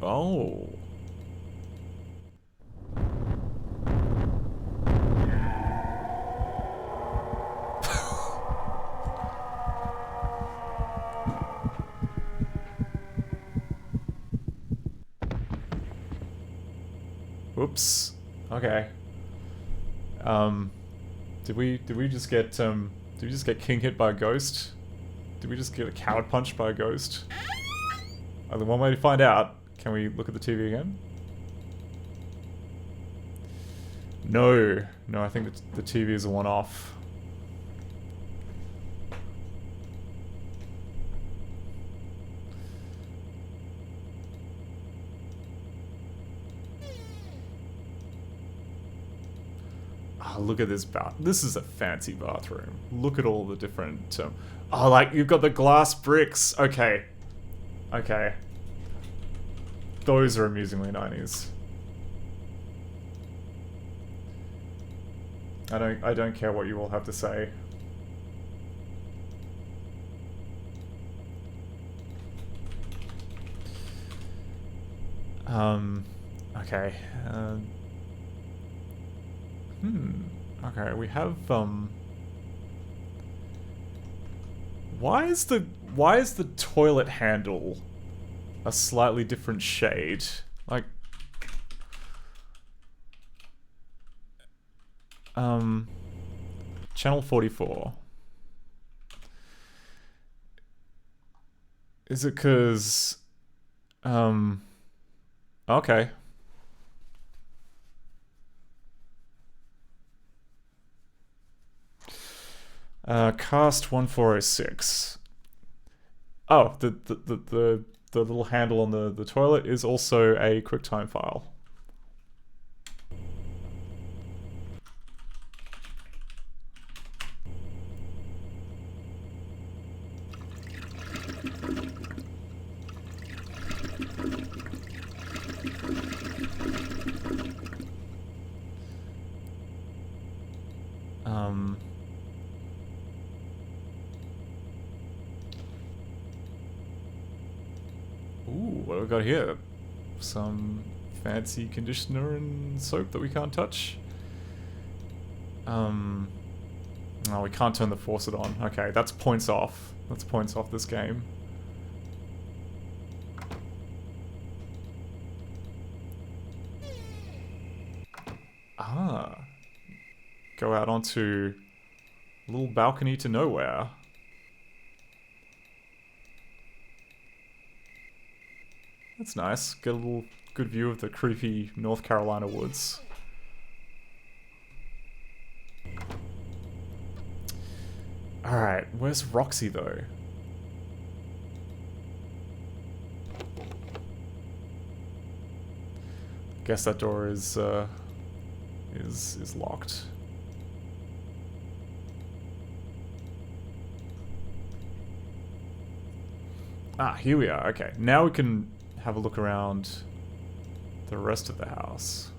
Oh. Whoops. Okay. Did we just get king hit by a ghost? Did we just get a coward punched by a ghost? The one way to find out. Can we look at the TV again? No. No, I think the TV is a one-off. Oh, look at this bath. This is a fancy bathroom. Look at all the different... oh, like, you've got the glass bricks. Okay. Okay. Those are amusingly 90s. I don't care what you all have to say. Okay. Okay, we have, why is the toilet handle a slightly different shade? Like, channel 44. Is it 'cause, okay. Cast 1406. Oh, the little handle on the toilet is also a QuickTime file. Ooh, what have we got here? Some fancy conditioner and soap that we can't touch. Oh, we can't turn the faucet on. Okay, that's points off. That's points off this game. Ah. Go out onto a little balcony to nowhere. That's nice. Get a little good view of the creepy North Carolina woods. Alright, where's Roxy though? Guess that door is locked. Ah, here we are. Okay, now we can have a look around the rest of the house.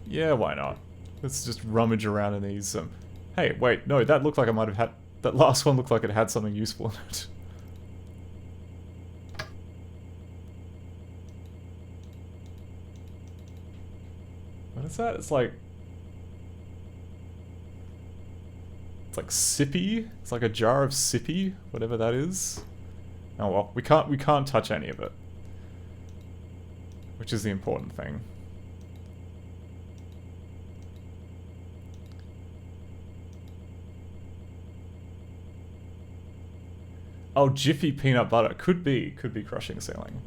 Yeah, why not? Let's just rummage around in these. Hey, wait, no, that looked like I might have had. That last one looked like it had something useful in it. What is that? It's like sippy. It's like a jar of sippy, whatever that is. Oh well, we can't touch any of it, which is the important thing. Oh, Jiffy peanut butter. Could be crushing ceiling.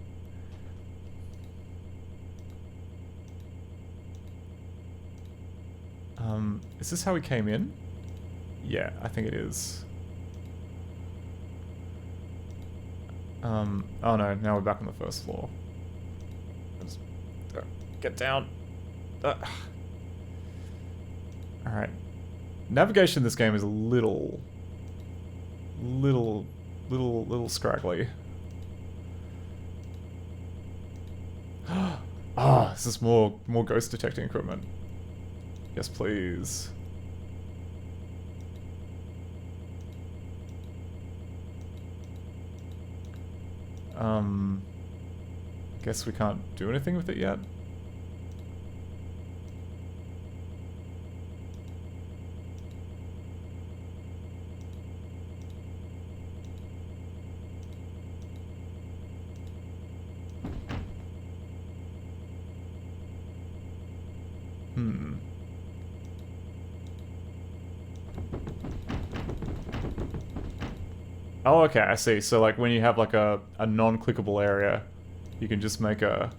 Is this how we came in? Yeah, I think it is. Oh no, now we're back on the first floor. Just, get down. Alright. Navigation in this game is a little scraggly. Ah, this is more ghost detecting equipment. Yes, please. Guess we can't do anything with it yet. Oh, okay, I see. So, like, when you have, like, a non-clickable area, you can just make a...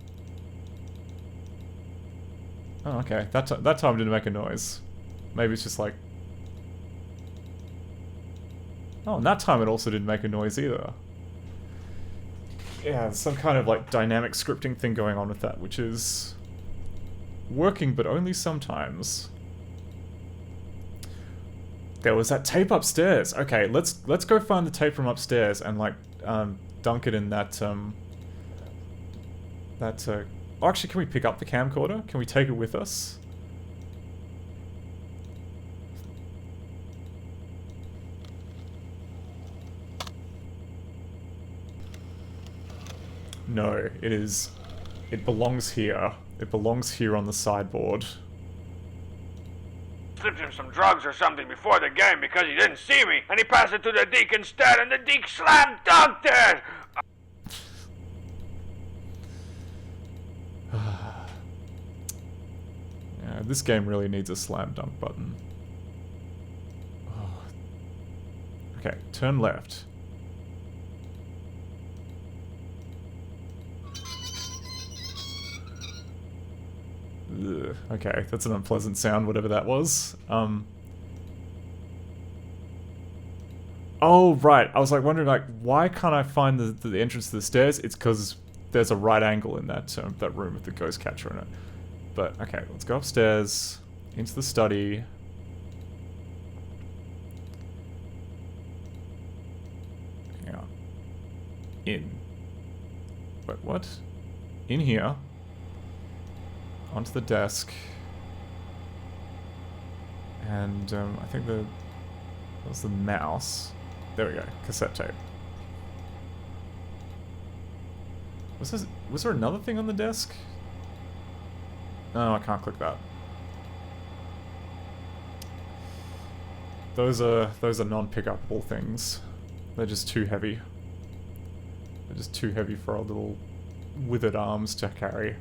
Oh, okay. That time didn't make a noise. Maybe it's just, like... Oh, and that time it also didn't make a noise either. Yeah, there's some kind of, like, dynamic scripting thing going on with that, which is... working, but only sometimes. There was that tape upstairs. Okay, let's go find the tape from upstairs and like dunk it in that oh, actually, can we pick up the camcorder? Can we take it with us? No, it belongs here. It belongs here on the sideboard. Slipped him some drugs or something before the game because he didn't see me, and he passed it to the Deke instead, and the Deke slam dunked it! Yeah, this game really needs a slam dunk button. Oh. Okay, turn left. Ugh, okay, that's an unpleasant sound, whatever that was. Oh, right. I was like wondering, like, why can't I find the entrance to the stairs? It's because there's a right angle in that room with the ghost catcher in it. But, okay, let's go upstairs, into the study. Hang on. In. Wait, what? In here. Onto the desk. And, I think that was the mouse. There we go. Cassette tape. Was there another thing on the desk? No, I can't click that. Those are non-pick-upable things. They're just too heavy. They're just too heavy for our little withered arms to carry.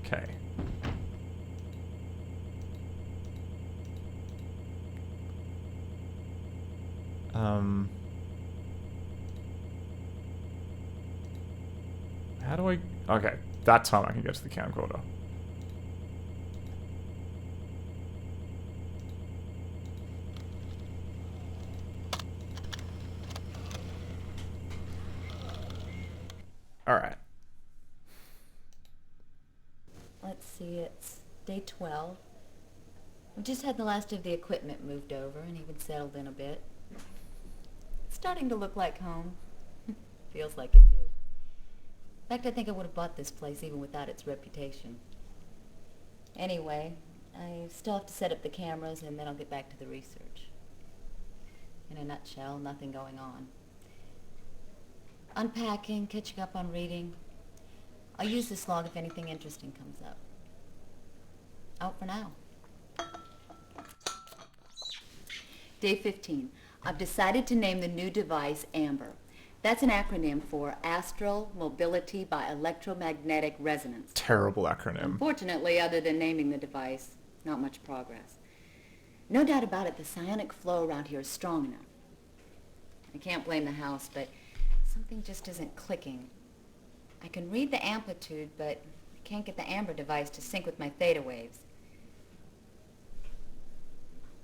Okay. How do I... Okay, that time I can get to the camcorder. Alright. Let's see, it's day 12. We've just had the last of the equipment moved over and even settled in a bit. It's starting to look like home. Feels like it too. In fact, I think I would have bought this place even without its reputation. Anyway, I still have to set up the cameras and then I'll get back to the research. In a nutshell, nothing going on. Unpacking, catching up on reading. I'll use this log if anything interesting comes up. Out for now. Day 15. I've decided to name the new device Amber. That's an acronym for Astral Mobility by Electromagnetic Resonance. Terrible acronym. Unfortunately, other than naming the device, not much progress. No doubt about it, the psionic flow around here is strong enough. I can't blame the house, but something just isn't clicking. I can read the amplitude, but I can't get the Amber device to sync with my theta waves.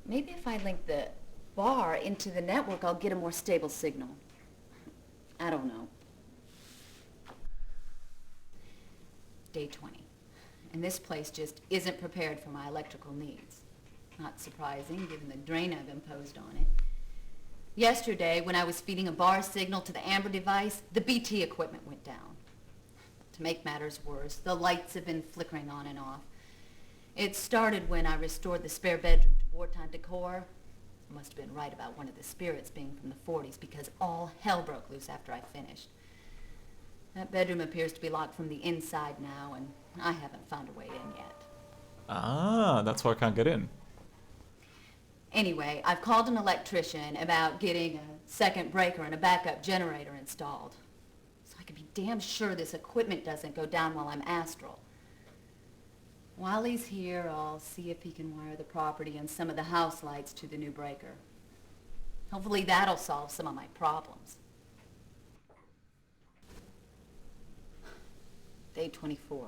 Maybe if I link the bar into the network, I'll get a more stable signal. I don't know. Day 20. And this place just isn't prepared for my electrical needs. Not surprising, given the drain I've imposed on it. Yesterday, when I was feeding a bar signal to the Amber device, the BT equipment went down. To make matters worse, the lights have been flickering on and off. It started when I restored the spare bedroom to wartime decor. I must have been right about one of the spirits being from the 40s because all hell broke loose after I finished. That bedroom appears to be locked from the inside now, and I haven't found a way in yet. Ah, that's why I can't get in. Anyway, I've called an electrician about getting a second breaker and a backup generator installed. So I can be damn sure this equipment doesn't go down while I'm astral. While he's here, I'll see if he can wire the property and some of the house lights to the new breaker. Hopefully that'll solve some of my problems. Day 24.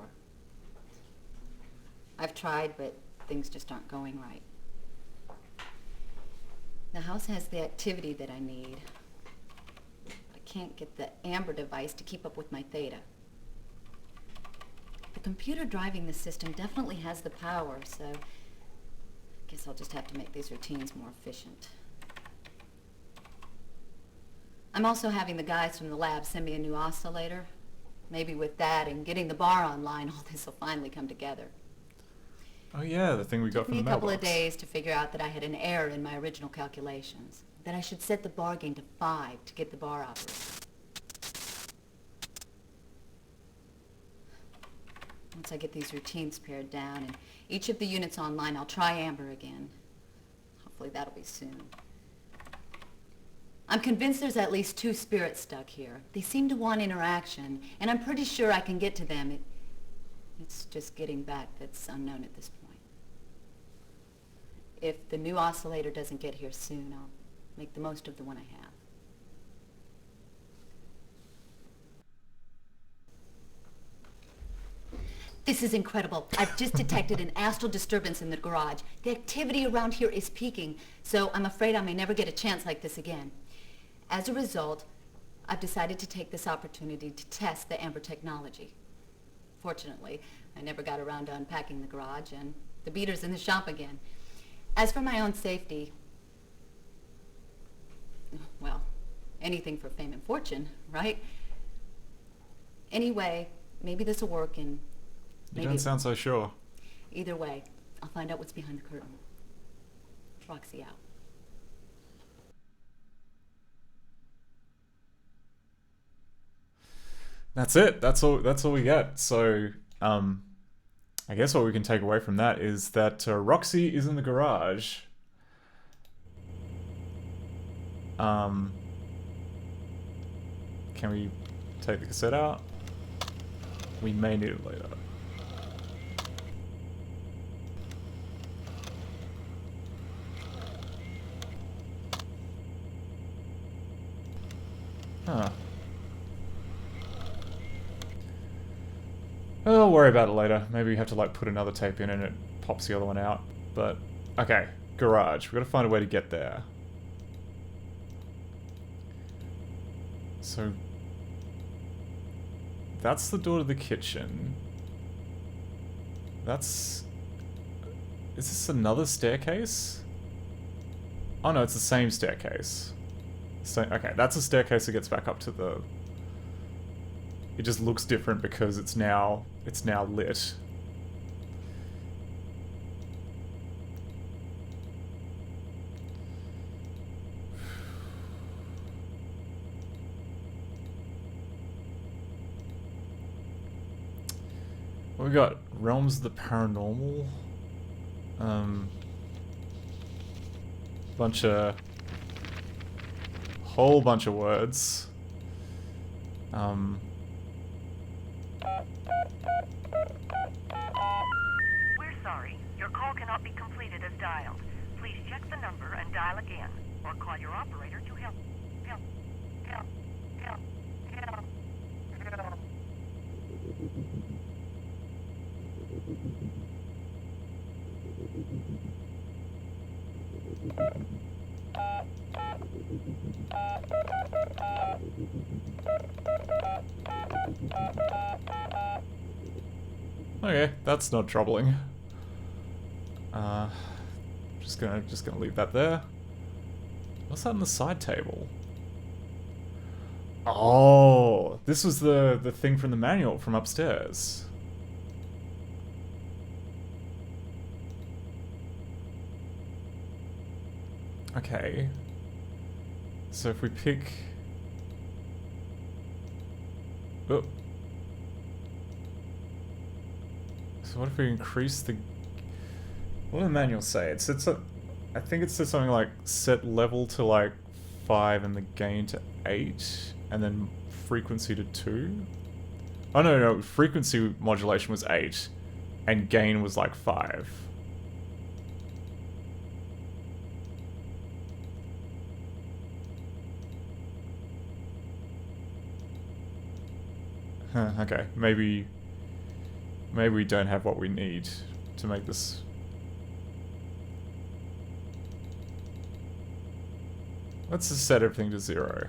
I've tried, but things just aren't going right. The house has the activity that I need. I can't get the Amber device to keep up with my theta. The computer driving the system definitely has the power, so I guess I'll just have to make these routines more efficient. I'm also having the guys from the lab send me a new oscillator. Maybe with that and getting the bar online, all this will finally come together. Oh yeah, the thing we got from the It took me a couple mailbox. of days to figure out that I had an error in my original calculations. That I should set the bar gain to 5 to get the bar operating. Once I get these routines pared down and each of the units online, I'll try Amber again. Hopefully that'll be soon. I'm convinced there's at least 2 spirits stuck here. They seem to want interaction, and I'm pretty sure I can get to them. It's just getting back that's unknown at this point. If the new oscillator doesn't get here soon, I'll make the most of the one I have. This is incredible. I've just detected an astral disturbance in the garage. The activity around here is peaking, so I'm afraid I may never get a chance like this again. As a result, I've decided to take this opportunity to test the Amber technology. Fortunately, I never got around to unpacking the garage, and the beater's in the shop again. As for my own safety, well, anything for fame and fortune, right? Anyway, maybe this will work, and You maybe don't sound so sure. either way, I'll find out what's behind the curtain. Roxy out. That's it. That's all we get. So, I guess what we can take away from that is that Roxy is in the garage. Can we take the cassette out? We may need it later. Huh. I'll worry about it later. Maybe we have to like put another tape in and it pops the other one out. But, okay. Garage. We've got to find a way to get there. So, that's the door to the kitchen. That's... Is this another staircase? Oh no, it's the same staircase. So, okay, that's a staircase that gets back up to the... It just looks different because it's now lit. What we got? Realms of the Paranormal. Whole bunch of words. We're sorry. Your call cannot be completed as dialed. Please check the number and dial again, or call your operator to help. Help. Help. Help. Help. Help. Okay, that's not troubling. Just gonna leave that there. What's that on the side table? Oh, this was the thing from the manual from upstairs. Okay. So if we pick... Oh. So what if we increase the... What does the manual say? It said I think it says something like set level to like 5 and the gain to 8 and then frequency to 2. Oh no, frequency modulation was 8 and gain was like 5. Huh, okay, maybe we don't have what we need to make this. Let's just set everything to 0.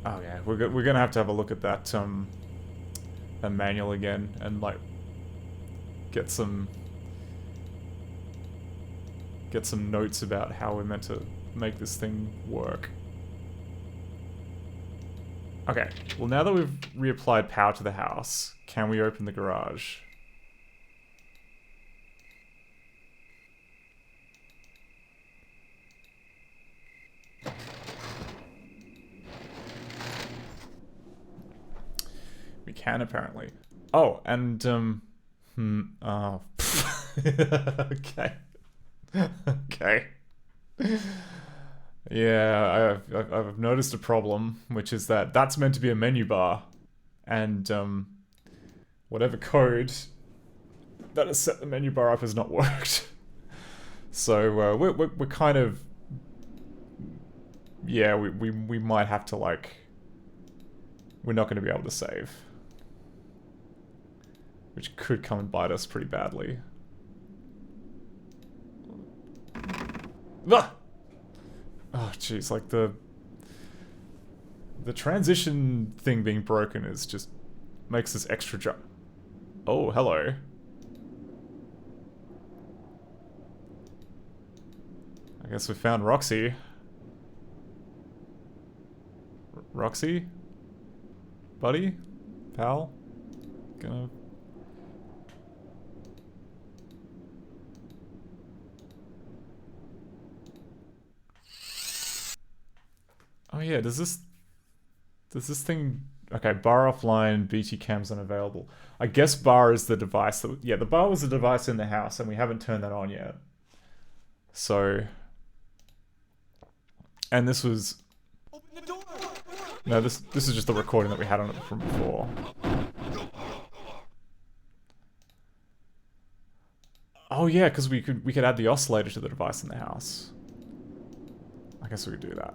Oh yeah, we're gonna have to have a look at that manual again and like get some notes about how we're meant to make this thing work. Okay, well now that we've reapplied power to the house, can we open the garage? We can apparently. Oh, and oh. Okay. Okay. Yeah, I've noticed a problem, which is that that's meant to be a menu bar, and whatever code that has set the menu bar up has not worked. So we're kind of, yeah, we might have to like, we're not going to be able to save, which could come and bite us pretty badly. Ah! Oh jeez, like the transition thing being broken is just makes this extra jump. Oh, hello. I guess we found Roxy. Roxy? Buddy? Pal? Gonna... Oh yeah, does this thing... Okay, bar offline, BT cam's unavailable. I guess bar is the device that... Yeah, the bar was the device in the house and we haven't turned that on yet. So... And this was... No, this is just the recording that we had on it from before. Oh yeah, because we could add the oscillator to the device in the house. I guess we could do that.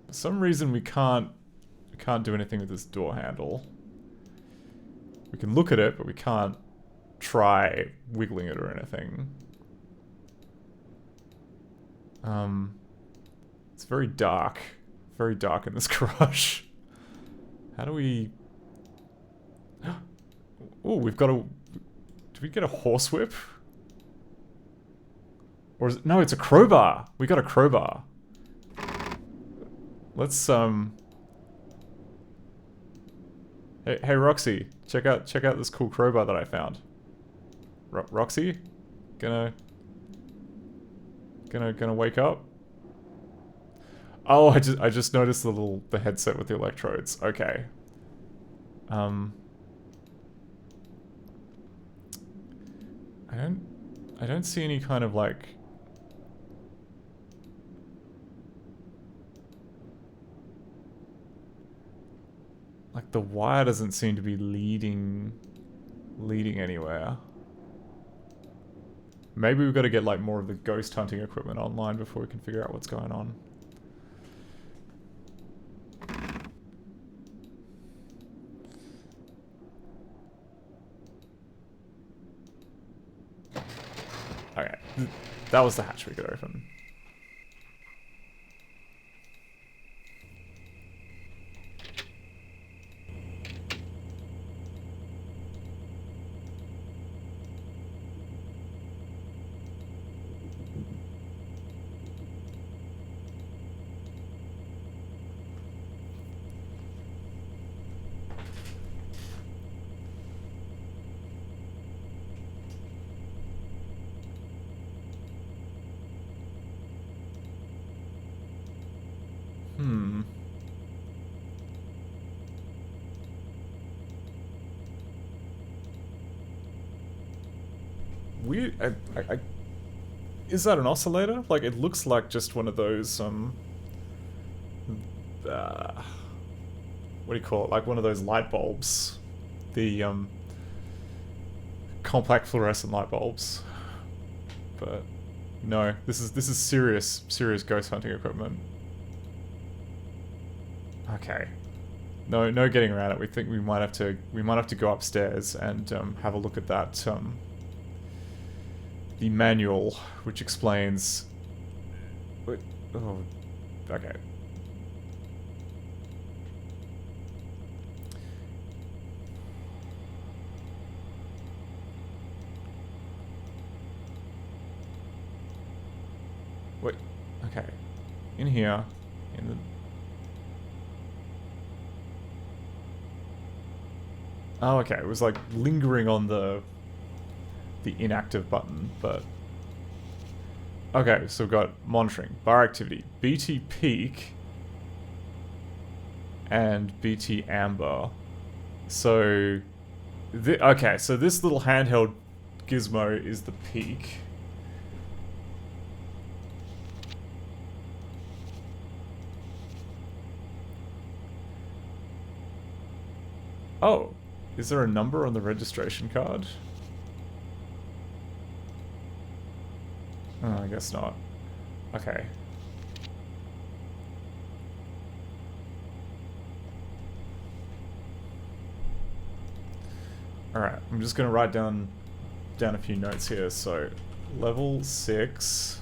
For some reason we can't do anything with this door handle. We can look at it, but we can't try wiggling it or anything. It's very dark in this garage. How do we... Oh, we've got a... Did we get a horsewhip? Or is it... No, it's a crowbar. We got a crowbar. Let's Hey Roxy, check out this cool crowbar that I found. Roxy, gonna wake up. Oh, I just noticed the headset with the electrodes. Okay. I don't see any kind of like... Like, the wire doesn't seem to be leading leading anywhere. Maybe we've got to get like more of the ghost hunting equipment online before we can figure out what's going on. Okay, that was the hatch we could open. Weird. Is that an oscillator? Like, it looks like just one of those, what do you call it? Like one of those light bulbs. The, compact fluorescent light bulbs. But, no. This is serious ghost hunting equipment. Okay. No getting around it. We think we might have to go upstairs and, have a look at that, the manual, which explains... Oh, okay. Wait, okay. In here, in the... Oh, okay, it was like lingering on the inactive button, but... Okay, so we've got monitoring, bar activity, BT peak, and BT amber. So... okay, so this little handheld gizmo is the peak. Oh, is there a number on the registration card? Oh, I guess not. Okay. Alright, I'm just gonna write down a few notes here. So, level 6.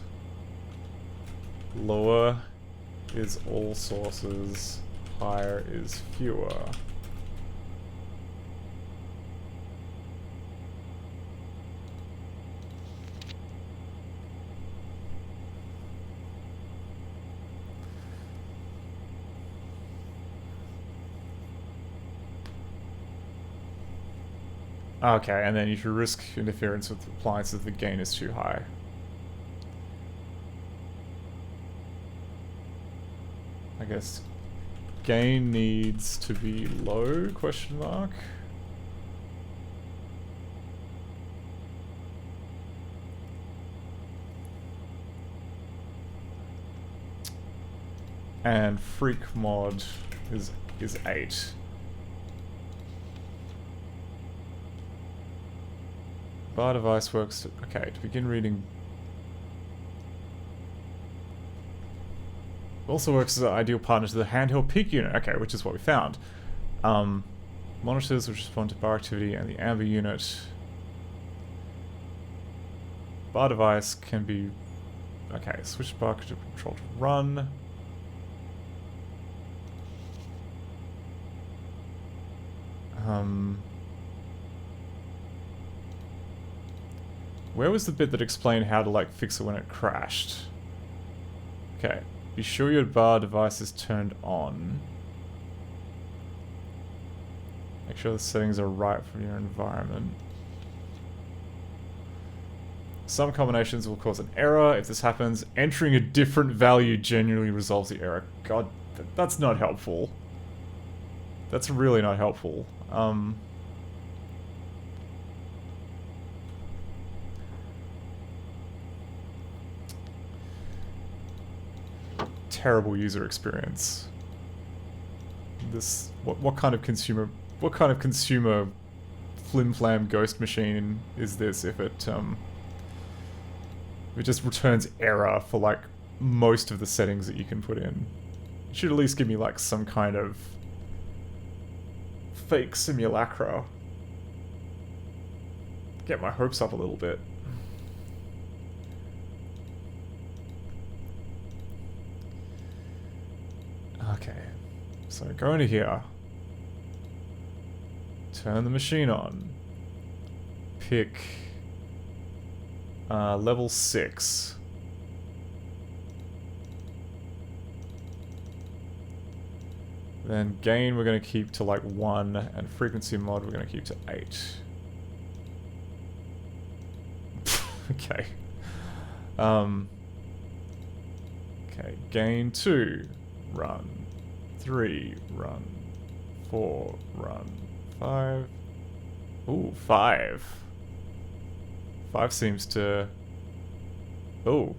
Lower is all sources. Higher is fewer. Okay, and then you should risk interference with appliances if the gain is too high. I guess gain needs to be low, question mark. And freak mod is 8. Bar device works to, okay, to begin reading. Also works as an ideal partner to the handheld peak unit, okay, which is what we found. Monitors which respond to bar activity and the amber unit. Bar device can be, okay, switch bar control to run. Where was the bit that explained how to, like, fix it when it crashed? Okay. Be sure your bar device is turned on. Make sure the settings are right for your environment. Some combinations will cause an error. If this happens, entering a different value genuinely resolves the error. God, that's not helpful. That's really not helpful. Terrible user experience. This what kind of consumer flim-flam ghost machine is this if it just returns error for like most of the settings that you can put in? It should at least give me like some kind of fake simulacra. Get my hopes up a little bit. Okay, so go into here. Turn the machine on. Pick level 6. Then gain we're going to keep to like 1, and frequency mod we're going to keep to 8. Okay. Okay, gain 2, run. 3, run. 4, run. 5. Ooh, 5. 5 seems to... Oh.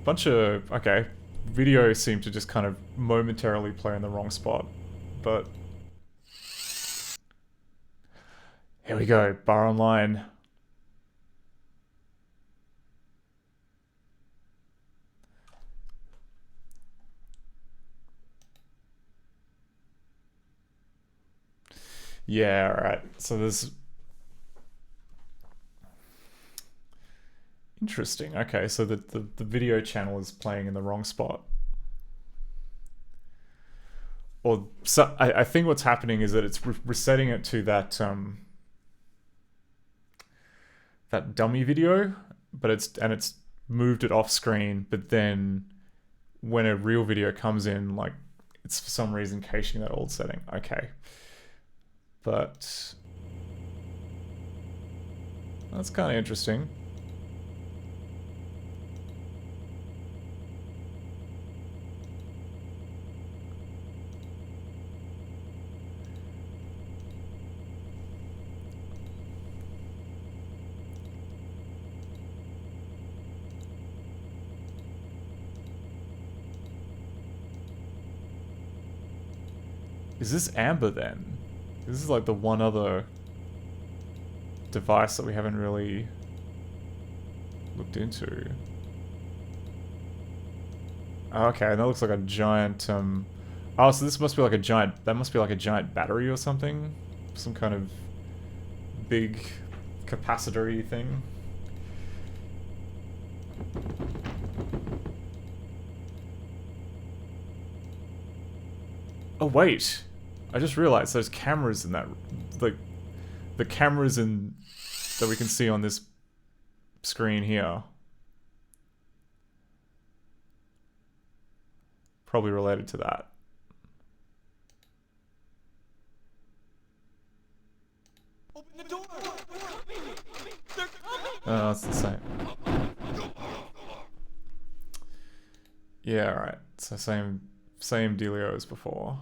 Bunch of... Okay. Video seemed to just kind of momentarily play in the wrong spot. But... Here we go. Bar online. Yeah, alright. So there's... Interesting. Okay, so the video channel is playing in the wrong spot. Or so I think what's happening is that it's resetting it to that that dummy video, but it's moved it off screen, but then when a real video comes in, like it's for some reason caching that old setting. Okay. But that's kind of interesting. Is this Amber then? This is like the one other device that we haven't really looked into. Oh, okay, and that looks like a giant, oh, so this must be like a giant, that must be like a giant battery or something? Some kind of big capacitor-y thing. Oh, wait. I just realized there's cameras in that, like, the cameras in that we can see on this screen here. Probably related to that. Open the door! Oh, it's the same. Yeah, alright. So same dealio as before.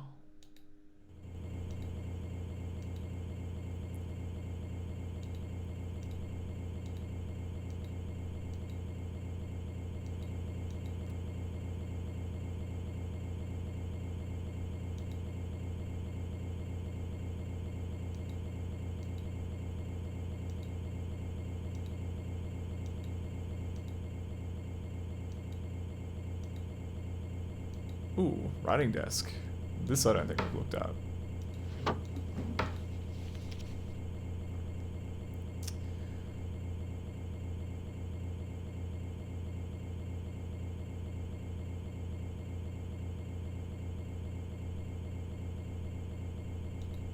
Ooh, writing desk. This I don't think I've looked at.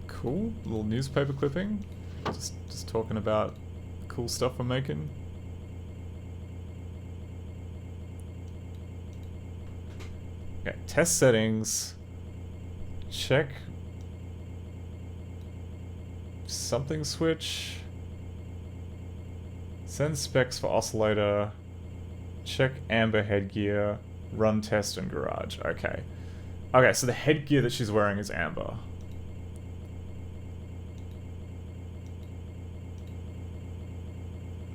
Cool, little newspaper clipping. Just talking about cool stuff we're making. Okay, test settings. Check something switch. Send specs for oscillator. Check amber headgear. Run test and garage. Okay. Okay, so the headgear that she's wearing is amber.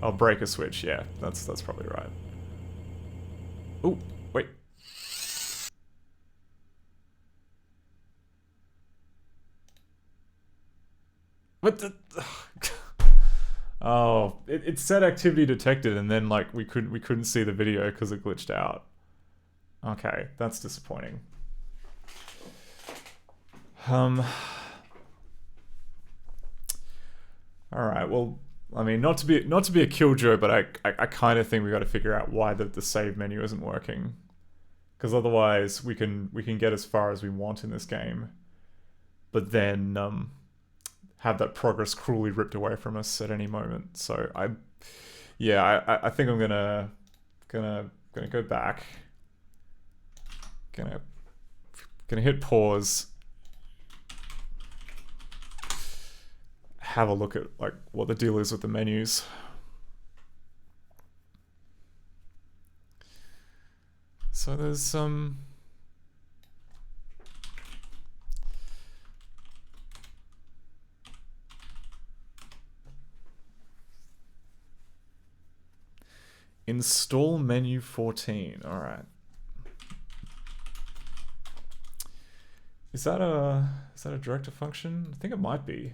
I'll break a switch, yeah. That's probably right. Ooh, wait. What the? Oh, it said activity detected, and then like we couldn't see the video because it glitched out. Okay, that's disappointing. All right. Well, I mean, not to be a killjoy, but I kind of think we got to figure out why the save menu isn't working, because otherwise we can get as far as we want in this game, but then have that progress cruelly ripped away from us at any moment. So I think I'm gonna go back. Gonna hit pause. Have a look at like what the deal is with the menus. So there's some install menu 14. All right. Is that a director function? I think it might be.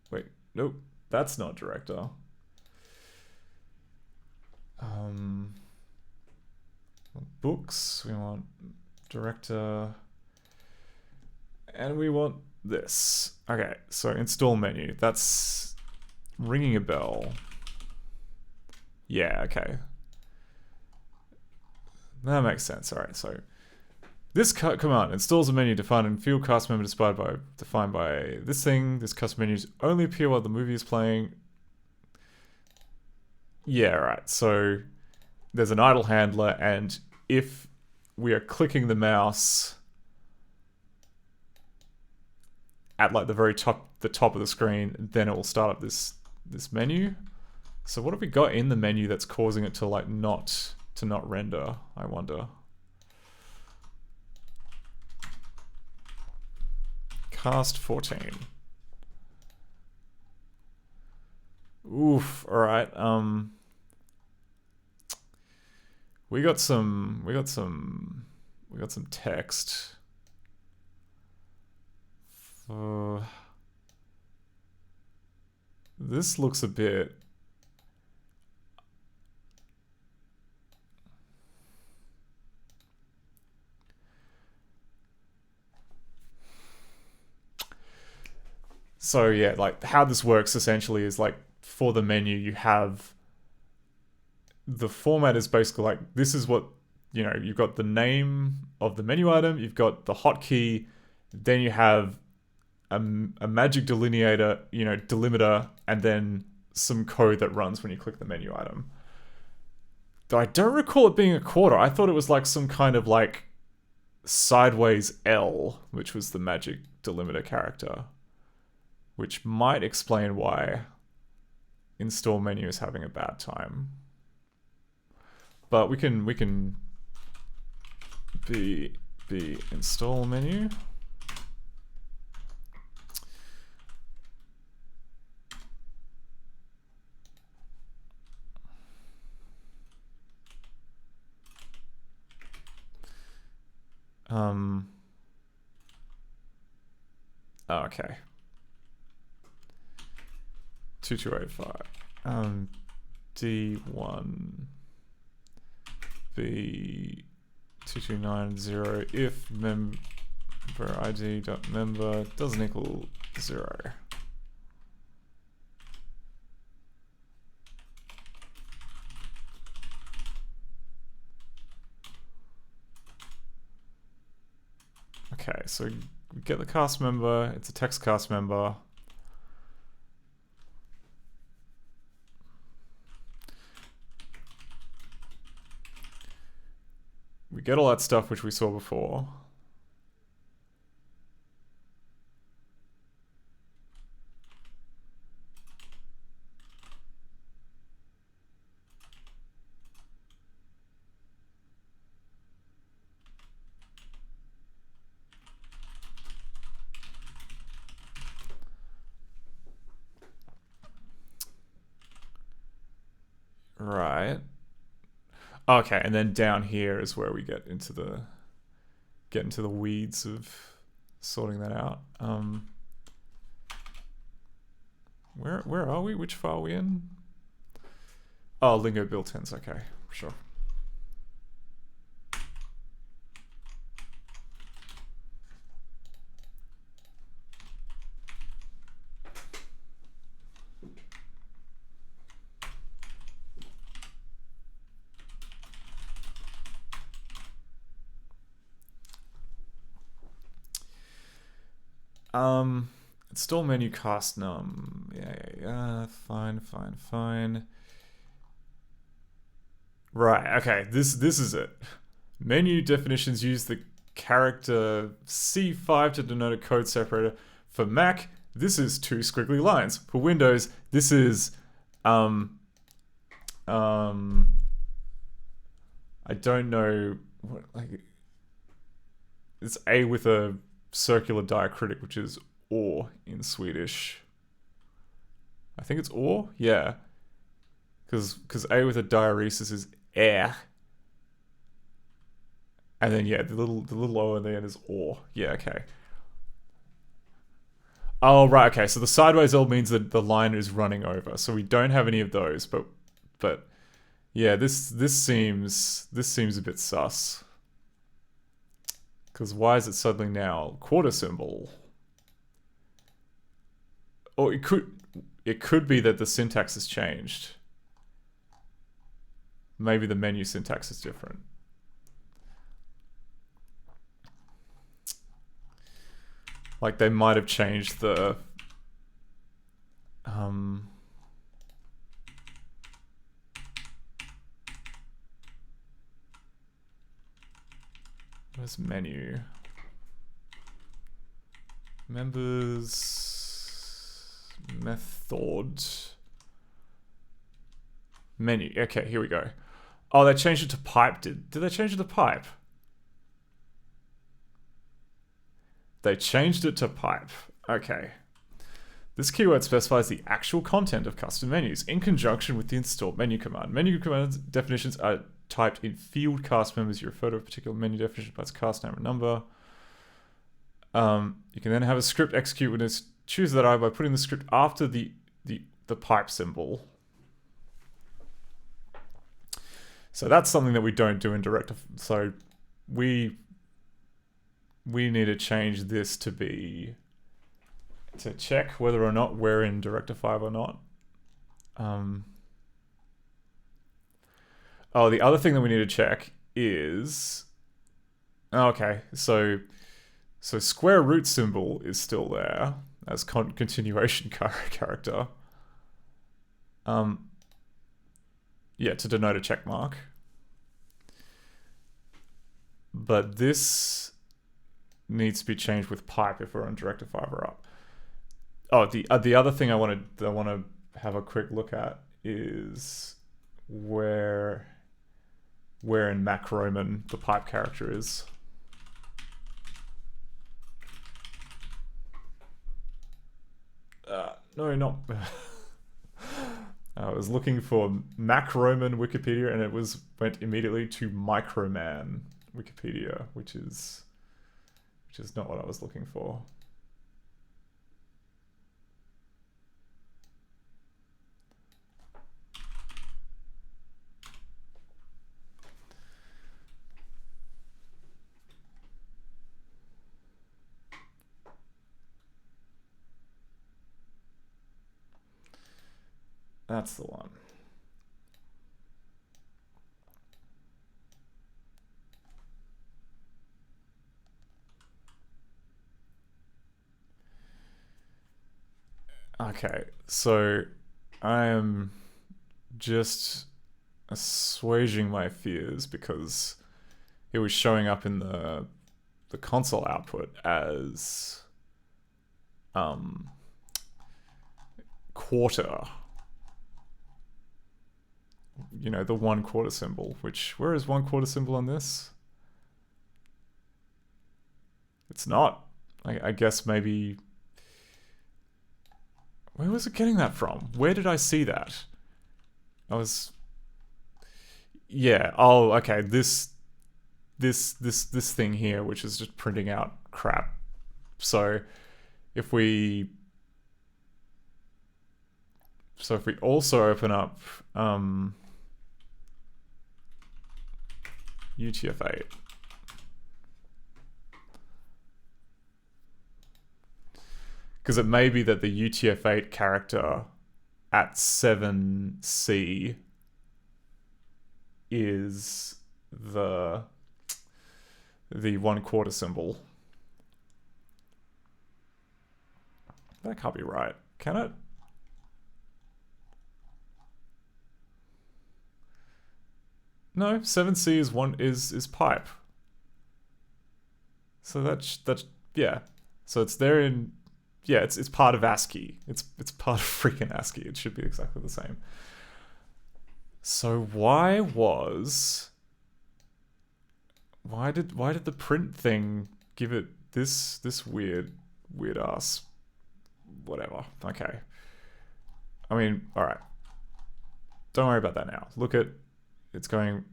Wait, nope, that's not director. Books, we want director, and we want this. Okay, so install menu, that's ringing a bell. Yeah, okay. That makes sense. All right, so this command installs a menu defined in field cast member defined by this thing. This custom menus only appear while the movie is playing. Yeah, right. So there's an idle handler, and if we are clicking the mouse at like the top of the screen, then it will start up this menu. So what have we got in the menu that's causing it to like not render, I wonder? Cast 14. Oof, alright, we got some text. This looks a bit... So yeah, like how this works essentially is like for the menu you have... The format is basically like, this is what, you know, you've got the name of the menu item, you've got the hotkey, then you have a magic delineator, you know, delimiter, and then some code that runs when you click the menu item. Though I don't recall it being a quarter. I thought it was like some kind of like sideways L, which was the magic delimiter character, which might explain why install menu is having a bad time. But we can be install menu. Okay. 2285. D1 B2290 if member id.member doesn't equal 0. Okay, so we get the cast member, it's a text cast member. We get all that stuff which we saw before. Right. Okay, and then down here is where we get into the weeds of sorting that out. Where are we? Which file are we in? Oh, Lingo built-ins. Okay, sure. Install menu cast num. Yeah. Fine. Right, okay, this is it. Menu definitions use the character C5 to denote a code separator. For Mac, this is 2 squiggly lines. For Windows, this is I don't know what, like, it's A with a circular diacritic, which is or in Swedish. I think it's or? Yeah. Because A with a diaresis is air. And then yeah, the little O in the end is or. Yeah, okay. Oh right, okay. So the sideways L means that the line is running over. So we don't have any of those, but yeah, this seems a bit sus. Because why is it suddenly now quarter symbol? Or it could be that the syntax has changed. Maybe the menu syntax is different. Like they might have changed the where's menu? Members method menu. Okay, here we go. Oh, they changed it to pipe. Did they change it to pipe? They changed it to pipe. Okay. This keyword specifies the actual content of custom menus in conjunction with the install menu command. Menu command definitions are typed in field cast members. You refer to a particular menu definition by its cast name or number. You can then have a script execute when it's choose that I by putting the script after the pipe symbol. So that's something that we don't do in Director. So we need to change this to be to check whether or not we're in Director 5 or not. Oh, the other thing that we need to check is okay. So square root symbol is still there as continuation character. Yeah, to denote a check mark. But this needs to be changed with pipe if we're on Director 5 or up. Oh, the other thing I want to have a quick look at is where in Mac Roman the pipe character is. No, not. I was looking for Mac Roman Wikipedia, and it went immediately to Microman Wikipedia, which is not what I was looking for. That's the one. Okay, so I am just assuaging my fears because it was showing up in the console output as quarter. You know, the 1/4 symbol, where is 1/4 symbol on this? It's not. I guess maybe... Where was it getting that from? Where did I see that? Yeah, oh, okay, this thing here, which is just printing out crap. So, if we So if we also open up UTF-8, because it may be that the UTF-8 character at 7C is the 1/4 symbol. That can't be right, can it? No, 7C is pipe. So that's yeah. So it's there in yeah, it's part of ASCII. It's part of freaking ASCII. It should be exactly the same. So why did the print thing give it this weird ass whatever? Okay. I mean, all right. Don't worry about that now. Look at it's going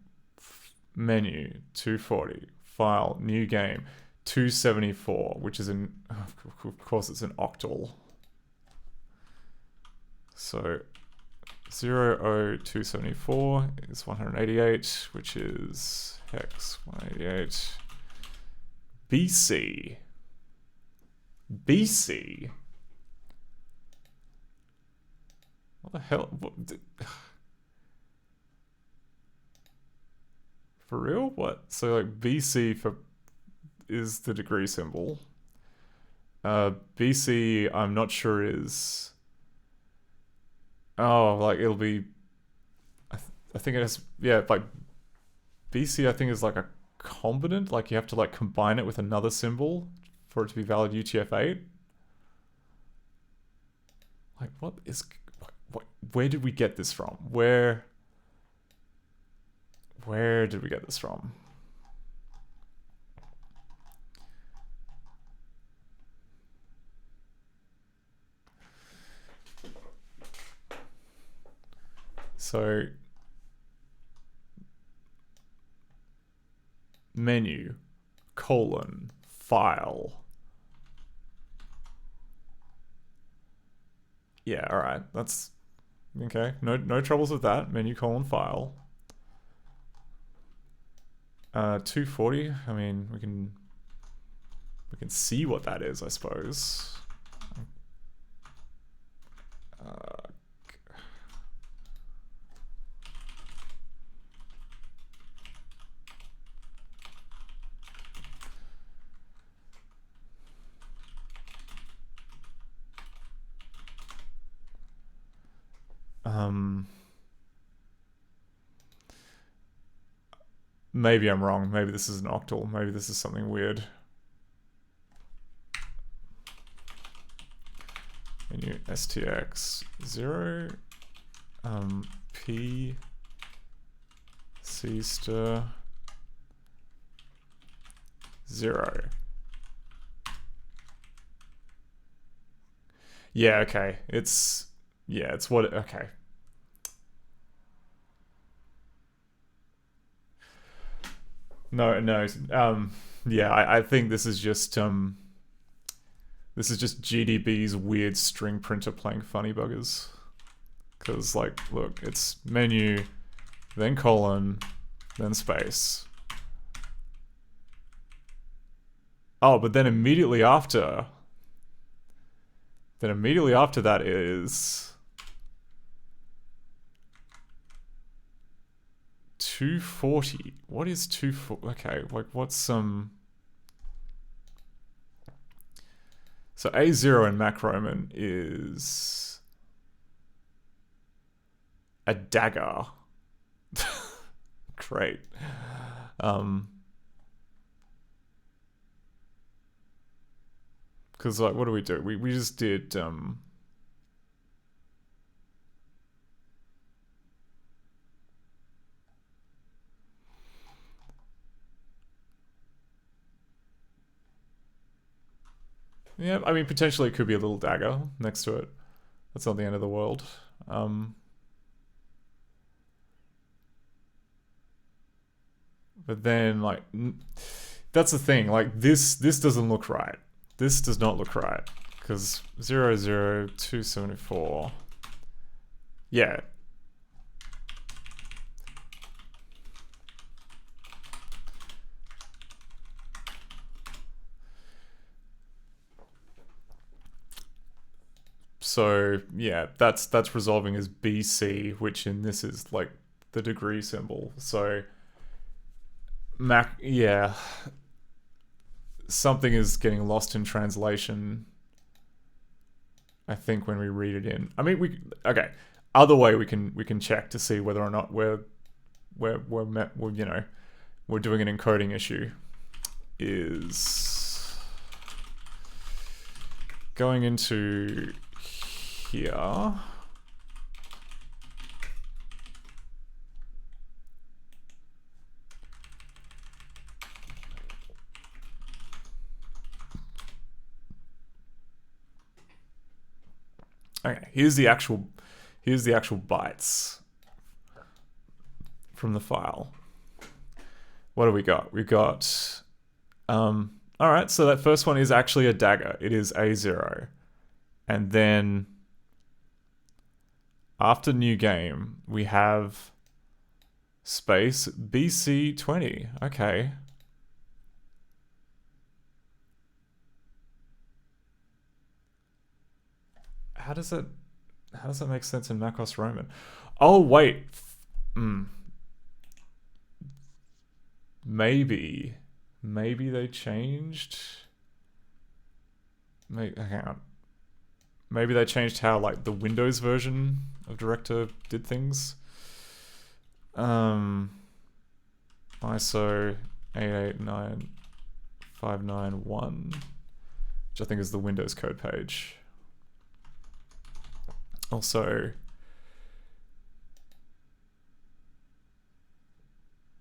menu 240 file new game 274, which is in of course it's an octal. So 00274 is 188, which is hex 188. BC. What the hell? For real? What? So like BC is the degree symbol. BC I'm not sure is... Oh, like it'll be... I think it has... Yeah, like BC I think is like a combinant. Like you have to like combine it with another symbol for it to be valid UTF-8. Like what is... Where did we get this from? Where did we get this from? So menu colon file. Yeah, all right. That's okay. No troubles with that. Menu colon file. 240. I mean, we can see what that is, I suppose. Maybe I'm wrong. Maybe this is an octal. Maybe this is something weird. Menu STX 0 P C stir 0. Yeah, okay. It's what okay. No, yeah, I think this is just GDB's weird string printer playing funny buggers. Because, like, look, it's menu, then colon, then space. Oh, but then immediately after that is 240. What is 240? Okay, like what's some... So A0 in Mac Roman is a dagger. Great. Because like, what do? We just did yeah, I mean, potentially it could be a little dagger next to it. That's not the end of the world. But then, like, that's the thing. Like, this doesn't look right. This does not look right. Because 00274 Yeah. So yeah, that's resolving as BC, which in this is like the degree symbol. So yeah, something is getting lost in translation, I think, when we read it in. I mean, okay. Other way we can check to see whether or not we're you know, we're doing an encoding issue is going into here. Okay, here's the actual bytes from the file. What do we got? We've got alright, so that first one is actually a dagger. It is A0. And then after new game, we have space BC20. Okay. How does that make sense in Macos Roman? Oh wait. Maybe they changed. Hang on. Maybe they changed how like the Windows version of Director did things. ISO 889591, which I think is the Windows code page. Also,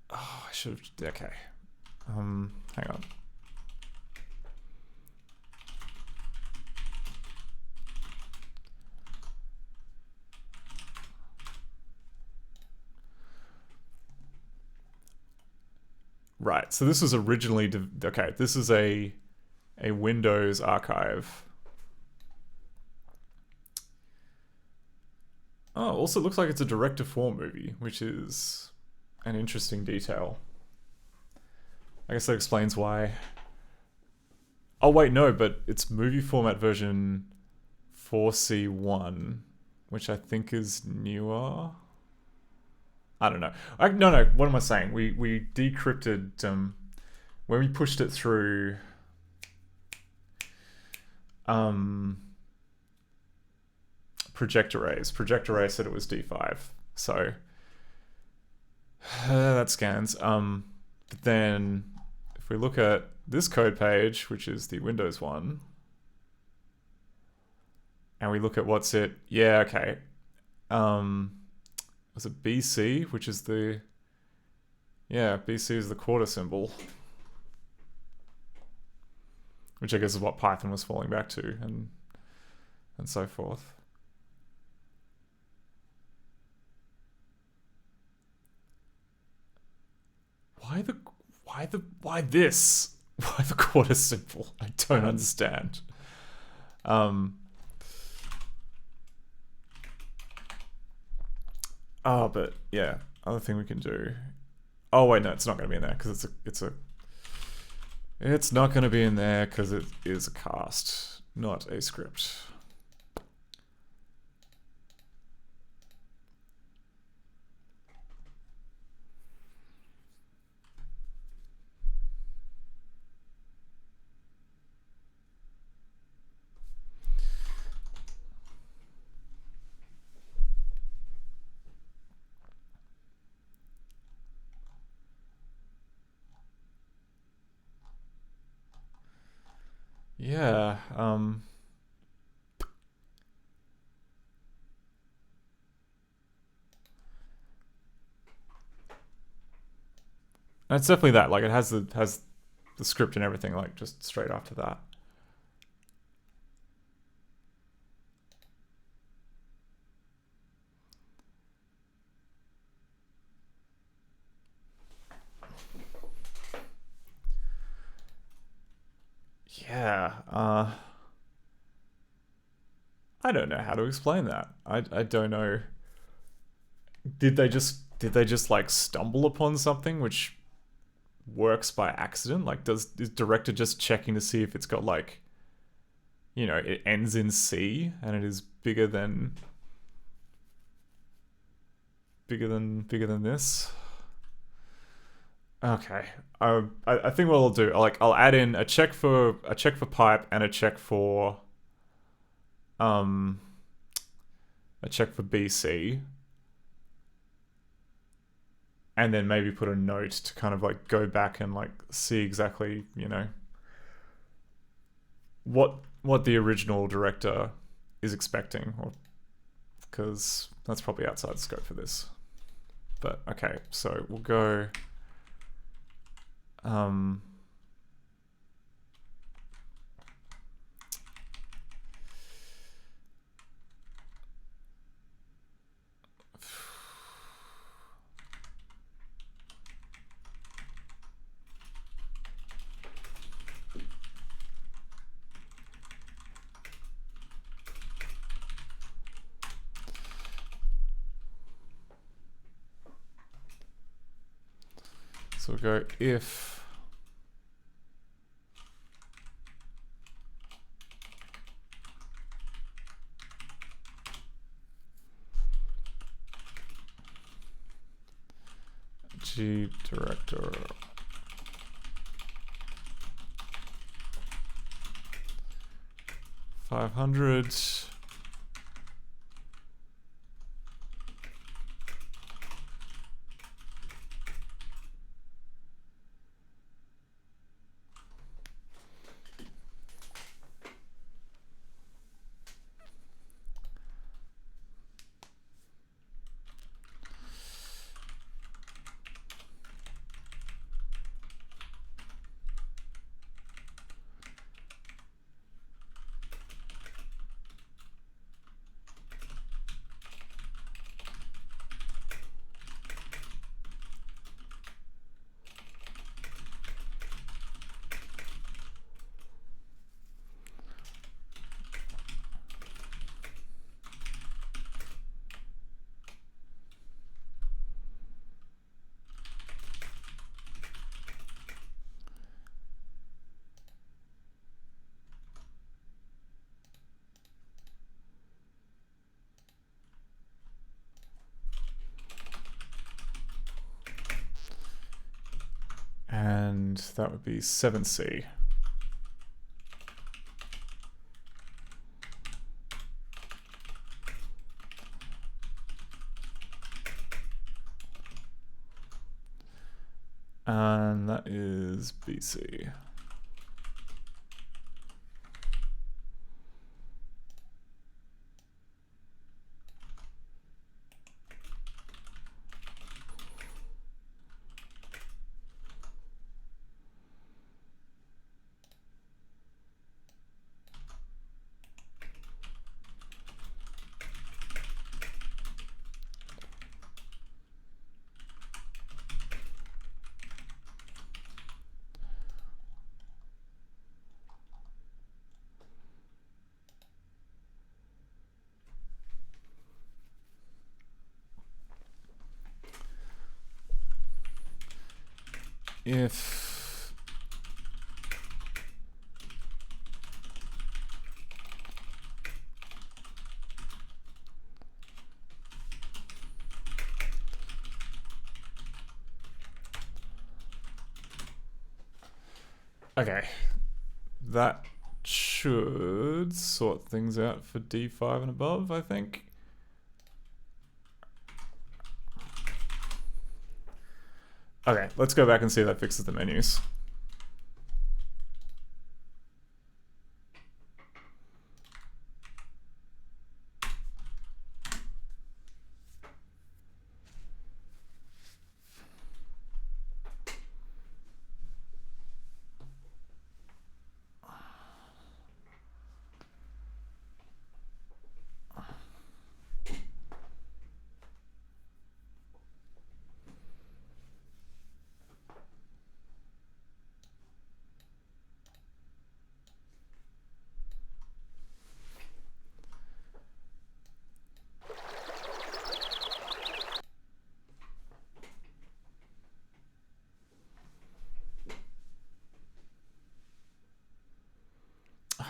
oh, I should have, okay. Hang on. Right, so this was originally, okay, this is a Windows archive. Oh, also looks like it's a Director 4 movie, which is an interesting detail. I guess that explains why. Oh wait, no, but it's movie format version 4C1, which I think is newer. I don't know. No, what am I saying? We decrypted when we pushed it through project arrays. Project array said it was D5. So that scans. But then if we look at this code page, which is the Windows one, and we look at what's it, yeah, okay. Was it BC, which is the, yeah, BC is the quarter symbol, which I guess is what Python was falling back to, and so forth. Why this? Why the quarter symbol? I don't understand. Oh, but yeah, other thing we can do. Oh wait, no, it's not going to be in there because it's not going to be in there because it is a cast, not a script. Yeah, it's definitely that. Like, it has the script and everything, like, just straight after that. Yeah, I don't know how to explain that. I don't know. did they just like stumble upon something which works by accident? Like, is director just checking to see if it's got like, you know, it ends in C and it is bigger than this? Okay. I think what I'll do, I'll add in a check for pipe and a check for BC. And then maybe put a note to kind of like go back and like see exactly, you know, what the original director is expecting, or because that's probably outside scope for this. But okay, so we'll go so we'll go if G director $500. And that would be 7C. And that is BC. If okay, that should sort things out for D5 and above, I think. Okay, let's go back and see if that fixes the menus.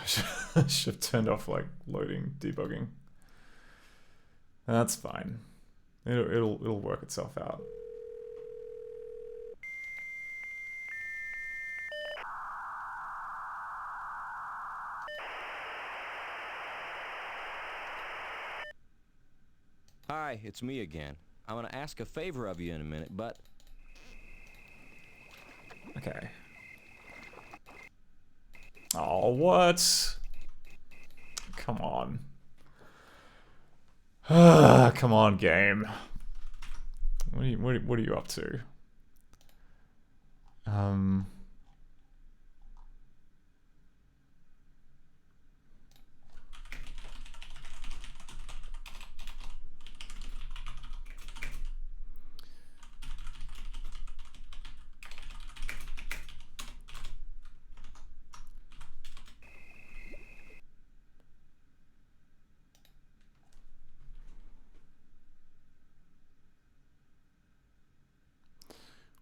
I should have turned off like loading, debugging. That's fine. It'll work itself out. Hi, it's me again. I'm gonna ask a favor of you in a minute, but... Okay. Oh, what? Come on. Come on, game. What are you up to?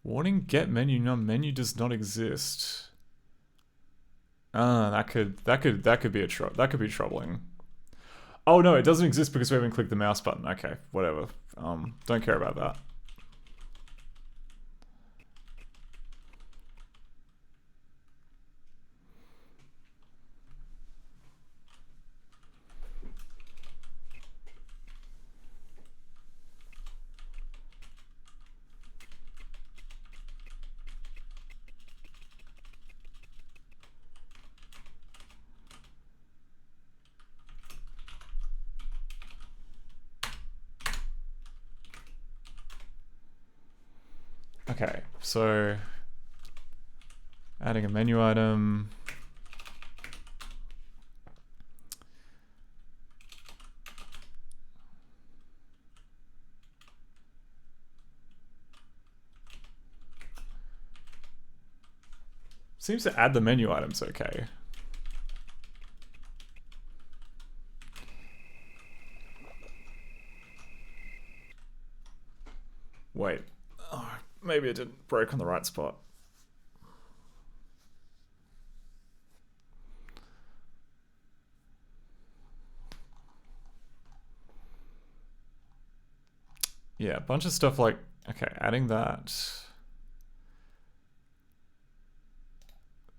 Warning, get menu, menu does not exist. That could be troubling. Oh no, it doesn't exist because we haven't clicked the mouse button. Okay, whatever. Don't care about that. Okay, so adding a menu item. Seems to add the menu items okay. Wait. Oh, maybe it didn't break on the right spot. Yeah, a bunch of stuff like, okay, adding that.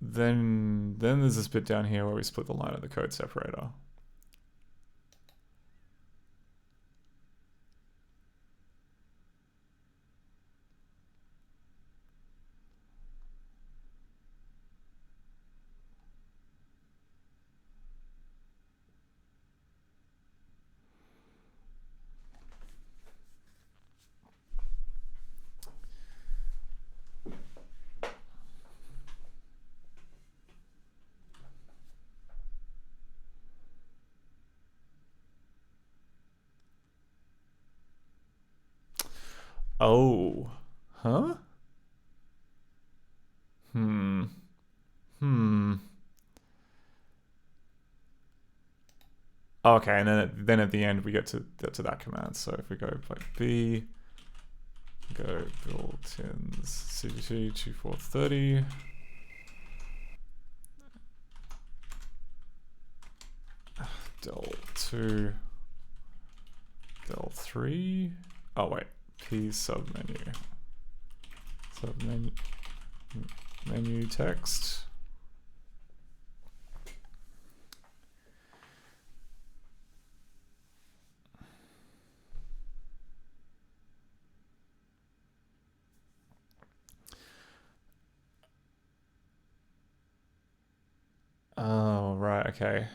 Then there's this bit down here where we split the line of the code separator. Oh. Huh? Okay, and then at the end we get to that command. So if we go like B, go built-ins CGT 2430. del2, del3. Oh wait, P submenu. Menu text. Oh, right, okay.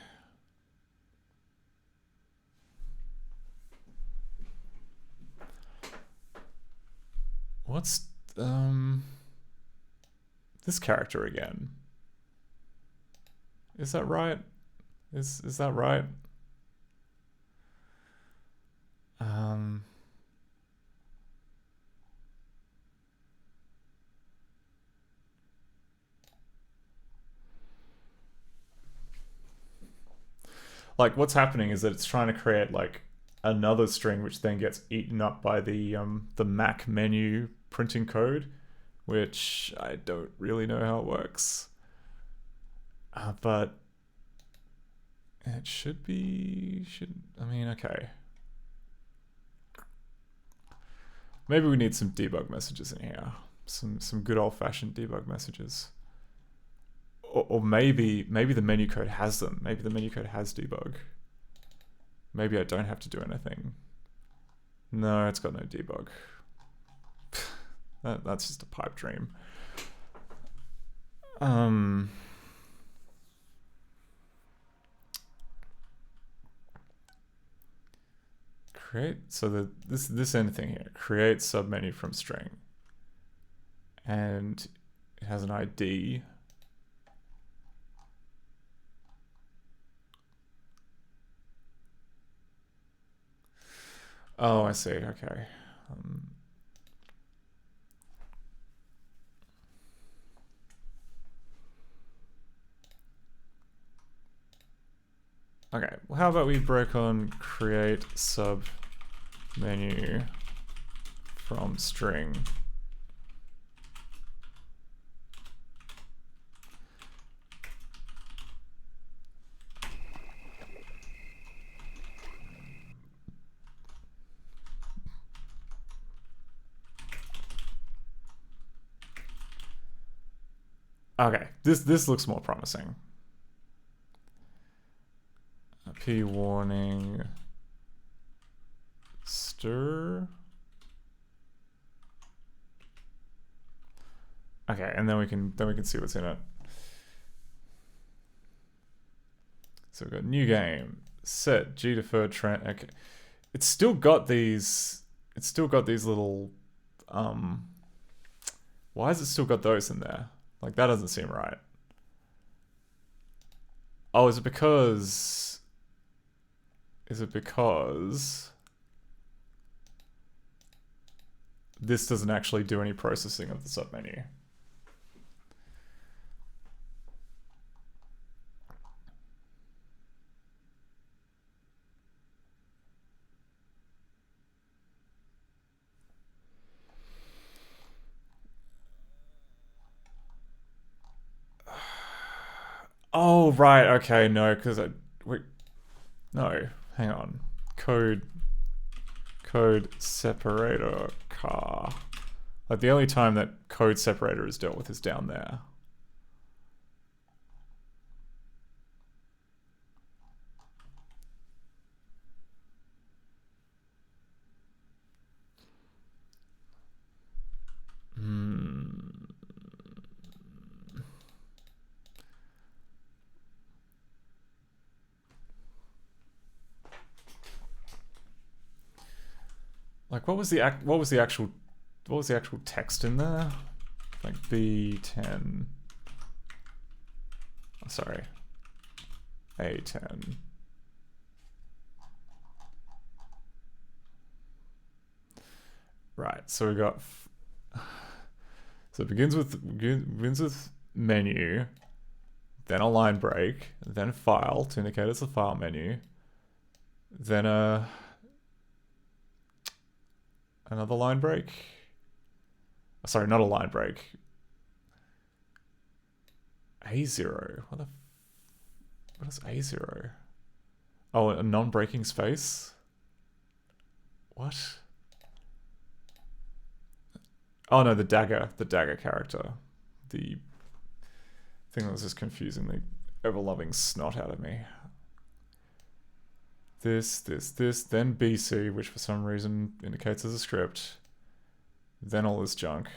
What's this character again? Is that right? Is that right? Like what's happening is that it's trying to create like another string which then gets eaten up by the Mac menu printing code, which I don't really know how it works. But It should be, I mean, okay. Maybe we need some debug messages in here. Some good old-fashioned debug messages. Or maybe the menu code has them. Maybe the menu code has debug. Maybe I don't have to do anything. No, it's got no debug. That's just a pipe dream. Create, so this end thing here, create submenu from string. And it has an ID. Oh, I see, okay. Okay, well, how about we break on create sub menu from string. Okay, this looks more promising. P warning stir. Okay, and then we can see what's in it. So we've got new game, set G deferred trend. Okay, it's still got these little why has it still got those in there? Like, that doesn't seem right. Oh, is it because this doesn't actually do any processing of the submenu? Oh, right, okay, no, because no, hang on. Code separator car. Like, the only time that code separator is dealt with is down there. Like, what was the actual text in there? Like B10. Oh, sorry. A10. Right. So we got. So it begins with menu, then a line break, then file to indicate it's a file menu, then another line break. Sorry, not a line break. A0. What is A0? Oh, a non-breaking space? What? Oh no, the dagger character. The thing that was just confusing the ever-loving snot out of me. This, then BC, which for some reason indicates as a script. Then all this junk.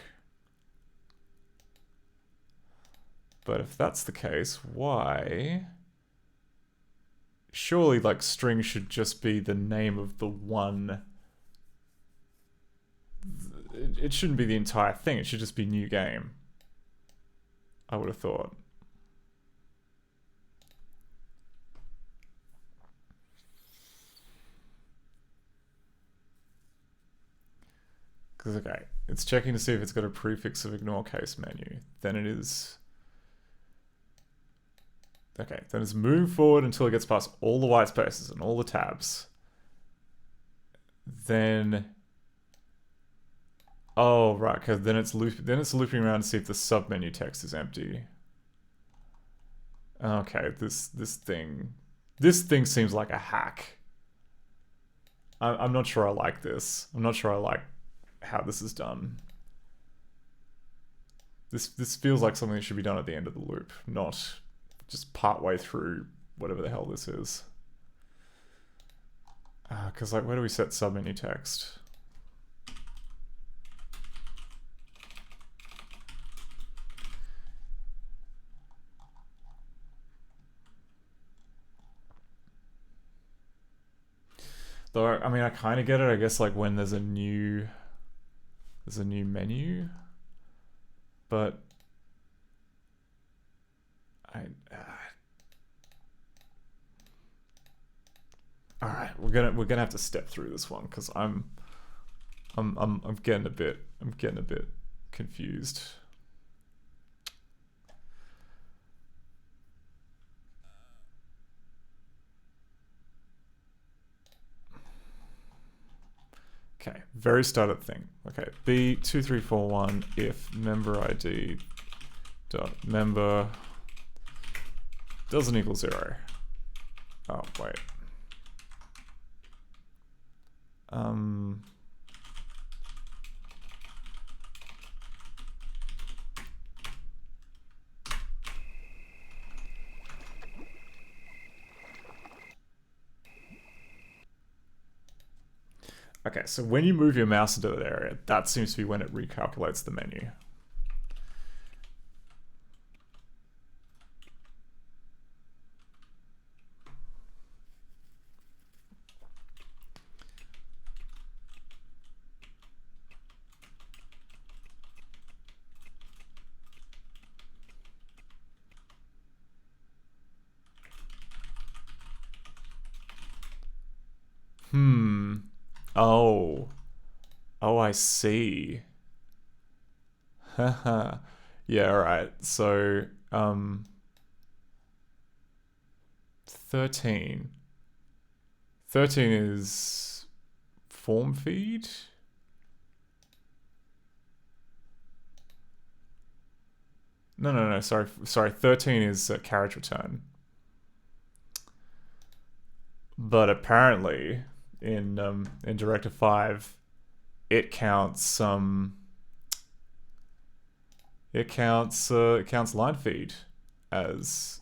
But if that's the case, why? Surely, like, string should just be the name of the one. It shouldn't be the entire thing, it should just be new game. I would have thought. Because, okay, it's checking to see if it's got a prefix of ignore case menu. Then it is... Okay, then it's move forward until it gets past all the white spaces and all the tabs. Then... Oh, right, because then it's looping around to see if the submenu text is empty. Okay, this thing This thing seems like a hack. I'm not sure I like this. I'm not sure I like how this is done. This feels like something that should be done at the end of the loop, not just part way through whatever the hell this is. Because like, where do we set submenu text? Though, I mean, I kind of get it. I guess like when there's a new menu, but all right, we're gonna have to step through this one because I'm getting a bit confused. Okay, very start of the thing. Okay, B2341 if member ID dot member doesn't equal 0. Oh wait. Okay, so when you move your mouse into that area, that seems to be when it recalculates the menu. Oh. Oh, I see. Haha. Yeah, alright. So, 13. 13 is form feed? No, sorry, 13 is carriage return. But apparently, in Directive 5, it counts it counts line feed as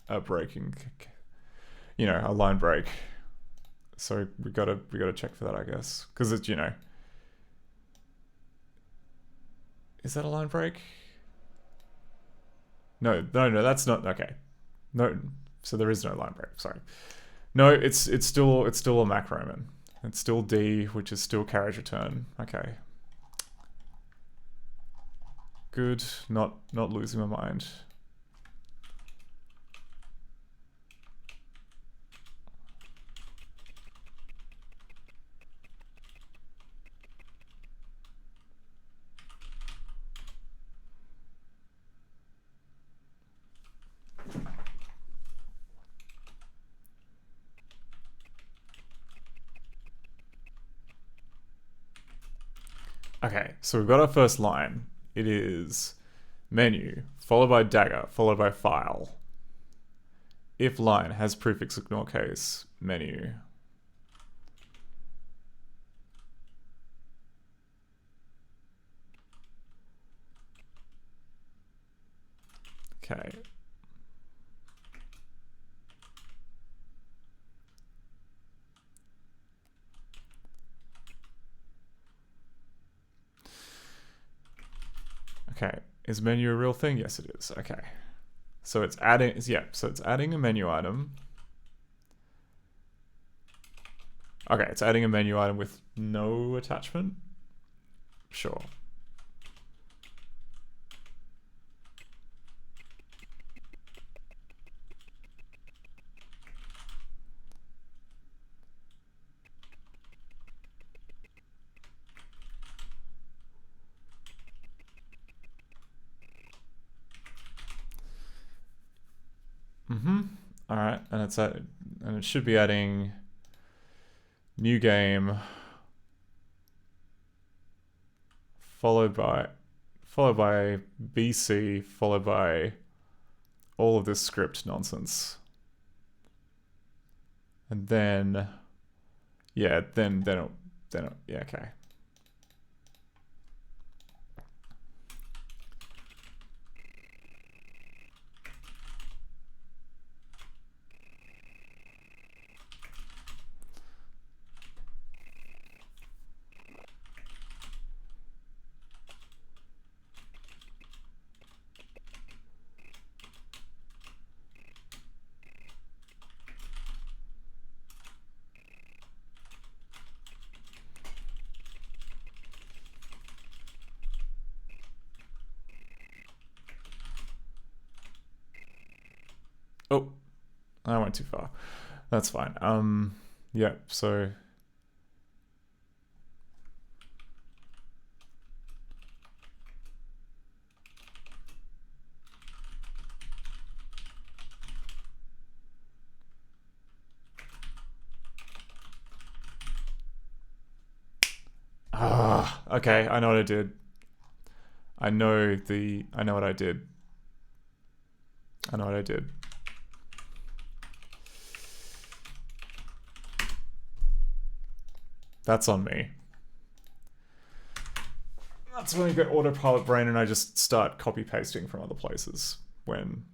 a breaking, you know, a line break. So we gotta check for that, I guess, because it's, you know, is that a line break? No, that's not okay. No, so there is no line break. Sorry. No, it's still a macroman. It's still D, which is still carriage return. Okay. Good. Not losing my mind. Okay, so we've got our first line. It is menu, followed by dagger, followed by file. If line has prefix ignore case, menu. Okay. Okay, is menu a real thing? Yes, it is. Okay. So it's adding, yeah, so it's adding a menu item. Okay, it's adding a menu item with no attachment? Sure. All right, and it should be adding new game followed by BC followed by all of this script nonsense. And then, yeah, then yeah, okay. Oh, I went too far. That's fine. Yeah, so okay, I know what I did. I know what I did. I know what I did. That's on me. That's when you get autopilot brain and I just start copy pasting from other places. When,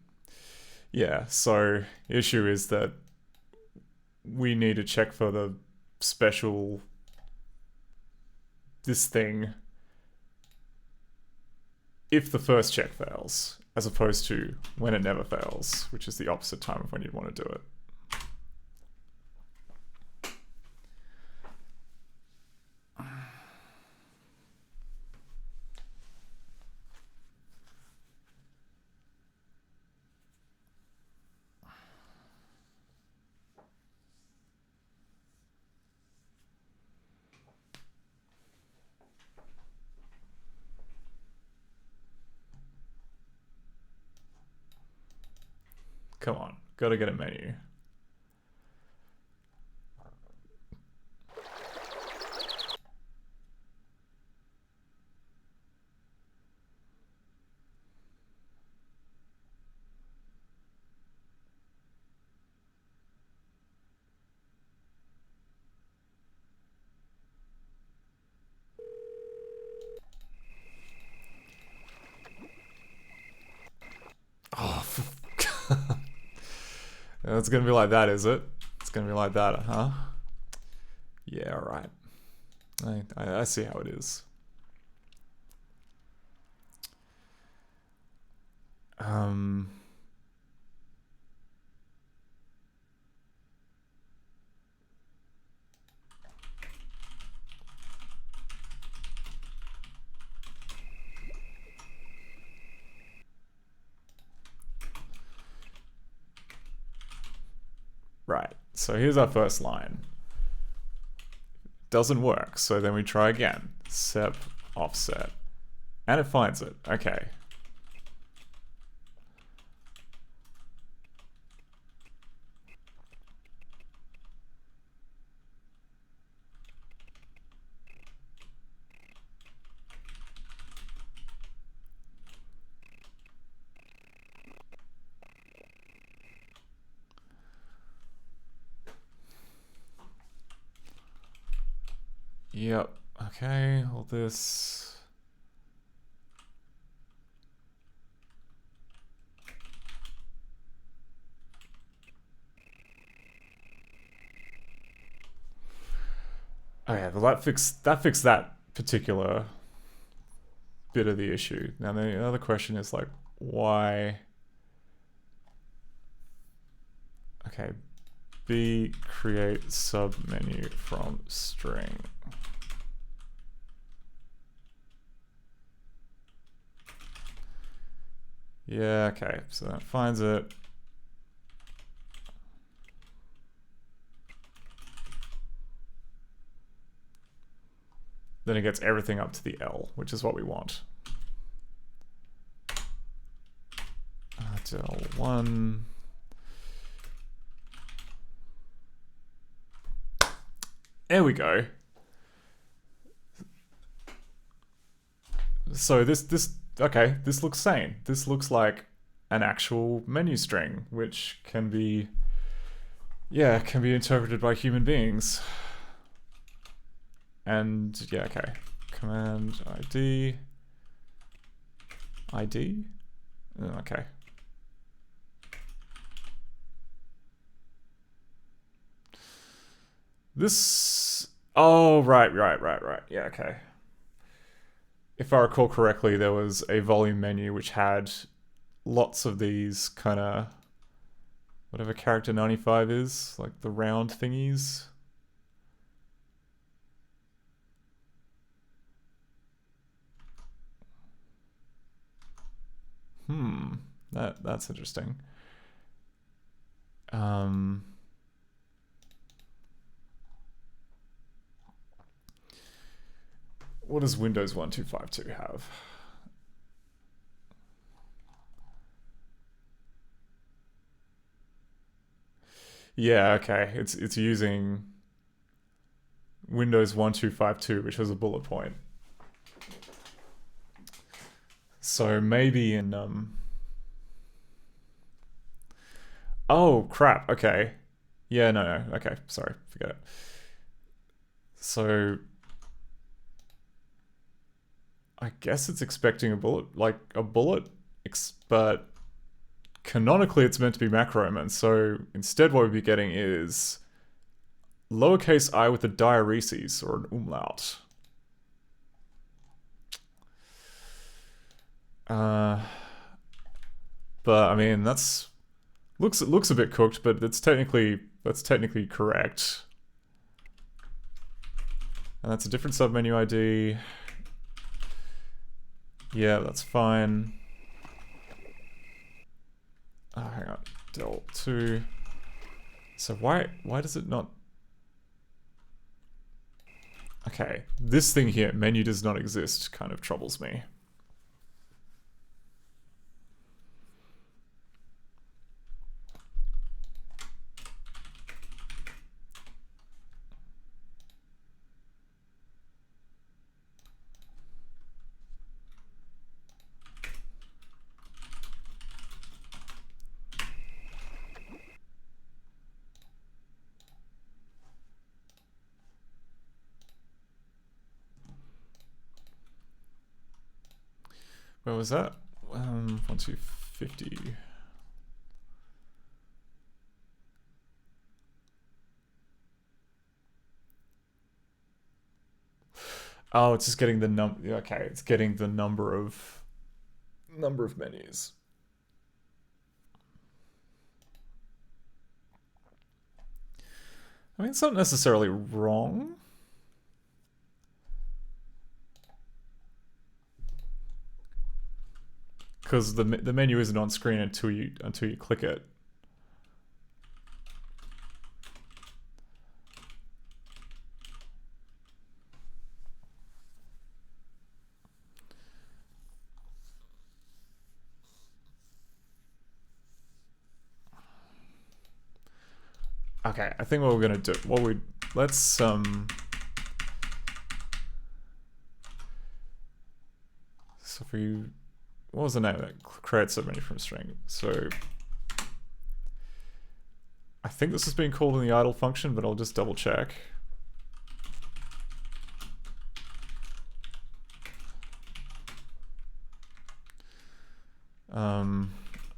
yeah, so issue is that we need to check for the special, this thing, if the first check fails, as opposed to when it never fails, which is the opposite time of when you'd want to do it. Come on, gotta get a menu. Oh, it's gonna be like that, is it? It's gonna be like that, huh? Yeah, alright. I see how it is. Right, so here's our first line. Doesn't work, so then we try again. Sep offset. And it finds it. Okay. Yep. Okay, all this. Okay, well that fixed that particular bit of the issue. Now the other question is like, why? Okay, B create submenu from string. Yeah, okay, so that finds it. Then it gets everything up to the L, which is what we want. L1. There we go. So okay, this looks sane. This looks like an actual menu string, which can be yeah, can be interpreted by human beings. And yeah, okay. Command ID. ID? Oh, okay. This... Oh, right. Yeah, okay. If I recall correctly, there was a volume menu which had lots of these kind of... whatever character 95 is, like the round thingies. That's interesting. What does Windows 1252 have? Yeah, okay. It's using Windows 1252, which has a bullet point. So maybe in oh crap, okay. Yeah, no, okay, sorry, forget it. So I guess it's expecting a bullet, but canonically it's meant to be macroman, so instead what we'd be getting is lowercase I with a diaresis or an umlaut. But I mean that's looks a bit cooked, but that's technically correct. And that's a different submenu ID. Yeah, that's fine. Oh, hang on. Del 2. So why does it not... Okay, this thing here, menu does not exist, kind of troubles me. Where was that? 1250. Oh, it's just getting the okay, it's getting the number of menus. I mean, it's not necessarily wrong. Because the menu isn't on screen until you click it. Okay, I think what we're gonna do, let's so for you. What was the name of that? Create submenu from a string. So I think this is being called in the idle function, but I'll just double check.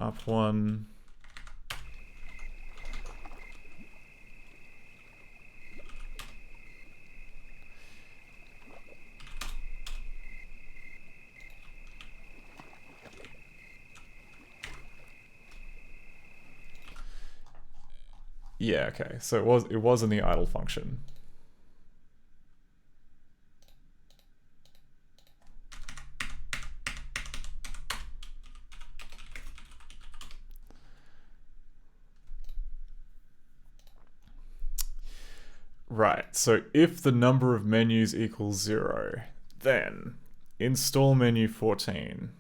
Up one. Yeah, okay. So it was in the idle function. Right. So if the number of menus equals 0, then install menu 14.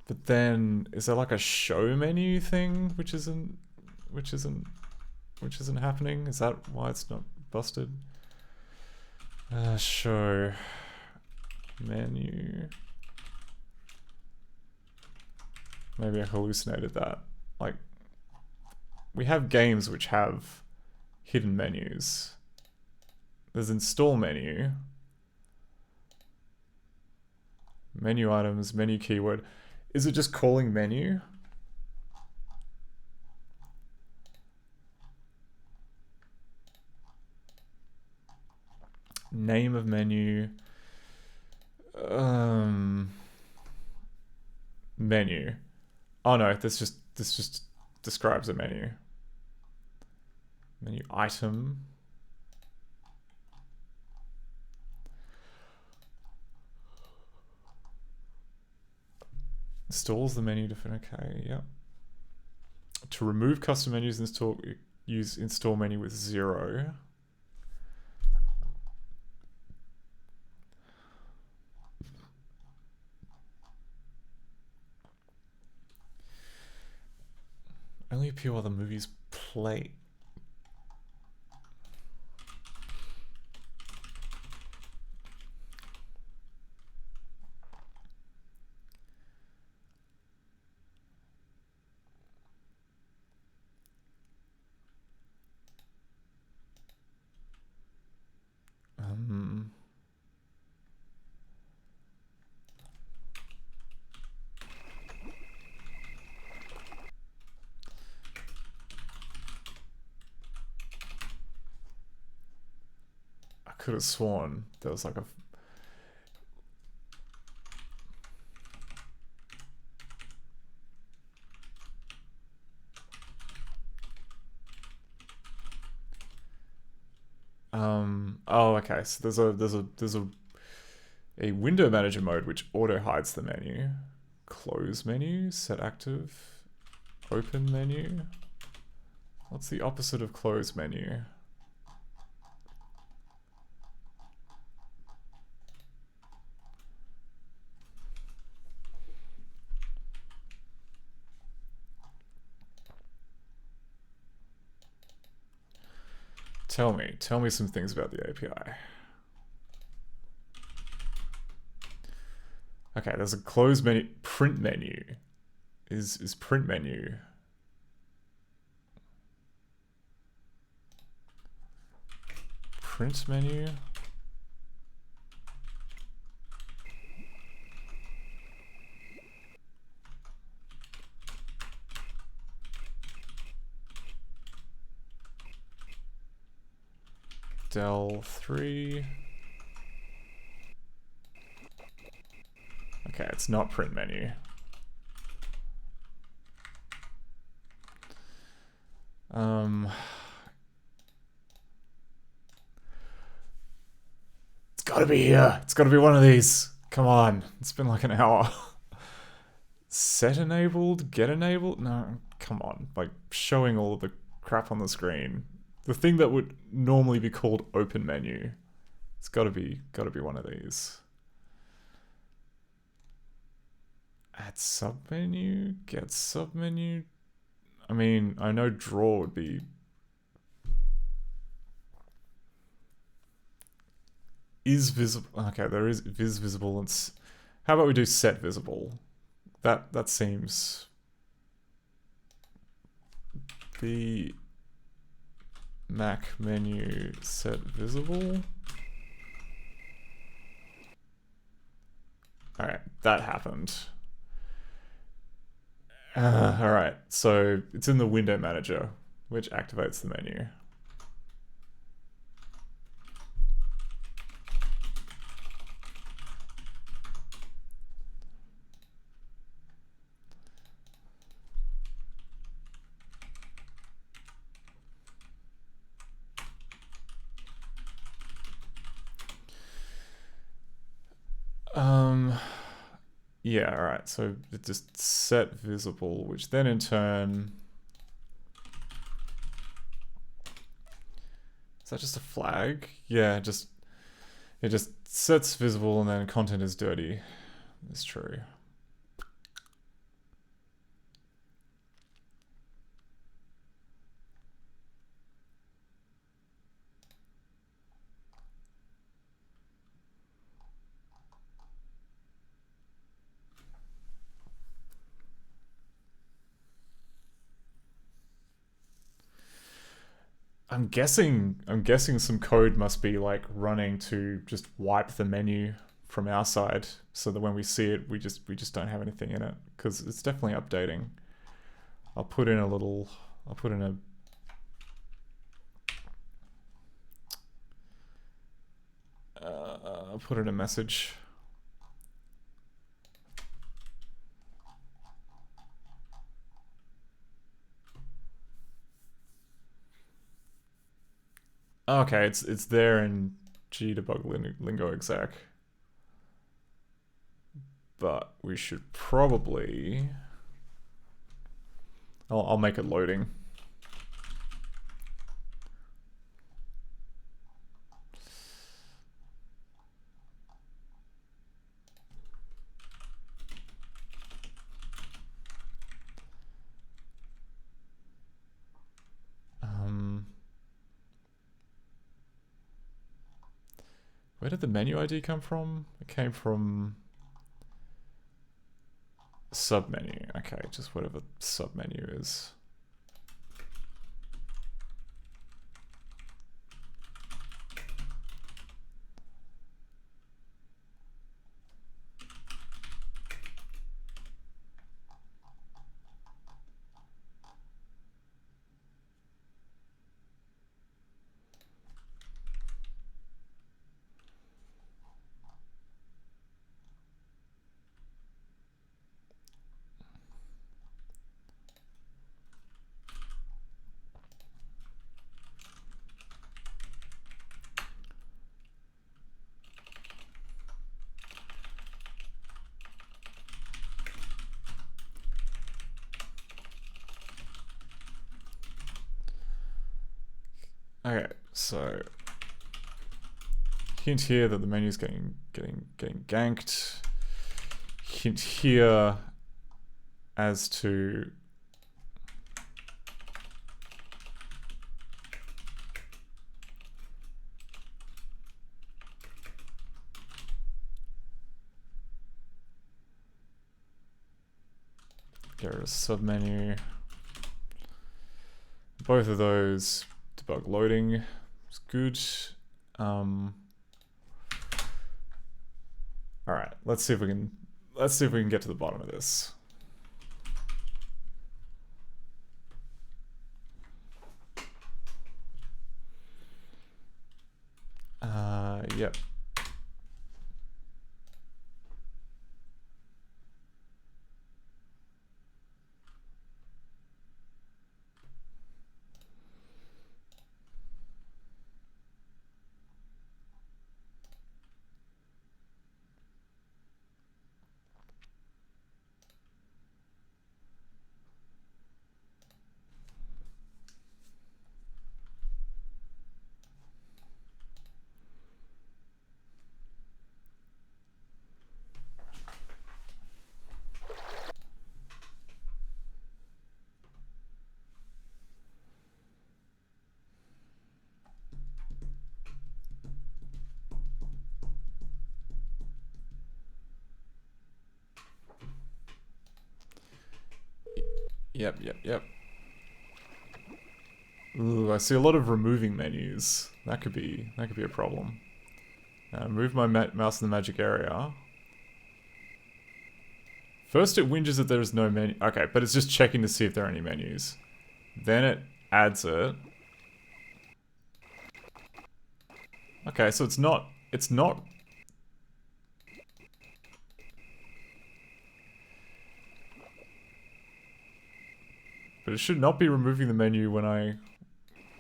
But then, is there like a show menu thing which isn't happening? Is that why it's not busted? Show. Menu. Maybe I hallucinated that. Like, we have games which have hidden menus. There's install menu. Menu items, menu keyword. Is it just calling menu? Name of menu. Menu. Oh no, this just describes a menu. Menu item. Installs the menu okay, yep. To remove custom menus, use install menu with 0. Only appear while the movies play. I could have sworn there was like a... Oh, okay. So there's a window manager mode which auto hides the menu. Close menu, set active, open menu. What's the opposite of close menu? Tell me some things about the API. Okay, there's a close menu, print menu. Is print menu. Print menu. Del 3. Okay, it's not print menu. It's gotta be here. It's gotta be one of these. Come on. It's been like an hour. Set enabled? Get enabled? No, come on. Like, showing all of the crap on the screen. The thing that would normally be called open menu. It's gotta be one of these. Add submenu, get submenu. I mean, I know draw would be... Is visible. Okay, there is visible and... How about we do set visible? That seems... The Mac menu set visible. Alright, that happened. Alright, so it's in the window manager, which activates the menu. Yeah, alright, so it just set visible, which then in turn... Is that just a flag? Yeah, it just sets visible and then content is dirty. It's true. I'm guessing some code must be like running to just wipe the menu from our side, so that when we see it, we just don't have anything in it, because it's definitely updating. I'll put in a message. Okay, it's there in gdebug lingo exec. But we should probably... I'll make it loading. Where did the menu ID come from? It came from submenu. Okay, just whatever submenu is. Okay, so hint here that the menu's getting ganked. Hint here as to get rid of submenu. Both of those debug loading is good. All right, let's see if we can get to the bottom of this. Yep. Yep. Ooh, I see a lot of removing menus. That could be a problem. Move my mouse in the magic area. First it whinges that there is no menu. Okay, but it's just checking to see if there are any menus. Then it adds it. Okay, so it's not... But it should not be removing the menu when I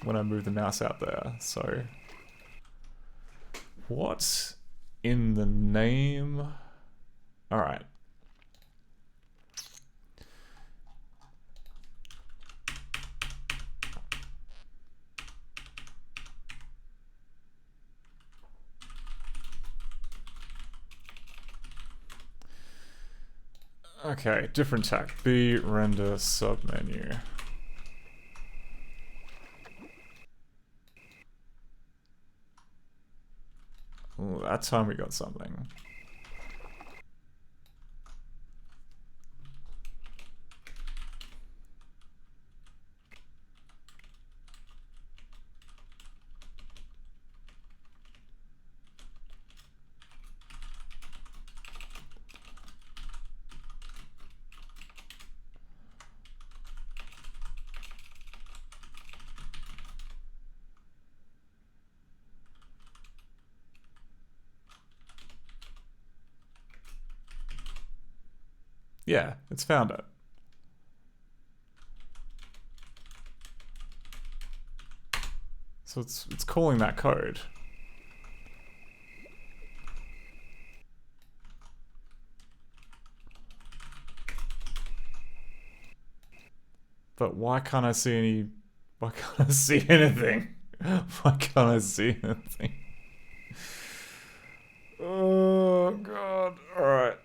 move the mouse out there, so... What in the name? Alright. Okay, different tag. B render submenu. Ooh, that time we got something. Yeah, it's found it. So it's calling that code. But why can't I see any... Why can't I see anything? Why can't I see anything? Oh, God. Alright.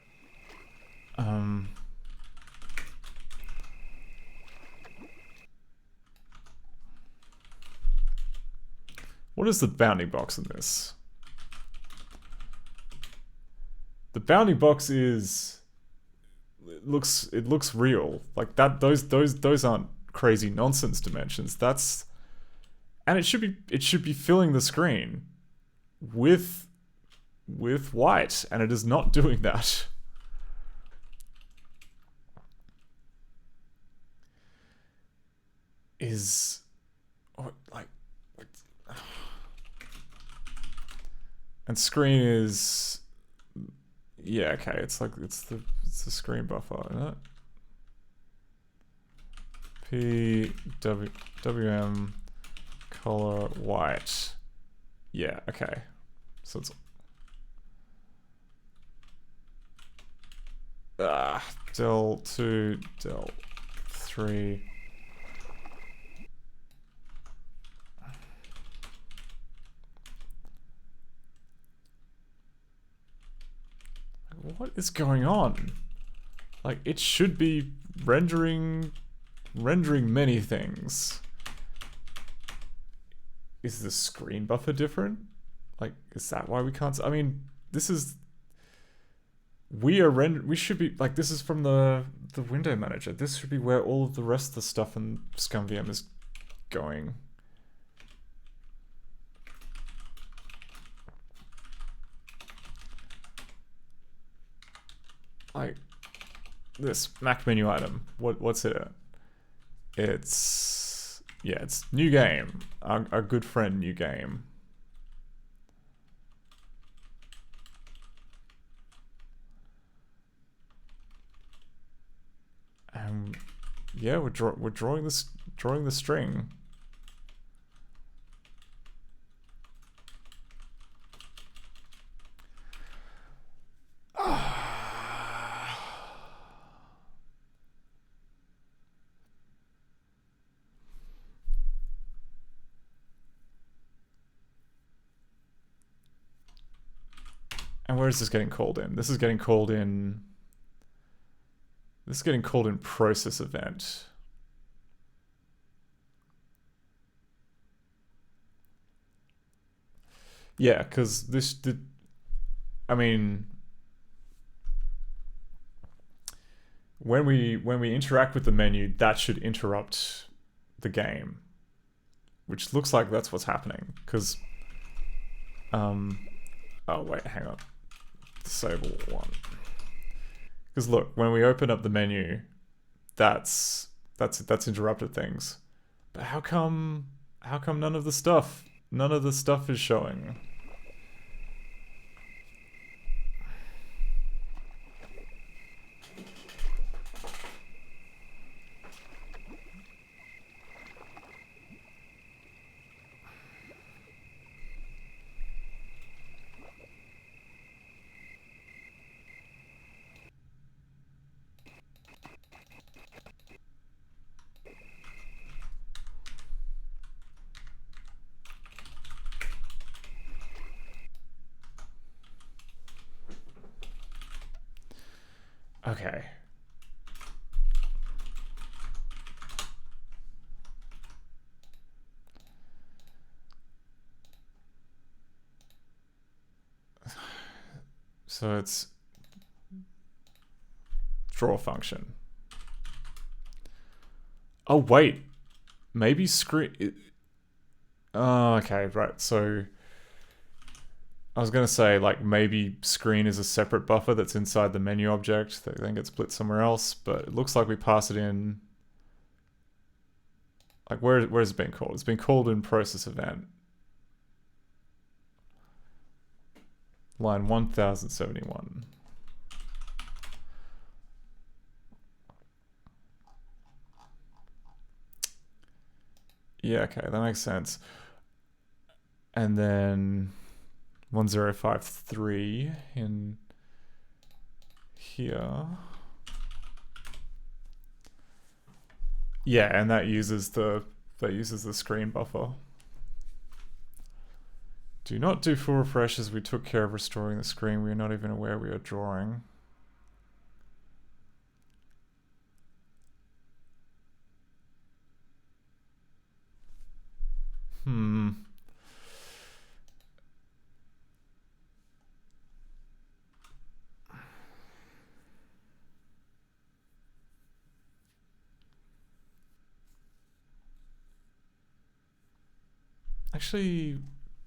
What is the bounding box in this? The bounding box is... It looks real. Like that those aren't crazy nonsense dimensions. That's... And it should be filling the screen with white, and it is not doing that. Is what, like, and screen is, yeah, okay, it's like it's the screen buffer, isn't it? PWM color white. Yeah, okay. So it's del 2, del 3. What is going on? Like, it should be rendering many things. Is the screen buffer different? Like, is that why we can't? I mean, this is... We should be... Like, this is from the window manager. This should be where all of the rest of the stuff in ScummVM is going. Like, this Mac menu item. What's it? It's... Yeah, it's new game. Our good friend new game. Yeah, we're drawing the string. And where is this getting called in? This is getting called in... This is getting called in process event. Yeah, because this did... I mean... When we interact with the menu, that should interrupt the game. Which looks like that's what's happening, because... Oh, wait, hang on. Disable one. Because look, when we open up the menu, that's interrupted things. But how come none of the stuff is showing? Okay. So it's draw function. Oh wait, maybe screen. Oh, okay, right. So I was gonna say, like, maybe screen is a separate buffer that's inside the menu object that then gets split somewhere else, but it looks like we pass it in. Like, where's it been called? It's been called in process event. Line 1071. Yeah, okay, that makes sense. And then 1053 in here. Yeah, and that uses the screen buffer. Do not do full refreshes. We took care of restoring the screen. We are not even aware we are drawing. Actually,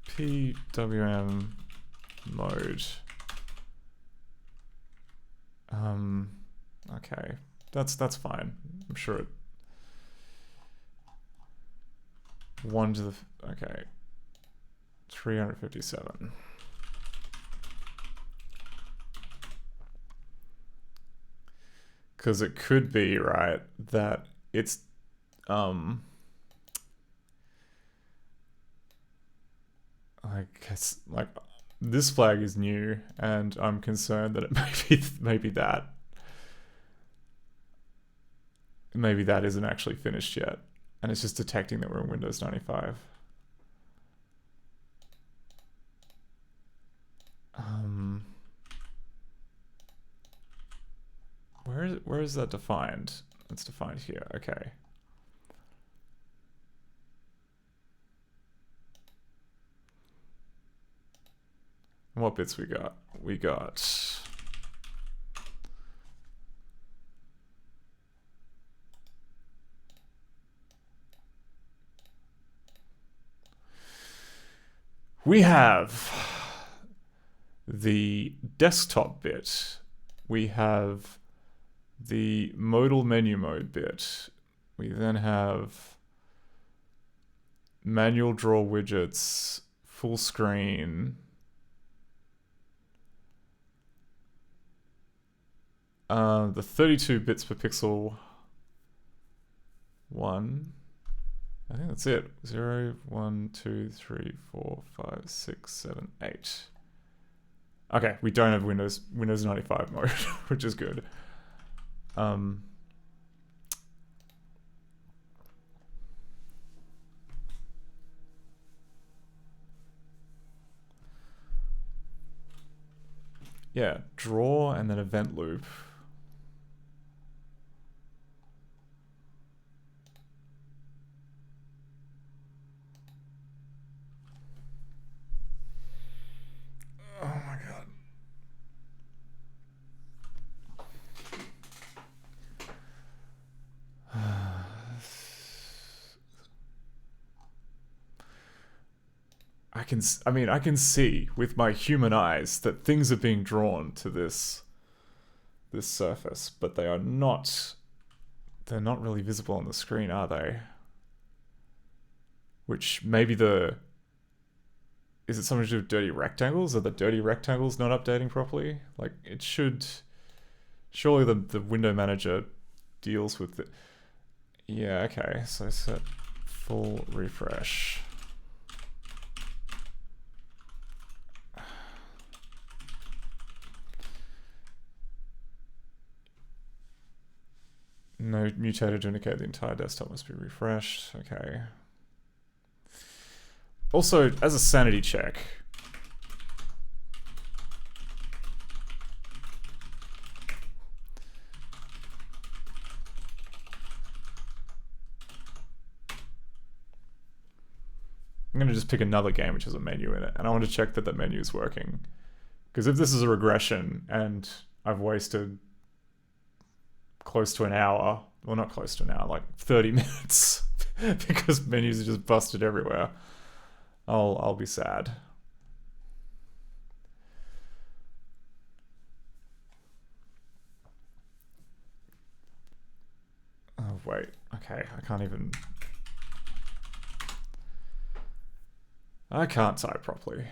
PWM mode. Okay, that's fine. I'm sure it. 1 to the okay. 357. Because it could be right that it's I guess like this flag is new, and I'm concerned that it maybe that isn't actually finished yet, and it's just detecting that we're in Windows 95. Where is that defined? It's defined here. Okay. And what bits we got? We got we have the desktop bit. We have the modal menu mode bit. We then have manual draw widgets, full screen. The 32 bits per pixel one. I think that's it. 0, 1, 2, 3, 4, 5, 6, 7, 8. Okay, we don't have Windows 95 mode, which is good. Yeah, draw and then event loop. Oh my god. I can see with my human eyes that things are being drawn to this surface, but they're not really visible on the screen, are they? Which maybe is it something to do with dirty rectangles? Are the dirty rectangles not updating properly? Like, it should... Surely the window manager deals with it. Yeah, okay, so set full refresh. No mutator to indicate the entire desktop must be refreshed. Okay. Also, as a sanity check, I'm going to just pick another game which has a menu in it, and I want to check that the menu is working. Because if this is a regression and I've wasted close to an hour, well, not close to an hour, like 30 minutes, because menus are just busted everywhere, I'll be sad. Oh, wait. Okay, I can't type properly.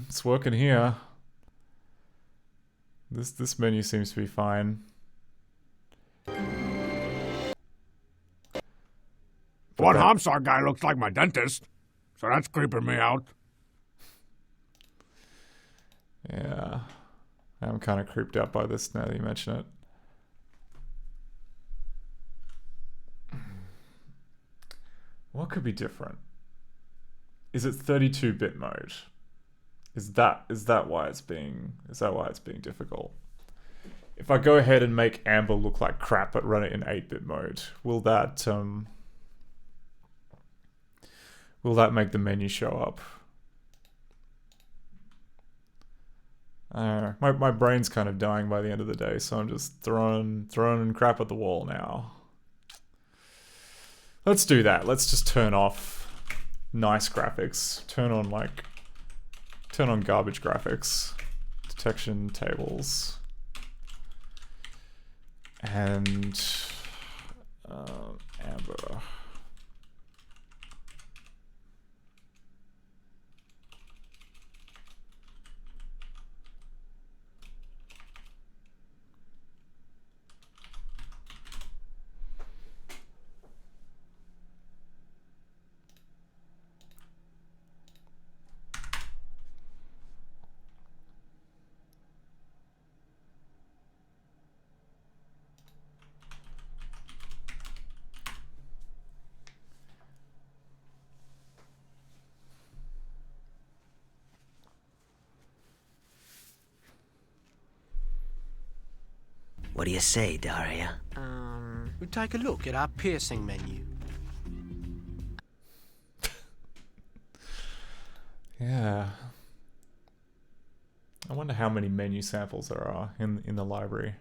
It's working here. This menu seems to be fine. One Hamsar guy looks like my dentist, so that's creeping me out. Yeah. I'm kind of creeped out by this now that you mention it. What could be different? Is it 32-bit mode? Is that why it's being difficult? If I go ahead and make Amber look like crap but run it in 8-bit mode, will that make the menu show up? I don't know. My brain's kind of dying by the end of the day, so I'm just throwing crap at the wall now. Let's do that. Let's just turn off nice graphics. Turn on garbage graphics. Detection tables. And Amber. What do you say, Daria? We take a look at our piercing menu. Yeah. I wonder how many menu samples there are in the library.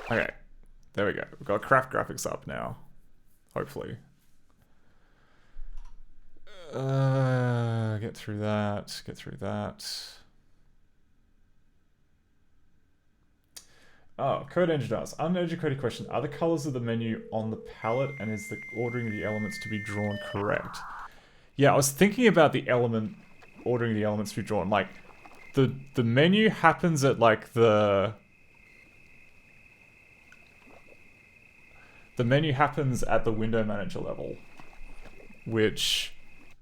Okay. There we go. We've got craft graphics up now. Hopefully. Get through that. Get through that. Oh, Code Engine asks, uneducated question. Are the colors of the menu on the palette and is the ordering of the elements to be drawn correct? Yeah, I was thinking about the ordering the elements to be drawn. Like, the menu happens at like the menu happens at the window manager level, which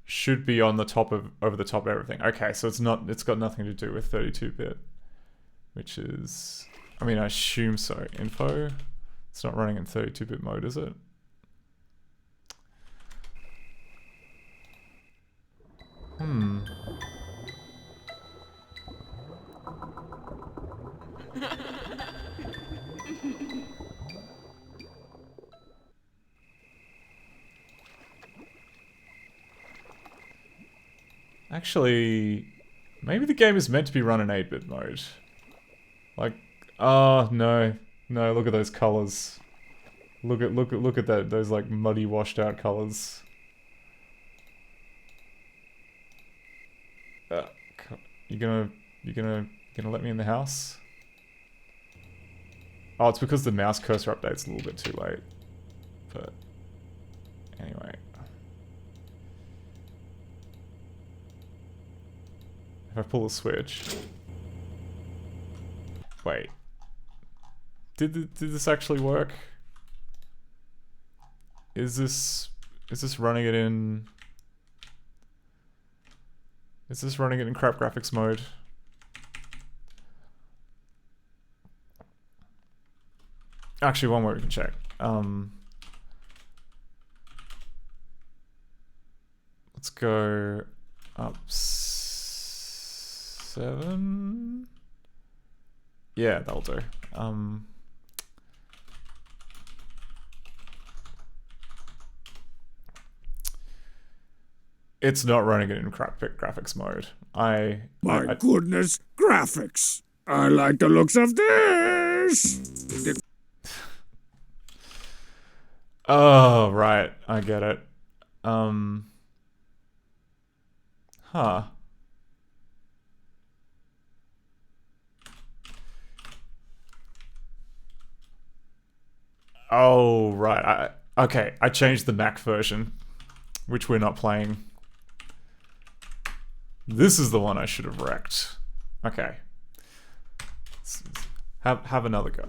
should be on the top of, over the top of everything. Okay, so it's got nothing to do with 32-bit, which is, I mean, I assume so. Info, it's not running in 32-bit mode, is it? Actually, maybe the game is meant to be run in 8-bit mode. Like, oh no, look at those colors. Look at that, those like muddy, washed out colors. You gonna let me in the house? Oh, it's because the mouse cursor update's a little bit too late. But anyway. If I pull the switch. Wait. Did this actually work? Is this running it in? Is this running it in crap graphics mode? Actually, one more we can check. Let's go up 7. Yeah, that'll do. It's not running it in crap graphics mode. My goodness, graphics! I like the looks of this! Oh, right. I get it. Huh. Oh, right. Okay, I changed the Mac version, which we're not playing. This is the one I should have wrecked. Okay. Have another go.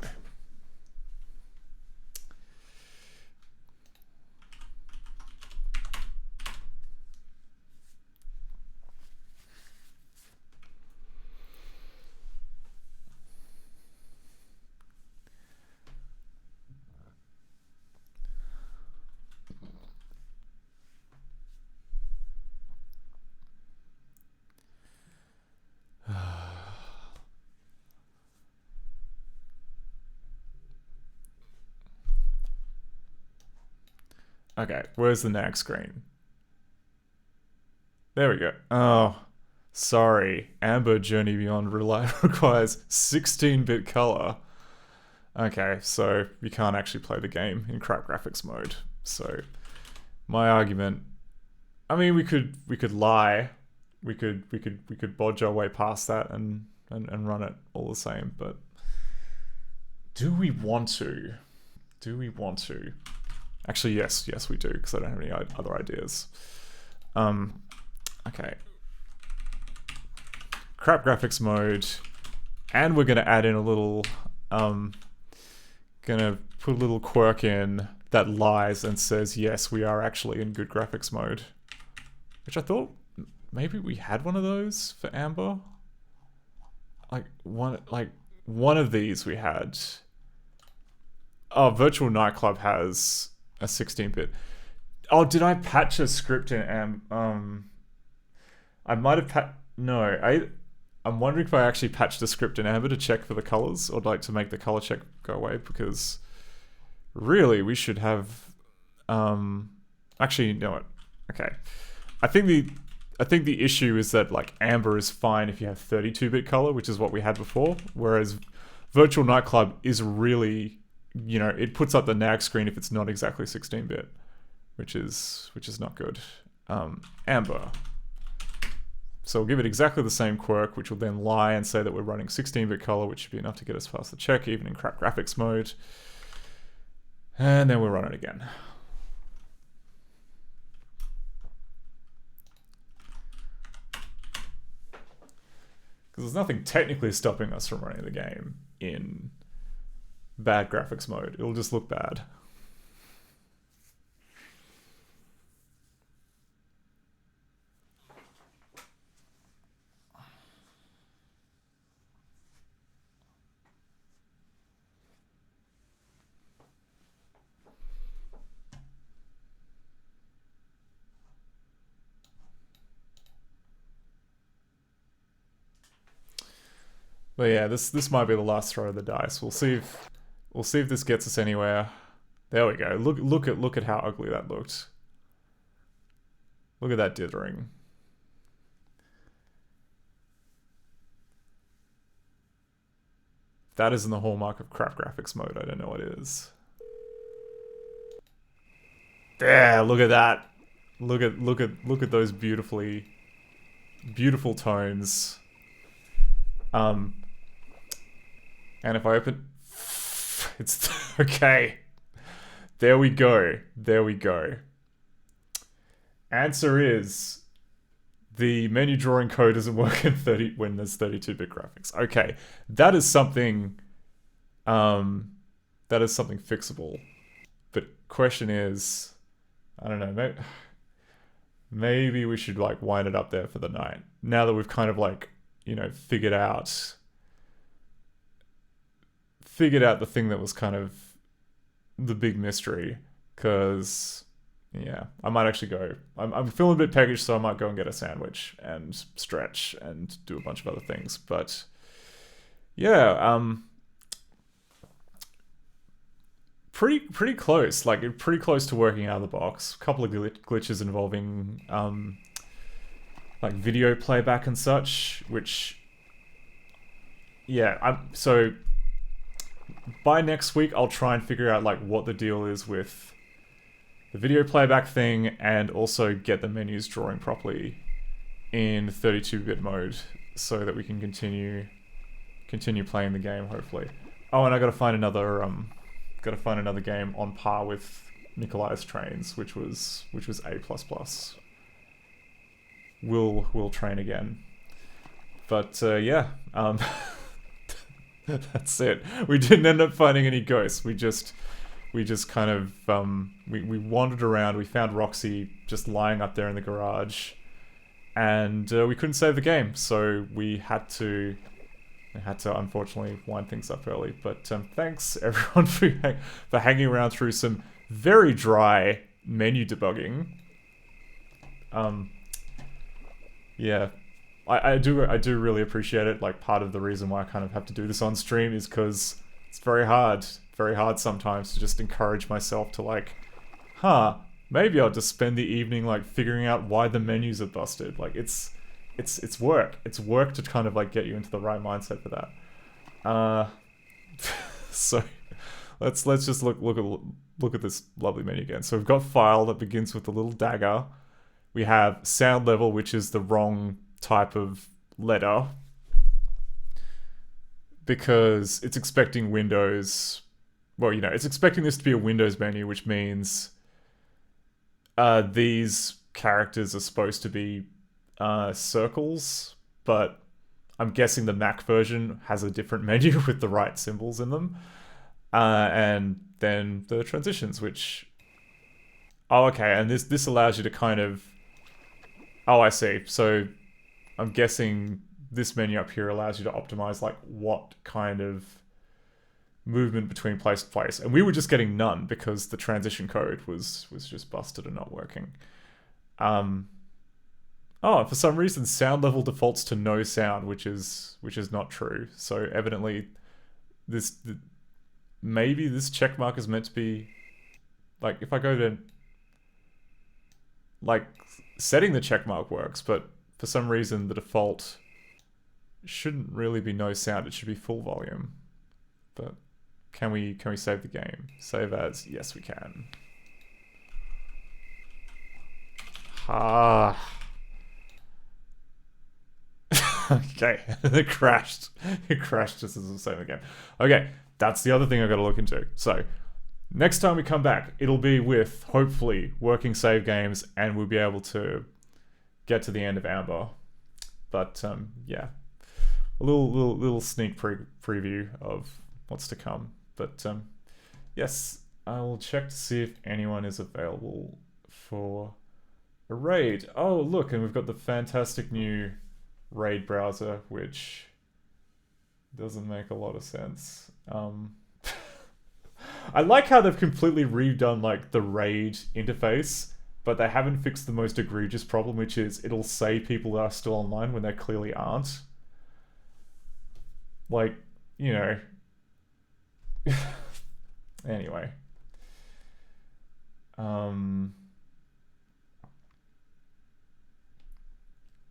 Okay, where's the next screen? There we go. Oh, sorry. Amber Journey Beyond requires 16-bit color. Okay, so you can't actually play the game in crap graphics mode. So my argument, I mean, we could lie. We could bodge our way past that and run it all the same, but do we want to? Do we want to? Actually, yes we do, because I don't have any other ideas. Okay. Crap graphics mode, and we're gonna add in a little, gonna put a little quirk in that lies and says, yes, we are actually in good graphics mode. Which I thought maybe we had one of those for Amber. Like one of these we had. Oh, Virtual Nightclub has a 16-bit. Oh, did I patch a script in I might have no, I'm wondering if I actually patched a script in Amber to check for the colors, or like to make the color check go away, because really we should have actually, you know what? Okay. I think the issue is that like Amber is fine if you have 32-bit color, which is what we had before, whereas Virtual Nightclub is really, you know, it puts up the nag screen if it's not exactly 16-bit, which is not good. Amber. So we'll give it exactly the same quirk, which will then lie and say that we're running 16-bit color, which should be enough to get us past the check, even in crap graphics mode. And then we'll run it again. Because there's nothing technically stopping us from running the game in bad graphics mode. It'll just look bad. But yeah, this might be the last throw of the dice. We'll see if this gets us anywhere. There we go. Look at how ugly that looked. Look at that dithering. If that isn't the hallmark of crap graphics mode, I don't know what is. There, look at that. Look at those beautiful tones. And if I open, it's okay. There we go. There we go. Answer is the menu drawing code doesn't work in when there's 32-bit graphics. Okay, that is something fixable. But question is, I don't know, maybe we should like wind it up there for the night. Now that we've kind of like, you know, figured out the thing that was kind of the big mystery, because yeah, I might actually go. I'm feeling a bit peckish, so I might go and get a sandwich and stretch and do a bunch of other things. But yeah, pretty close. Like pretty close to working out of the box. A couple of glitches involving like video playback and such, which yeah, so by next week I'll try and figure out like what the deal is with the video playback thing, and also get the menus drawing properly in 32-bit mode so that we can continue playing the game, hopefully. Oh, and I gotta find another got to find another game on par with Nikolai's Trains, which was A++. We'll train again. But yeah, that's it. We didn't end up finding any ghosts. We just kind of we wandered around. We found Roxy just lying up there in the garage, and we couldn't save the game, so we had to unfortunately wind things up early. But thanks everyone for hanging around through some very dry menu debugging. Yeah, I do really appreciate it. Like, part of the reason why I kind of have to do this on stream is because it's very hard sometimes to just encourage myself to, like, maybe I'll just spend the evening like figuring out why the menus are busted. Like, it's work. It's work to kind of like get you into the right mindset for that. So let's just look at this lovely menu again. So we've got file that begins with a little dagger. We have sound level, which is the wrong type of letter because it's expecting Windows. Well, you know, it's expecting this to be a Windows menu, which means these characters are supposed to be circles, but I'm guessing the Mac version has a different menu with the right symbols in them. And then the transitions, which... Oh, okay, and this allows you to kind of... Oh, I see. So I'm guessing this menu up here allows you to optimize like what kind of movement between place to place. And we were just getting none because the transition code was just busted and not working. Oh, for some reason sound level defaults to no sound, which is not true. So evidently maybe this check mark is meant to be like, if I go to like setting the check mark works, but for some reason the default shouldn't really be no sound, it should be full volume. But can we save the game? Save as? Yes, we can. Okay, it crashed. It crashed just as I was saving the game. Okay, that's the other thing I gotta look into. So, next time we come back, it'll be with, hopefully, working save games, and we'll be able to get to the end of Amber. But, yeah. A little sneak preview of what's to come. But, yes, I will check to see if anyone is available for a raid. Oh, look, and we've got the fantastic new raid browser, which doesn't make a lot of sense. I like how they've completely redone like the raid interface, but they haven't fixed the most egregious problem, which is it'll say people are still online when they clearly aren't. Like, you know. Anyway.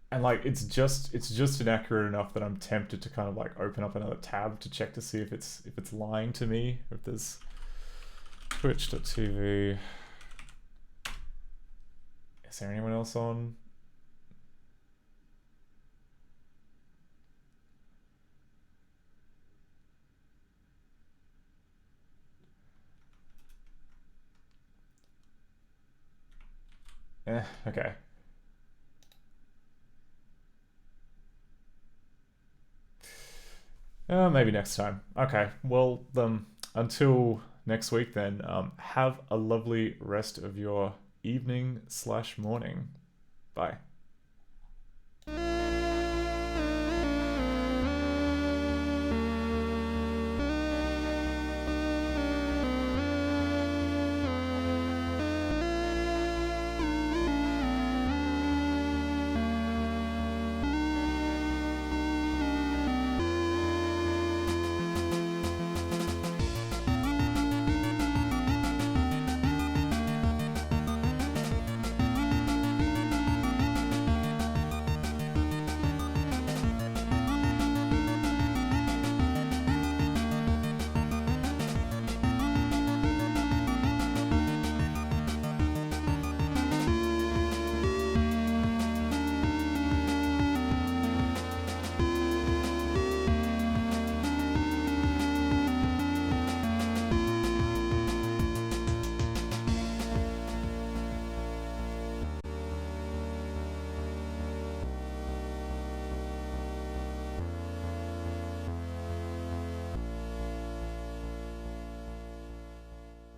And like it's just inaccurate enough that I'm tempted to kind of like open up another tab to check to see if it's lying to me. If there's twitch.tv. Is there anyone else on? Okay. Maybe next time. Okay, well, until next week then, have a lovely rest of your evening/morning. Bye.